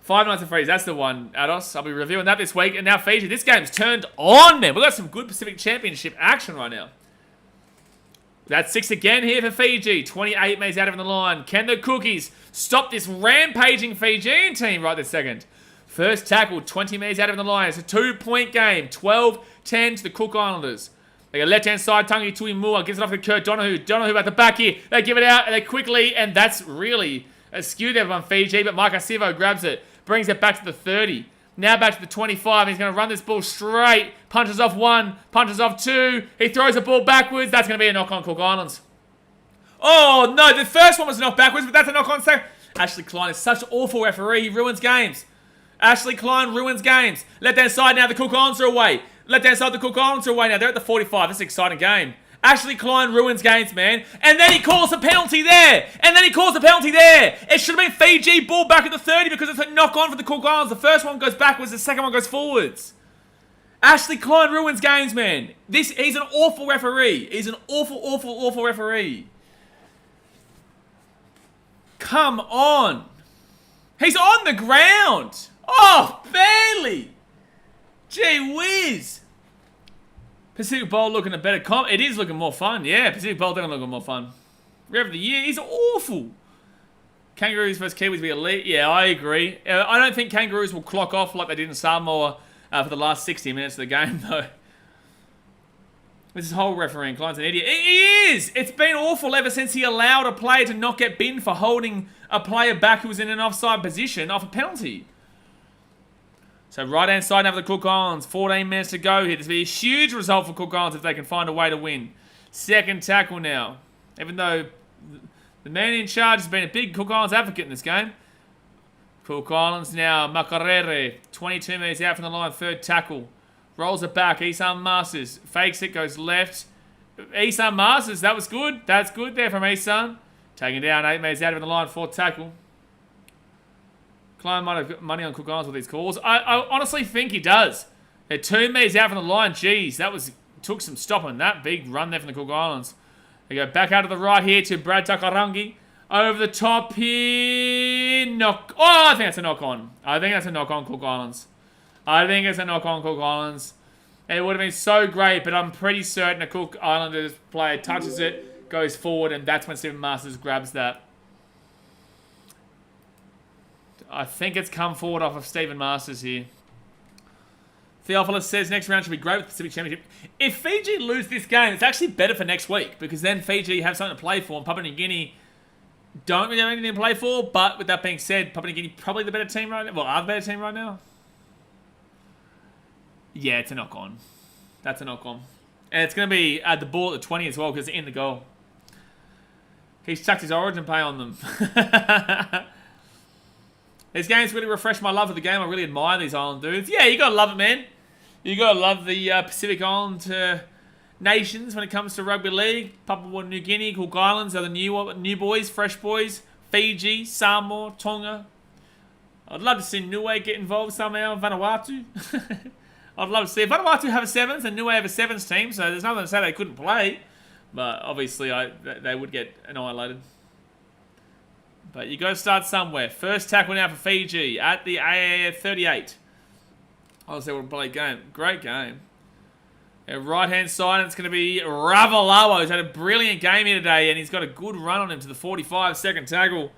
Five Nights at Freddy's, that's the one, Ados. I'll be reviewing that this week. And now Fiji, this game's turned on, man. We've got some good Pacific Championship action right now. That's 6 again here for Fiji. 28 mates out of the line. Can the Cookies stop this rampaging Fijian team right this second? First tackle, 20 metres out of the line. It's a 2-point game. 12-10 to the Cook Islanders. They got left-hand side, Tangi Tuimua. Gives it off to Kurt Donahue. Donahue at the back here. They give it out, and they quickly, and that's really skewed there on Fiji, but Mike Asivo grabs it. Brings it back to the 30. Now back to the 25. He's going to run this ball straight. Punches off one. Punches off two. He throws the ball backwards. That's going to be a knock on Cook Islands. Oh, no. The first one was a knock backwards, but that's a knock on second. Ashley Klein is such an awful referee. He ruins games. Ashley Klein ruins games. Left-hand side now. The Cook Islands are away. Left-hand side. The Cook Islands are away now. They're at the 45. This is an exciting game. Ashley Klein ruins games, man. And then he calls a penalty there. It should have been Fiji ball back at the 30 because it's a knock-on for the Cook Islands. The first one goes backwards. The second one goes forwards. Ashley Klein ruins games, man. He's an awful referee. He's an awful, awful, awful referee. Come on. He's on the ground. Oh, barely. Gee whiz. Pacific Bowl looking a better comp. It is looking more fun. Yeah, Pacific Bowl definitely looking more fun. Rev of the year. He's awful. Kangaroos versus Kiwis be elite. Yeah, I agree. I don't think Kangaroos will clock off like they did in Samoa for the last 60 minutes of the game, though. This whole refereeing Klein's an idiot. He is! It's been awful ever since he allowed a player to not get binned for holding a player back who was in an offside position off a penalty. So right-hand side now for the Cook Islands. 14 minutes to go here. This will be a huge result for Cook Islands if they can find a way to win. Second tackle now. Even though the man in charge has been a big Cook Islands advocate in this game. Cook Islands now. Makarere. 22 minutes out from the line. Third tackle. Rolls it back. Isan Masters. Fakes it. Goes left. Isan Masters. That was good. That's good there from Isan. Taking down 8 minutes out of the line. Fourth tackle. Klein might have got money on Cook Islands with these calls. I honestly think he does. They're 2 metres out from the line. Jeez, took some stopping. That big run there from the Cook Islands. They go back out to the right here to Brad Takarangi. Over the top here. Knock. Oh, I think that's a knock on. I think that's a knock on Cook Islands. It would have been so great, but I'm pretty certain a Cook Islanders player touches it, goes forward, and that's when Stephen Masters grabs that. I think it's come forward off of Stephen Masters here. Theophilus says next round should be great with the Pacific Championship. If Fiji lose this game, it's actually better for next week because then Fiji have something to play for and Papua New Guinea don't really have anything to play for. But with that being said, Papua New Guinea probably the better team right now. Well, are the better team right now? Yeah, it's a knock-on. That's a knock-on. And it's going to be at the ball at the 20 as well because it's in the goal. He's chucked his origin pay on them. These games really refresh my love of the game. I really admire these island dudes. Yeah, you gotta love it, man. You gotta love the Pacific Island nations when it comes to rugby league. Papua New Guinea, Cook Islands are the new boys, fresh boys. Fiji, Samoa, Tonga. I'd love to see Niue get involved somehow. Vanuatu. I'd love to see Vanuatu have a sevens and Niue have a sevens team. So there's nothing to say they couldn't play, but obviously they would get annihilated. But you got to start somewhere. First tackle now for Fiji at the 38. Honestly, what a great game. Great game. Right-hand side, and it's going to be Ravalawa, who's had a brilliant game here today, and he's got a good run on him to the 45. Second tackle.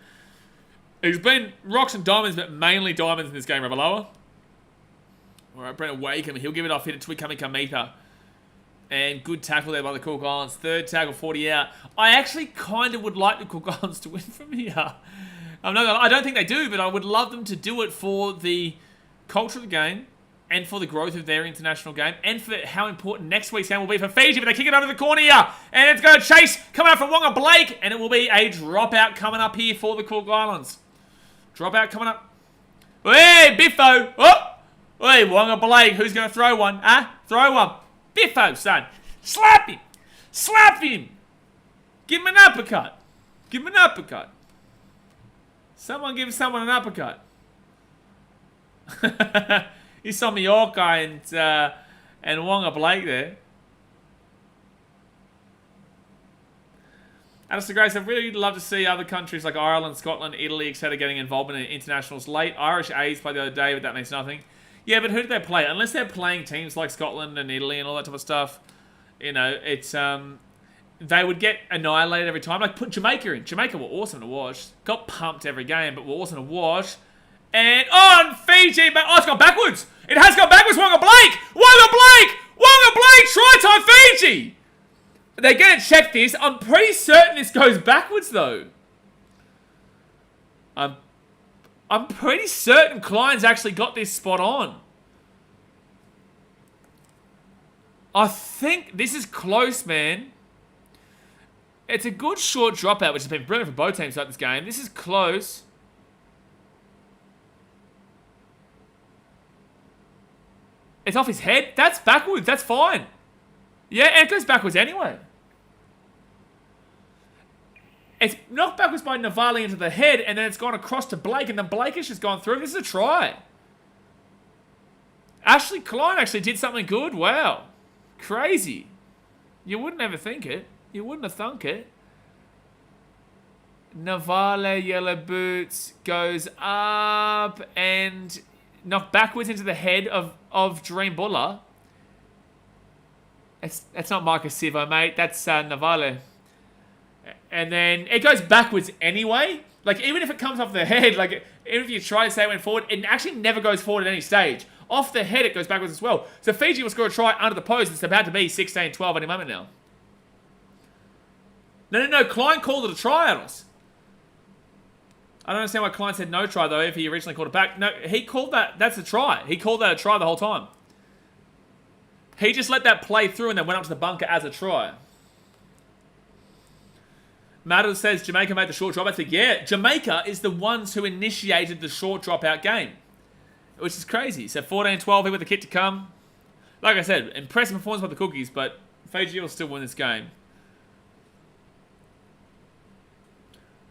He's been rocks and diamonds, but mainly diamonds in this game, Ravalawa. All right, Brennan Wakeham. He'll give it off here to Twikami Kamita. And good tackle there by the Cook Islands. Third tackle, 40 out. I actually kind of would like the Cook Islands to win from here. I don't think they do, but I would love them to do it for the culture of the game and for the growth of their international game and for how important next week's game will be for Fiji. But they kick it over the corner here. And it's going to chase coming up from Wonga Blake. And it will be a dropout coming up here for the Cook Islands. Dropout coming up. Hey, Biffo. Oh! Hey, Wonga Blake. Who's going to throw one? Throw one. Biffo, son. Slap him. Slap him. Give him an uppercut. Give him an uppercut. Someone give someone an uppercut. You saw Mallorca and Wonga Blake there. Alistair Grace, I'd really love to see other countries like Ireland, Scotland, Italy, etc. getting involved in internationals late. Irish A's played the other day, but that means nothing. Yeah, but who do they play? Unless they're playing teams like Scotland and Italy and all that type of stuff, you know, it's they would get annihilated every time. Like, put Jamaica in. Jamaica were awesome to watch. Got pumped every game, but were awesome to watch. And on Fiji, oh, it's gone backwards. It has gone backwards. Wonga Blake! Wonga Blake! Wonga Blake! Try time Fiji! They're going to check this. I'm pretty certain this goes backwards, though. I'm pretty certain Klein's actually got this spot on. I think this is close, man. It's a good short dropout, which has been brilliant for both teams throughout this game. This is close. It's off his head. That's backwards. That's fine. Yeah, and it goes backwards anyway. It's knocked backwards by Navali into the head, and then it's gone across to Blake, and then Blake has just gone through. This is a try. Ashley Klein actually did something good. Wow. Crazy. You wouldn't ever think it. You wouldn't have thunk it. Navale, yellow boots, goes up and knocked backwards into the head of Dream Buller. That's not Marcus Sivo, mate. That's Navale. And then it goes backwards anyway. Like, even if it comes off the head, like, even if you try to say it went forward, it actually never goes forward at any stage. Off the head, it goes backwards as well. So Fiji will score a try under the post. It's about to be 16-12 any moment now. No. Klein called it a try at us. I don't understand why Klein said no try, though, if he originally called it back. No, he called that. That's a try. He called that a try the whole time. He just let that play through and then went up to the bunker as a try. Maddle says Jamaica made the short dropout. I think, yeah, Jamaica is the ones who initiated the short dropout game, which is crazy. So 14-12 here with the kit to come. Like I said, impressive performance by the Cookies, but Fiji will still win this game.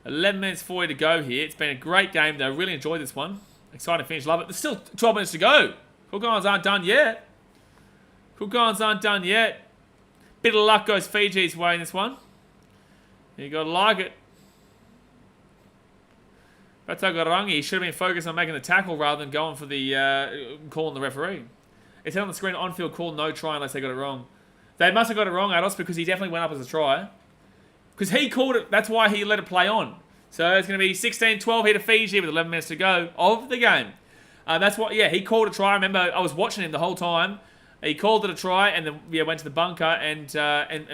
11 minutes 40 to go here. It's been a great game, though. Really enjoyed this one. Exciting finish. Love it. There's still 12 minutes to go. Cook Islands aren't done yet. Cook Islands aren't done yet. Bit of luck goes Fiji's way in this one. You gotta like it. Batagarangi should have been focused on making the tackle rather than going for the calling the referee. It's on the screen on-field call, no try unless they got it wrong. They must have got it wrong, Ados, because he definitely went up as a try. Because he called it, that's why he let it play on. So it's going to be 16-12 here to Fiji with 11 minutes to go of the game. That's what, yeah, he called a try. I remember I was watching him the whole time. He called it a try and then went to the bunker and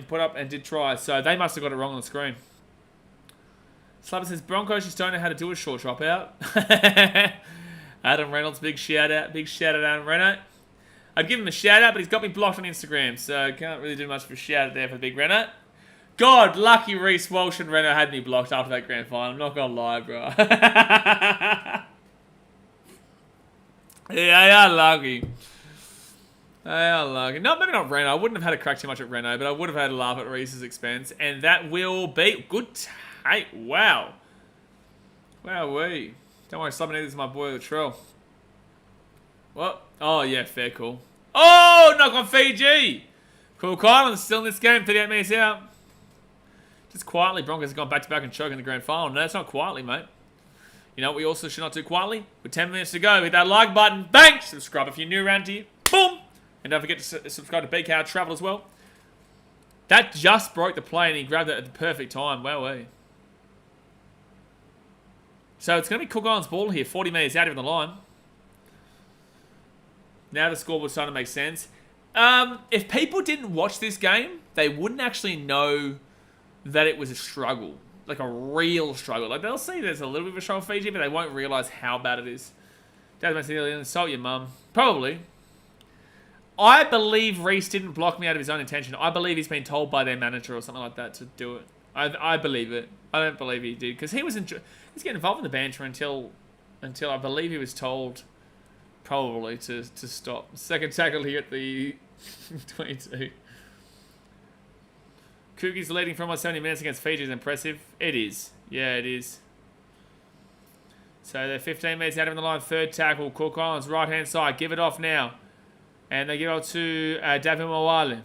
put up and did try. So they must have got it wrong on the screen. Slubber says, Broncos just don't know how to do a short drop out. Adam Reynolds, big shout out. Big shout out, Adam Reynolds. I'd give him a shout out, but he's got me blocked on Instagram. So can't really do much of a shout out there for the big Reynolds. God, lucky Reece Walsh and Renault had me blocked after that grand final. I'm not going to lie, bro. Yeah, they are lucky. They are lucky. No, maybe not Renault. I wouldn't have had a crack too much at Renault, but I would have had a laugh at Reece's expense. And that will be good take. Wow. Wowee. Don't worry, Slubber, this is my boy Latrell. What? Oh, yeah, fair call. Oh, knock on Fiji. Cool Islands still in this game, 38 minutes out. Just quietly, Broncos have gone back-to-back and choking the grand final. No, it's not quietly, mate. You know what we also should not do quietly? With 10 minutes to go, hit that like button. Bang! Subscribe if you're new around here. Boom! And don't forget to subscribe to BKR Travel as well. That just broke the play and he grabbed it at the perfect time. Wowee. So it's going to be Cook Islands ball here. 40 metres out of the line. Now the scoreboard's starting to make sense. If people didn't watch this game, they wouldn't actually know that it was a struggle. Like a real struggle. Like they'll see there's a little bit of a struggle for Fiji, but they won't realise how bad it is. Dad makes it insult your mum. Probably. I believe Reece didn't block me out of his own intention. I believe he's been told by their manager or something like that to do it. I believe it. I don't believe he did. Because he was getting involved in the banter until I believe he was told probably to stop. Second tackle here at the 22. Cookies leading for almost 70 minutes against Fiji is impressive. It is. Yeah, it is. So they're 15 minutes out of the line. Third tackle. Cook Islands, right-hand side. Give it off now. And they give it to David Mawale.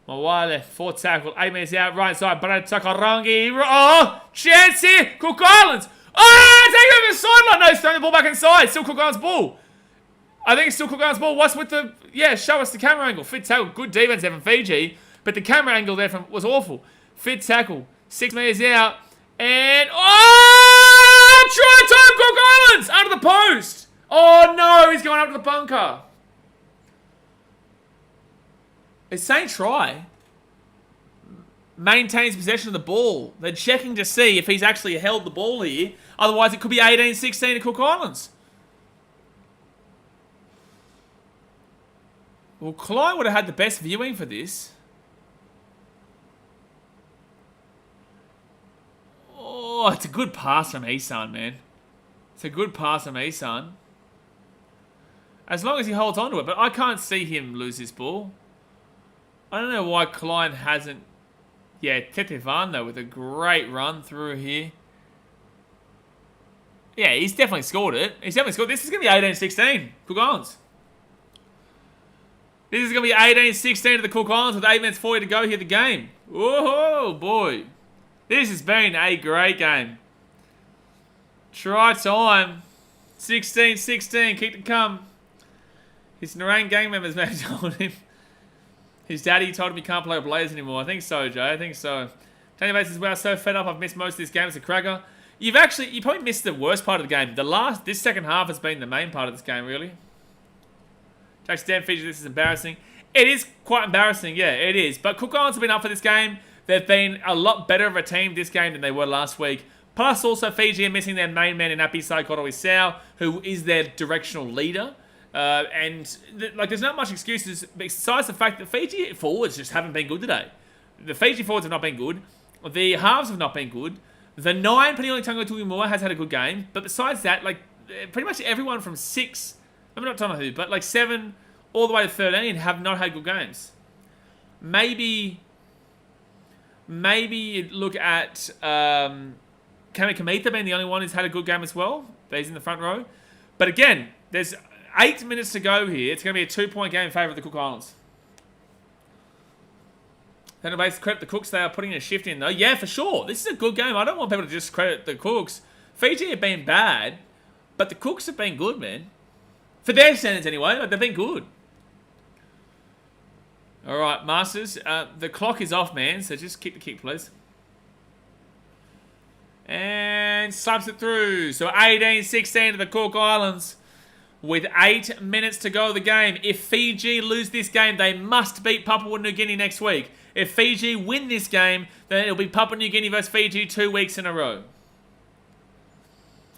Mawale, 4th tackle, 8 minutes out, right side, Brad Takarangi. Oh, chance here, Cook Islands. Oh, take over the sideline. No, he's throwing the ball back inside. Still Cook Islands ball. I think it's still Cook Islands ball. What's with the... Yeah, show us the camera angle. 5th tackle, good defense there from Fiji, but the camera angle there was awful. 5th tackle, 6 meters out, and... Oh, try time, Cook Islands, under the post. Oh, no, he's going up to the bunker. It's saying try. Maintains possession of the ball. They're checking to see if he's actually held the ball here. Otherwise, it could be 18-16 to Cook Islands. Well, Klein would have had the best viewing for this. Oh, it's a good pass from Isan, man. It's a good pass from Isan. As long as he holds on to it. But I can't see him lose this ball. I don't know why Klein hasn't... Yeah, Tetevan, though, with a great run through here. Yeah, he's definitely scored it. He's definitely scored. This is going to be 18-16. Cook Islands. This is going to be 18-16 to the Cook Islands with 8 minutes 40 to go here the game. Whoa, boy. This has been a great game. Try time. 16-16. Keep to come. His Narang gang members maybe told him. His daddy told him he can't play with Blaze anymore. I think so, Jay. I think so. Tony Bates says, wow, so fed up. I've missed most of this game. It's a cracker. You probably missed the worst part of the game. This second half has been the main part of this game, really. Jack Stan Fiji, this is embarrassing. It is quite embarrassing, yeah, it is. But Cook Islands have been up for this game. They've been a lot better of a team this game than they were last week. Plus, also, Fiji are missing their main man in Apisai Koroisau, who is their directional leader. There's not much excuses besides the fact that Fiji forwards just haven't been good today. The Fiji forwards have not been good. The halves have not been good. The 9, Penioli Tungo Tuimua, has had a good game. But besides that, pretty much everyone from 6, I'm not telling who, but 7 all the way to 13 have not had good games. Maybe look at Kami Kamita being the only one who's had a good game as well. He's in the front row. But again, there's 8 minutes to go here. It's going to be a 2-point game in favour of the Cook Islands. Then base credit the Cooks. They are putting a shift in, though. Yeah, for sure. This is a good game. I don't want people to just credit the Cooks. Fiji have been bad, but the Cooks have been good, man. For their standards, anyway. They've been good. All right, Masters. The clock is off, man, so just keep the kick, please. And slaps it through. So 18-16 to the Cook Islands. With 8 minutes to go of the game. If Fiji lose this game, they must beat Papua New Guinea next week. If Fiji win this game, then it'll be Papua New Guinea versus Fiji 2 weeks in a row.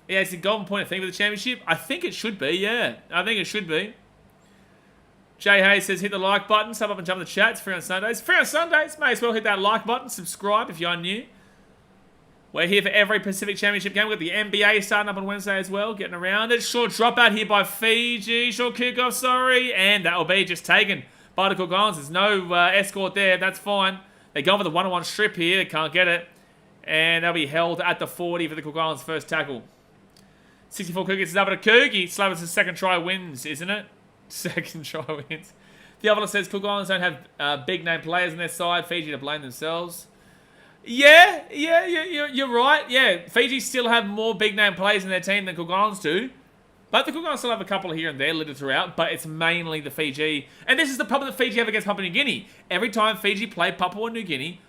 Yeah, it's a golden point, I think, for the championship. I think it should be, yeah. I think it should be. Jay Hayes says, hit the like button. Sub up and jump in the chat. It's free on Sundays. Free on Sundays. May as well hit that like button. Subscribe if you're new. We're here for every Pacific Championship game. We've got the NBA starting up on Wednesday as well. Getting around it. Short dropout here by Fiji. Short kickoff, sorry. And that will be just taken by the Cook Islands. There's no escort there. That's fine. They're going for the one-on-one strip here. They can't get it. And they'll be held at the 40 for the Cook Islands' first tackle. 64 Cougars is up at a Cougie. Slavis' second try wins, isn't it? Second try wins. The other says Cook Islands don't have big-name players on their side. Fiji to blame themselves. Yeah, you're right. Yeah, Fiji still have more big-name players in their team than Cook Islands do. But the Cook Islands still have a couple here and there littered throughout, but it's mainly the Fiji. And this is the problem that Fiji have against Papua New Guinea. Every time Fiji play Papua New Guinea,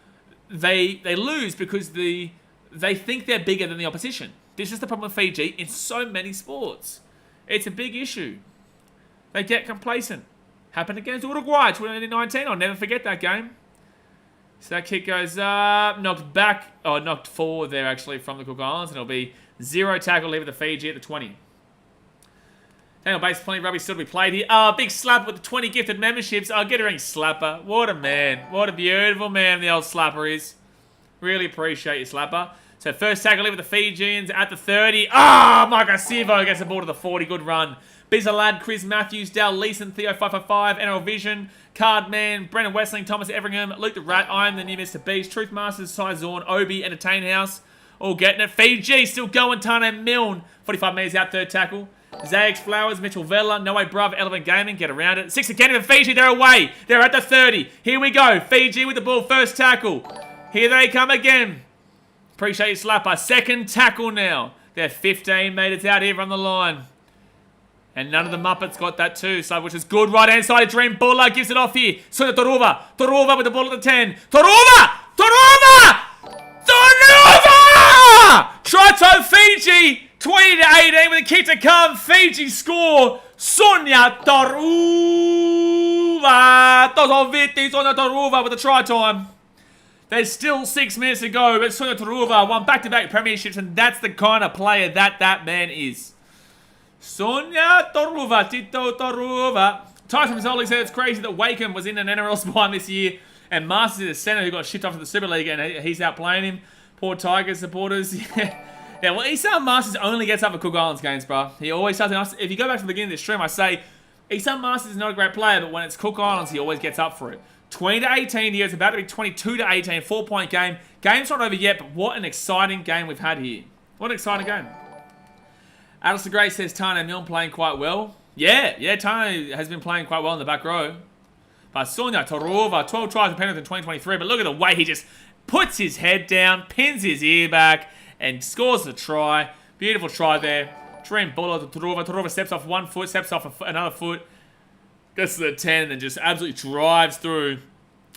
they lose because they think they're bigger than the opposition. This is the problem with Fiji in so many sports. It's a big issue. They get complacent. Happened against Uruguay 2019. I'll never forget that game. So that kick goes up, knocked back, knocked forward there actually from the Cook Islands, and it'll be 0 tackle leave at the Fiji at the 20. Daniel Bates, plenty of rugby still to be played here. Big slap with the 20 gifted memberships. Get a ring, Slapper. What a man. What a beautiful man the old Slapper is. Really appreciate you, Slapper. So first tackle leave with the Fijians at the 30. Mike Sivo gets the ball to the 40. Good run. Bizzalad, Chris Matthews, Dal Leeson, Theo 555, NRL Vision, Cardman, Brendan Westling, Thomas Everingham, Luke the Rat, I am the new Mr. Beast, Truth Masters, Cy Zorn, Obi, Entertain House, all getting it. Fiji still going, Tane Milne, 45 metres out, third tackle. Zayax Flowers, Mitchell Vella, No Way Bruv, Elephant Gaming, get around it. 6 again for Fiji, they're away. They're at the 30. Here we go. Fiji with the ball, first tackle. Here they come again. Appreciate you, Slapper. Second tackle now. They're 15 metres out here from the line. And none of the Muppets got that too, so which is good. Right hand side, Dream Buller gives it off here. Sonia Toruva. Toruva with the ball at the 10. Toruva! Toruva! Toruva! Trito Fiji. 20-18 with a kick to come. Fiji score. Sonia Toruva. Sonia Toruva with the try time. There's still 6 minutes to go, but Sonia Toruva won back-to-back premierships, and that's the kind of player that man is. Sonia Toruva, Tito Toruva. Tyson Mazzoli said it's crazy that Wakeham was in an NRL spine this year, and Masters is the centre who got shipped off to the Super League, and he's outplaying him. Poor Tigers supporters. Yeah, well, Esan Masters only gets up for Cook Islands games, bro. He always does. If you go back to the beginning of this stream, I say, Esan Masters is not a great player, but when it's Cook Islands, he always gets up for it. 20-18 here. It's about to be 22-18. 4-point game. Game's not over yet, but what an exciting game we've had here. What an exciting game. Alistair Gray says Tane Milne playing quite well. Yeah, Tane has been playing quite well in the back row. But Sonia Toruva, 12 tries in Penrith in 2023. But look at the way he just puts his head down, pins his ear back, and scores the try. Beautiful try there. Dream Buller to Toruva. Toruva steps off one foot, steps off another foot. Gets to the 10 and then just absolutely drives through.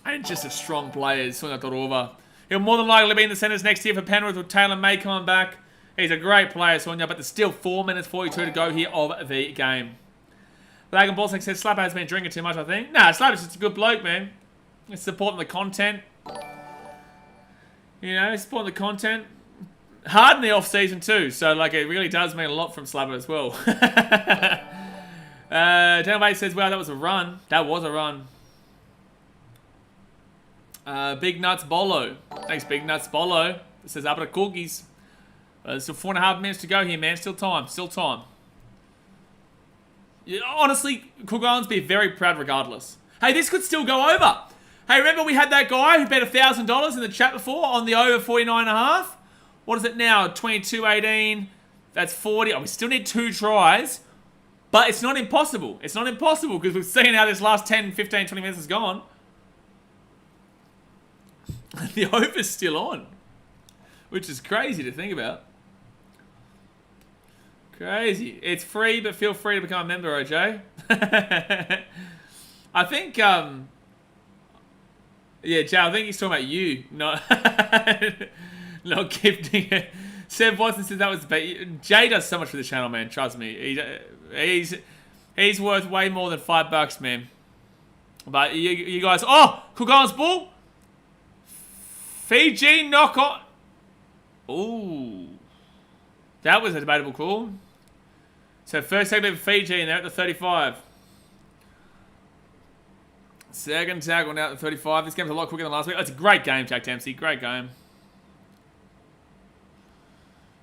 And just a strong player, Sonia Toruva. He'll more than likely be in the centres next year for Penrith with Taylor May coming back. He's a great player, Sonia, but there's still 4 minutes 42 to go here of the game. Lagan Ballsack says Slapper has been drinking too much, I think. Nah, Slapper's just a good bloke, man. He's supporting the content. You know, he's supporting the content. Hard in the off-season too, so like it really does mean a lot from Slapper as well. Daniel Bates says, wow, that was a run. That was a run. Big Nuts Bolo. Thanks, Big Nuts Bolo. It says up at cookies. There's still 4.5 minutes to go here, man. Still time. Still time. Yeah, honestly, Cook Islands be very proud regardless. Hey, this could still go over. Hey, remember we had that guy who bet $1,000 in the chat before on the over 49.5? What is it now? 22-18. That's 40. Oh, we still need 2 tries. But it's not impossible. It's not impossible because we've seen how this last 10, 15, 20 minutes has gone. The over's still on. Which is crazy to think about. Crazy. It's free, but feel free to become a member, OJ. I think, yeah, Joe, I think he's talking about you. Not, not gifting it. Seb Watson says that was Jay does so much for the channel, man. Trust me. He's worth way more than $5, man. But you guys... Oh! Cook Islands ball! Fiji knock on... Ooh. That was a debatable call. So first tackle for Fiji and they're at the 35. Second tackle now at the 35. This game's a lot quicker than last week. Oh, it's a great game, Jack Dempsey. Great game.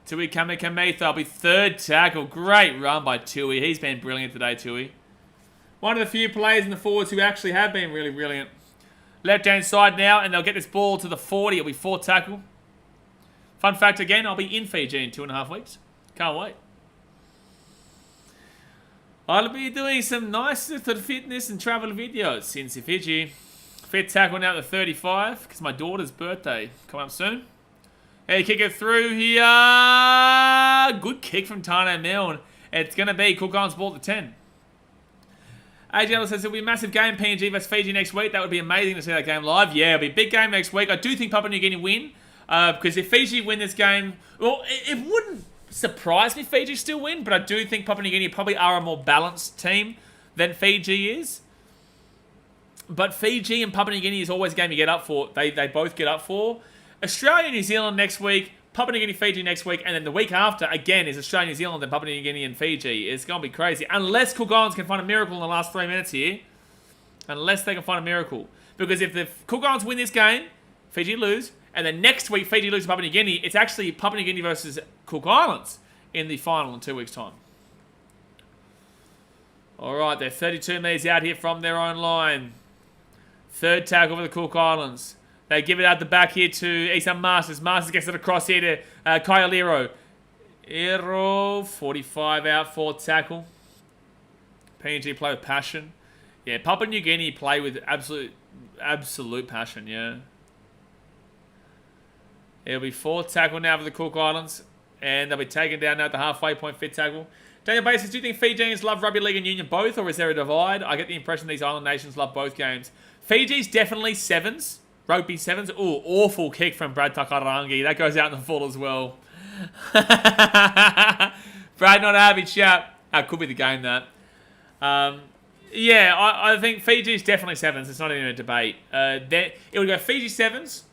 Tui Kamikamitha will be third tackle. Great run by Tui. He's been brilliant today, Tui. One of the few players in the forwards who actually have been really brilliant. Left-hand side now, and they'll get this ball to the 40. It'll be fourth tackle. Fun fact again, I'll be in Fiji in 2.5 weeks. Can't wait. I'll be doing some nice fitness and travel videos in Fiji. Fifth tackle now at the 35, because my daughter's birthday coming up soon. Hey, kick it through here. Good kick from Tane Milne. It's going to be Cook Islands ball at the 10. AJ says it'll be a massive game, PNG vs Fiji next week. That would be amazing to see that game live. Yeah, it'll be a big game next week. I do think Papua New Guinea win. Because if Fiji win this game... Well, it wouldn't surprise me if Fiji still win, but I do think Papua New Guinea probably are a more balanced team than Fiji is. But Fiji and Papua New Guinea is always a game you get up for. They both get up for. Australia, New Zealand next week, Papua New Guinea, Fiji next week, and then the week after, again, is Australia, New Zealand, then Papua New Guinea and Fiji. It's going to be crazy. Unless Cook Islands can find a miracle in the last 3 minutes here. Unless they can find a miracle. Because if the Cook Islands win this game, Fiji lose, and then next week, Fiji lose to Papua New Guinea, it's actually Papua New Guinea versus Cook Islands in the final in 2 weeks' time. Alright, they're 32 metres out here from their own line. Third tackle for the Cook Islands. They give it out the back here to Isan Masters. Masters gets it across here to Kyle Lero. Aero, 45 out, 4 tackle. PNG play with passion. Yeah, Papua New Guinea play with absolute passion, yeah. It'll be 4 tackle now for the Cook Islands. And they'll be taken down now at the halfway point, 5th tackle. Daniel Basis, do you think Fijians love rugby league and union both, or is there a divide? I get the impression these island nations love both games. Fiji's definitely 7s. Rugby 7s. Ooh, awful kick from Brad Takarangi. That goes out in the full as well. Brad, not a happy chap. That could be the game, that. Yeah, I think Fiji's definitely 7s. It's not even a debate. It would go Fiji 7s,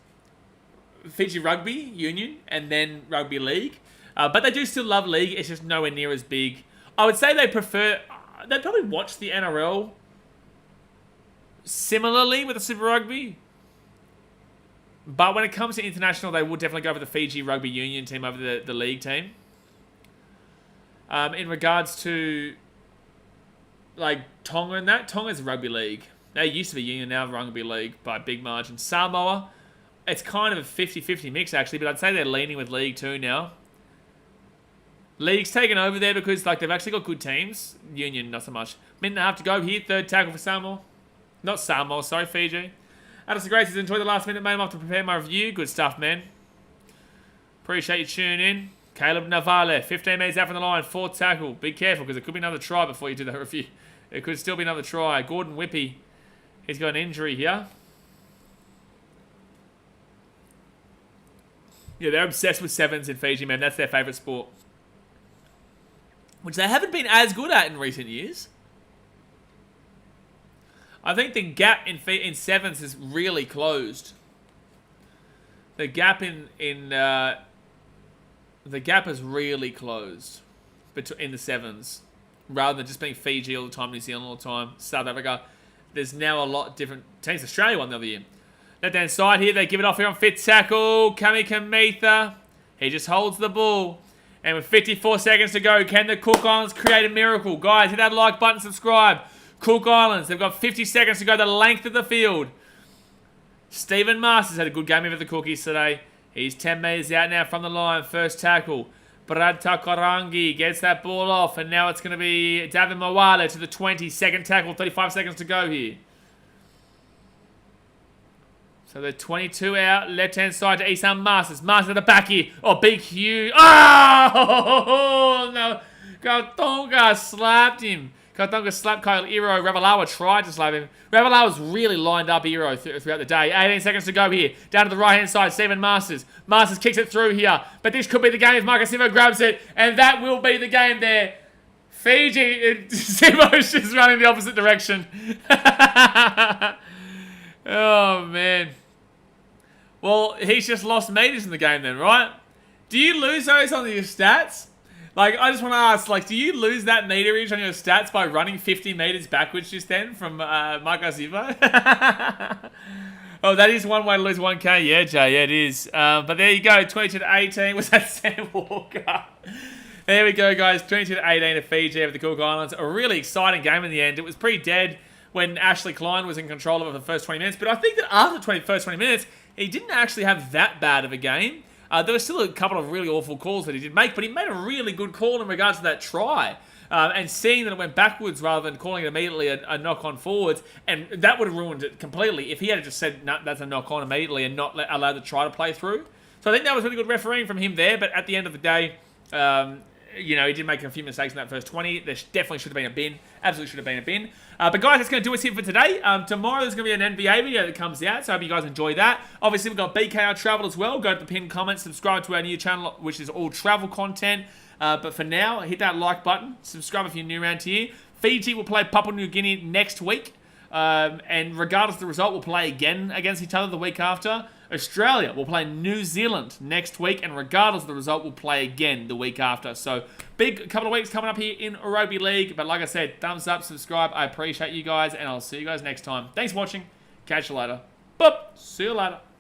Fiji Rugby Union, and then Rugby League. But they do still love league. It's just nowhere near as big. I would say they prefer... They'd probably watch the NRL similarly with the Super Rugby. But when it comes to international, they would definitely go for the Fiji Rugby Union team over the league team. In regards to like Tonga and that, Tonga's rugby league. They used to be union, now rugby league by a big margin. Samoa, it's kind of a 50-50 mix actually, but I'd say they're leaning with league too now. League's taken over there because like they've actually got good teams. Union, not so much. Minute and a half to go here. 3rd tackle for Samoa. Not Samoa, sorry, Fiji. Addison Grace has enjoyed the last minute, mate. I'm off to prepare my review. Good stuff, man. Appreciate you tuning in. Caleb Navale, 15 minutes out from the line. 4th tackle. Be careful because it could be another try before you do the review. It could still be another try. Gordon Whippy. He's got an injury here. Yeah, they're obsessed with 7s in Fiji, man. That's their favourite sport. Which they haven't been as good at in recent years. I think the gap in 7s is really closed. The gap the gap is really closed in the 7s, rather than just being Fiji all the time, New Zealand all the time, South Africa. There's now a lot different teams. Australia won the other year. Left hand side here, they give it off here on 5th tackle. Kami Kamitha. He just holds the ball. And with 54 seconds to go, can the Cook Islands create a miracle? Guys, hit that like button, subscribe. Cook Islands, they've got 50 seconds to go the length of the field. Stephen Masters had a good game over the Cookies today. He's 10 metres out now from the line. 1st tackle. Brad Takarangi gets that ball off. And now it's going to be Davin Mawale to the 20. 2nd tackle, 35 seconds to go here. So they're 22 out. Left-hand side to Isan Masters. Masters at the back here. Oh, big Hugh. Oh, no. Kautonga slapped him. Kautonga slapped Kyle Iro. Ravalawa tried to slap him. Ravalawa's really lined up Iro throughout the day. 18 seconds to go here. Down to the right-hand side. Stephen Masters. Masters kicks it through here. But this could be the game if Marcus Sivo grabs it. And that will be the game there. Fiji. Sivo's just running the opposite direction. Oh, man. Well, he's just lost meters in the game then, right? Do you lose those on your stats? Like, I just want to ask, like, do you lose that meterage on your stats by running 50 meters backwards just then from Marcus Sivo? Oh, that is one way to lose 1K. Yeah, Jay, yeah, it is. But there you go, 22-18. Was that Sam Walker? There we go, guys. 22-18 to Fiji over the Cook Islands. A really exciting game in the end. It was pretty dead when Ashley Klein was in control of it for the first 20 minutes. But I think that after the first 20 minutes, he didn't actually have that bad of a game. There were still a couple of really awful calls that he did make, but he made a really good call in regards to that try. And seeing that it went backwards rather than calling it immediately a knock-on forwards, and that would have ruined it completely if he had just said, no, that's a knock-on immediately and not allowed the try to play through. So I think that was really good refereeing from him there, but at the end of the day, you know, he did make a few mistakes in that first 20. There definitely should have been a bin. Absolutely should have been a bin. But guys, that's going to do us here for today. Tomorrow there's going to be an NBA video that comes out, so I hope you guys enjoy that. Obviously, we've got BKR Travel as well. Go to the pinned comment, subscribe to our new channel, which is all travel content. But for now, hit that like button. Subscribe if you're new around here. Fiji will play Papua New Guinea next week. And regardless of the result, we'll play again against each other the week after. Australia will play New Zealand next week, and regardless of the result, we'll play again the week after. So, big couple of weeks coming up here in Rugby League. But like I said, thumbs up, subscribe. I appreciate you guys, and I'll see you guys next time. Thanks for watching. Catch you later. Boop. See you later.